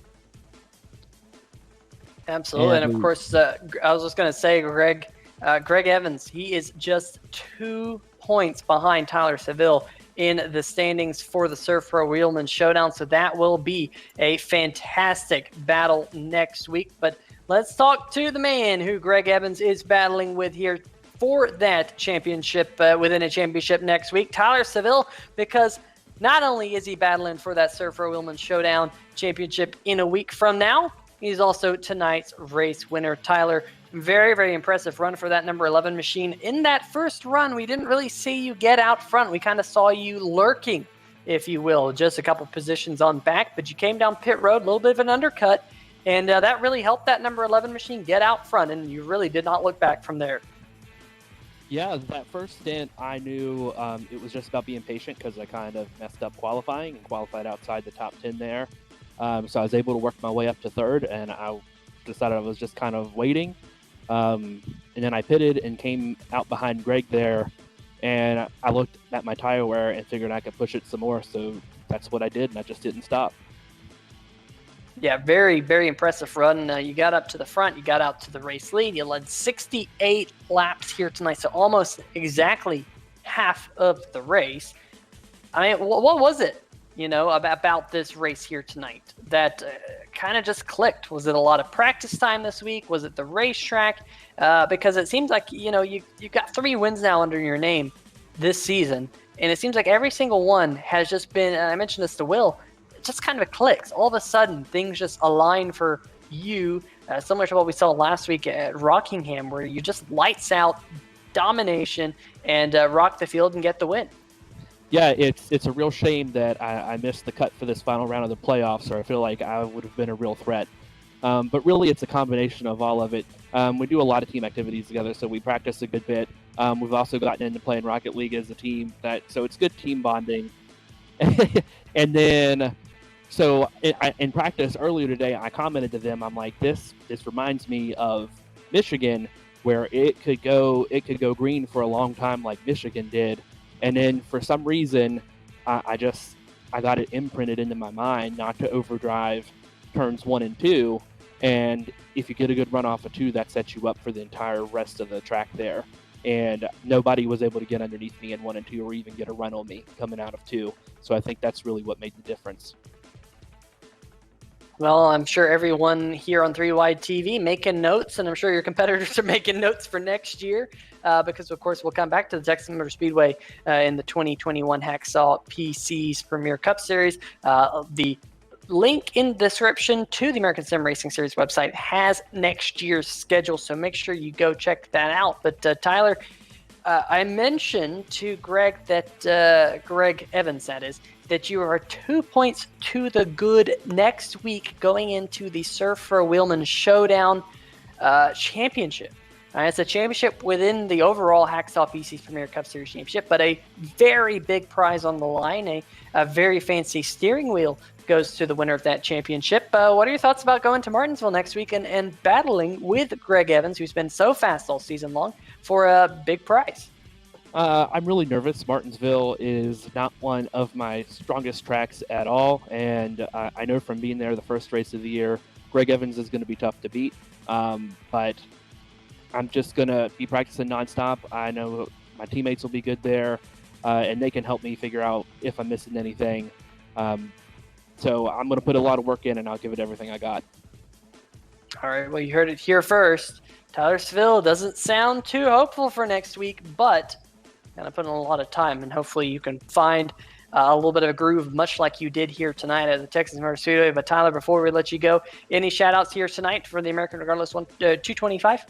Absolutely. And of course, I was just going to say, Greg Evans, he is just 2 points behind Tyler Seville in the standings for the Surf Pro Wheelman Showdown. So that will be a fantastic battle next week. But let's talk to the man who Greg Evans is battling with here for that championship, within a championship next week, Tyler Seville, because not only is he battling for that Surf Pro Wheelman Showdown championship in a week from now, he's also tonight's race winner. Tyler, very, very impressive run for that number 11 machine. In that first run, we didn't really see you get out front. We kind of saw you lurking, if you will, just a couple positions on back, but you came down pit road, a little bit of an undercut, and that really helped that number 11 machine get out front, and you really did not look back from there. Yeah, that first stint, I knew it was just about being patient because I kind of messed up qualifying and qualified outside the top 10 there. So I was able to work my way up to third, and I decided I was just kind of waiting. And then I pitted and came out behind Greg there, and I looked at my tire wear and figured I could push it some more. So that's what I did, and I just didn't stop. Yeah, very, very impressive run. You got up to the front. You got out to the race lead. You led 68 laps here tonight, so almost exactly half of the race. I mean, what was it, about this race here tonight that kind of just clicked? Was it a lot of practice time this week? Was it the racetrack? Because it seems like, you've got 3 wins now under your name this season, and it seems like every single one has just been, and I mentioned this to Will, just kind of clicks. All of a sudden, things just align for you, similar to what we saw last week at Rockingham, where you just lights out domination and rock the field and get the win. Yeah, it's a real shame that I missed the cut for this final round of the playoffs, or I feel like I would have been a real threat. But really, it's a combination of all of it. We do a lot of team activities together, so we practice a good bit. We've also gotten into playing Rocket League as a team, so it's good team bonding. And then, so in practice earlier today, I commented to them, I'm like, this reminds me of Michigan, where it could go green for a long time like Michigan did. And then for some reason, I got it imprinted into my mind not to overdrive turns 1 and 2. And if you get a good run off of 2, that sets you up for the entire rest of the track there. And nobody was able to get underneath me in 1 and 2 or even get a run on me coming out of 2. So I think that's really what made the difference. Well, I'm sure everyone here on 3Wide TV making notes, and I'm sure your competitors are making notes for next year, because, of course, we'll come back to the Texas Motor Speedway in the 2021 Hacksaw PC's Premier Cup Series. The link in the description to the American Sim Racing Series website has next year's schedule, so make sure you go check that out. But, Tyler, I mentioned to Greg that Greg Evans, that is, that you are 2 points to the good next week going into the Surf Pro Wheelman Showdown championship. It's a championship within the overall Hacksaw PC's Premier Cup Series championship, but a very big prize on the line. A very fancy steering wheel goes to the winner of that championship. What are your thoughts about going to Martinsville next week and battling with Greg Evans, who's been so fast all season long, for a big prize? I'm really nervous. Martinsville is not one of my strongest tracks at all, and I know from being there the first race of the year, Greg Evans is going to be tough to beat, but I'm just going to be practicing nonstop. I know my teammates will be good there, and they can help me figure out if I'm missing anything. So I'm going to put a lot of work in, and I'll give it everything I got. All right, well, you heard it here first. Tyler Seville doesn't sound too hopeful for next week, but kind of put in a lot of time, and hopefully you can find a little bit of a groove, much like you did here tonight at the Texas Motor Studio. But Tyler, before we let you go, any shout-outs here tonight for the American Regardless 225?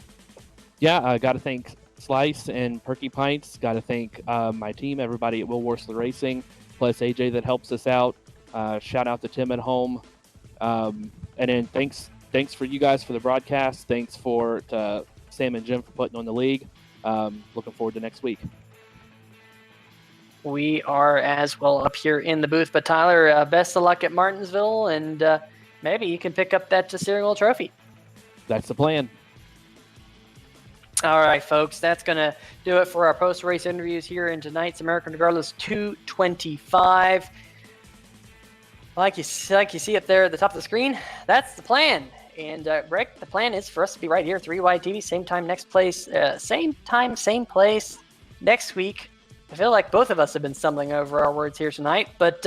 Yeah, I got to thank Slice and Perky Pints. Got to thank my team, everybody at Will Worcester Racing, plus AJ that helps us out. Shout out to Tim at home. And then thanks for you guys for the broadcast. Thanks to Sam and Jim for putting on the league. Looking forward to next week. We are as well up here in the booth. But Tyler, best of luck at Martinsville, and maybe you can pick up that steering wheel trophy. That's the plan. All right, folks, that's going to do it for our post-race interviews here in tonight's American Regardless 225. Like you see up there at the top of the screen, that's the plan. And Greg, the plan is for us to be right here, 3Y TV, same time, same place next week. I feel like both of us have been stumbling over our words here tonight. But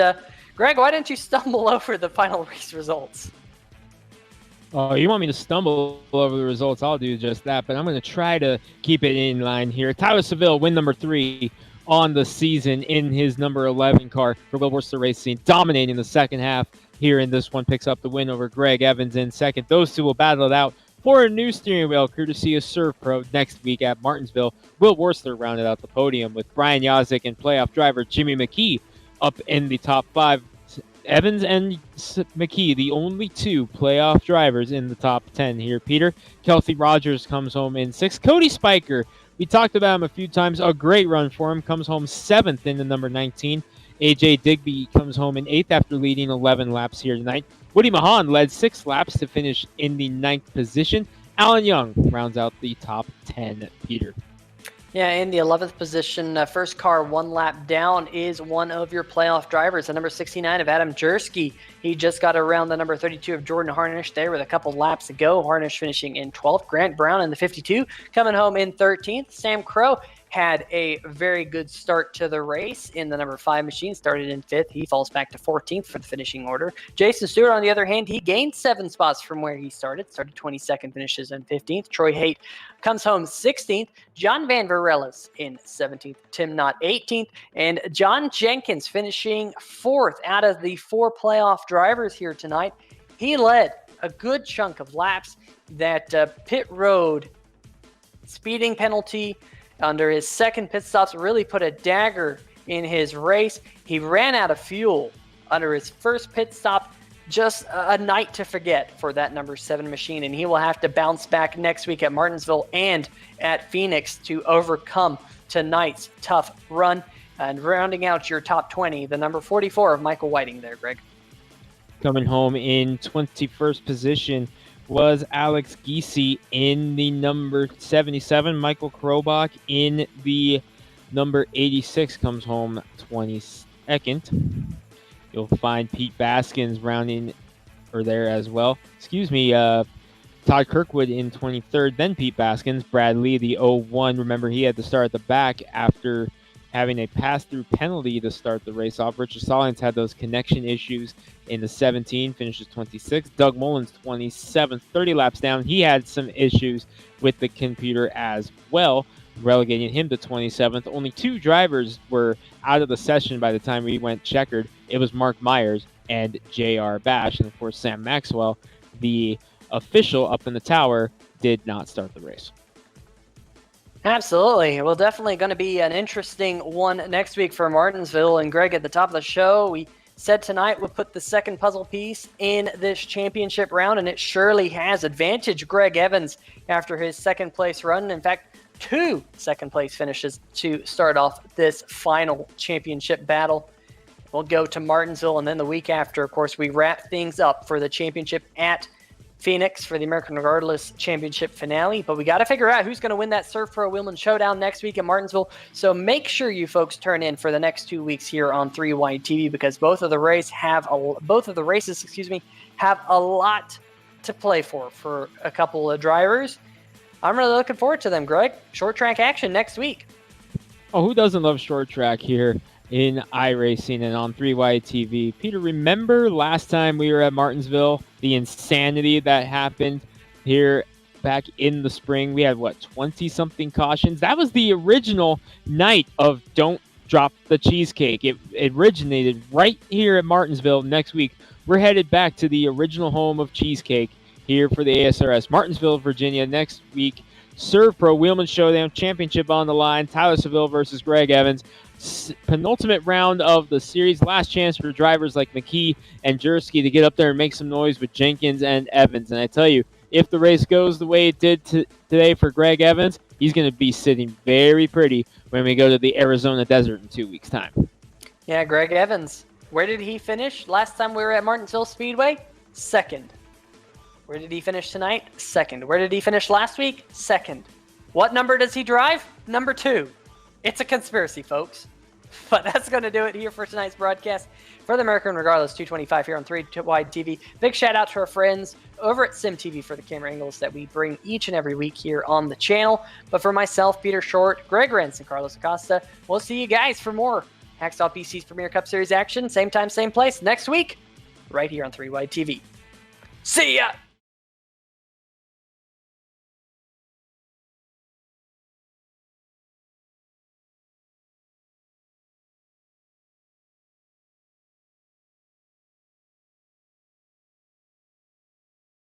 Greg, why didn't you stumble over the final race results? Oh, you want me to stumble over the results? I'll do just that, but I'm going to try to keep it in line here. Tyler Seville, win number 3 on the season in his number 11 car for Will Worcester Racing, dominating the second half here in this one, picks up the win over Greg Evans in second. Those two will battle it out for a new steering wheel, courtesy of Serve Pro next week at Martinsville. Will Worcester rounded out the podium with Brian Yazik and playoff driver Jimmy McKee up in the top 5. Evans and McKee, the only 2 playoff drivers in the top 10 here. Peter, Kelsey Rogers comes home in 6th. Cody Spiker, we talked about him a few times. A great run for him. Comes home 7th in the number 19. AJ Digby comes home in 8th after leading 11 laps here tonight. Woody Mahan led 6 laps to finish in the 9th position. Alan Young rounds out the top 10, Peter. Yeah, in the 11th position, first car 1 lap down is one of your playoff drivers, the number 69 of Adam Jersky. He just got around the number 32 of Jordan Harnish there with a couple laps to go. Harnish finishing in 12th. Grant Brown in the 52 coming home in 13th. Sam Crow had a very good start to the race in the number 5 machine, started in 5th. He falls back to 14th for the finishing order. Jason Stewart, on the other hand, he gained 7 spots from where he started 22nd, finishes in 15th. Troy Haight comes home 16th. John Van Varellas in 17th. Tim Knott 18th. And John Jenkins finishing 4th out of the 4 playoff drivers here tonight. He led a good chunk of laps. That pit road speeding penalty under his second pit stops really put a dagger in his race. He ran out of fuel under his first pit stop. Just a night to forget for that number 7 machine, and he will have to bounce back next week at Martinsville and at Phoenix to overcome tonight's tough run. And rounding out your top 20, the number 44 of Michael Whiting there, Greg. Coming home in 21st position was Alex Giese in the number 77. Michael Krobach in the number 86 comes home 22nd. You'll find Pete Baskins rounding or there as well. Todd Kirkwood in 23rd, then Pete Baskins. Brad Lee, the 01. Remember, he had to start at the back after having a pass-through penalty to start the race off. Richard Stallings had those connection issues in the 17, finishes 26th. Doug Mullins, 27th, 30 laps down. He had some issues with the computer as well, relegating him to 27th. Only 2 drivers were out of the session by the time we went checkered. It was Mark Myers and J.R. Bash. And, of course, Sam Maxwell, the official up in the tower, did not start the race. Absolutely. Well, definitely going to be an interesting one next week for Martinsville. And Greg, at the top of the show, we said tonight we'll put the second puzzle piece in this championship round, and it surely has advantage Greg Evans after his second place run. In fact, 2 second place finishes to start off this final championship battle. We'll go to Martinsville, and then the week after, of course, we wrap things up for the championship at Phoenix for the American Regardless Championship finale. But we got to figure out who's going to win that Surf Pro Wheelman Showdown next week at Martinsville. So make sure you folks turn in for the next 2 weeks here on 3Y TV, because both of the races have a lot to play for a couple of drivers. I'm really looking forward to them, Greg. Short track action next week. Oh, who doesn't love short track here in iRacing and on 3Y TV? Peter, remember last time we were at Martinsville, the insanity that happened here back in the spring. We had, 20-something cautions? That was the original night of Don't Drop the Cheesecake. It originated right here at Martinsville. Next week, we're headed back to the original home of cheesecake here for the ASRS. Martinsville, Virginia. Next week, Serve Pro Wheelman Showdown Championship on the line. Tyler Seville versus Greg Evans. Penultimate round of the series. Last chance for drivers like McKee and Jersky to get up there and make some noise with Jenkins and Evans. And I tell you, if the race goes the way it did today for Greg Evans, he's going to be sitting very pretty when we go to the Arizona desert in 2 weeks' time. Yeah, Greg Evans. Where did he finish last time we were at Martinsville Speedway? Second. Where did he finish tonight? Second. Where did he finish last week? Second. What number does he drive? Number 2. It's a conspiracy, folks. But that's going to do it here for tonight's broadcast. For the American Regardless 225 here on 3 Wide TV. Big shout out to our friends over at Sim TV for the camera angles that we bring each and every week here on the channel. But for myself, Peter Short, Greg Rentz, and Carlos Acosta, we'll see you guys for more Hacksaw PC's Premier Cup Series action. Same time, same place next week, right here on 3 Wide TV. See ya!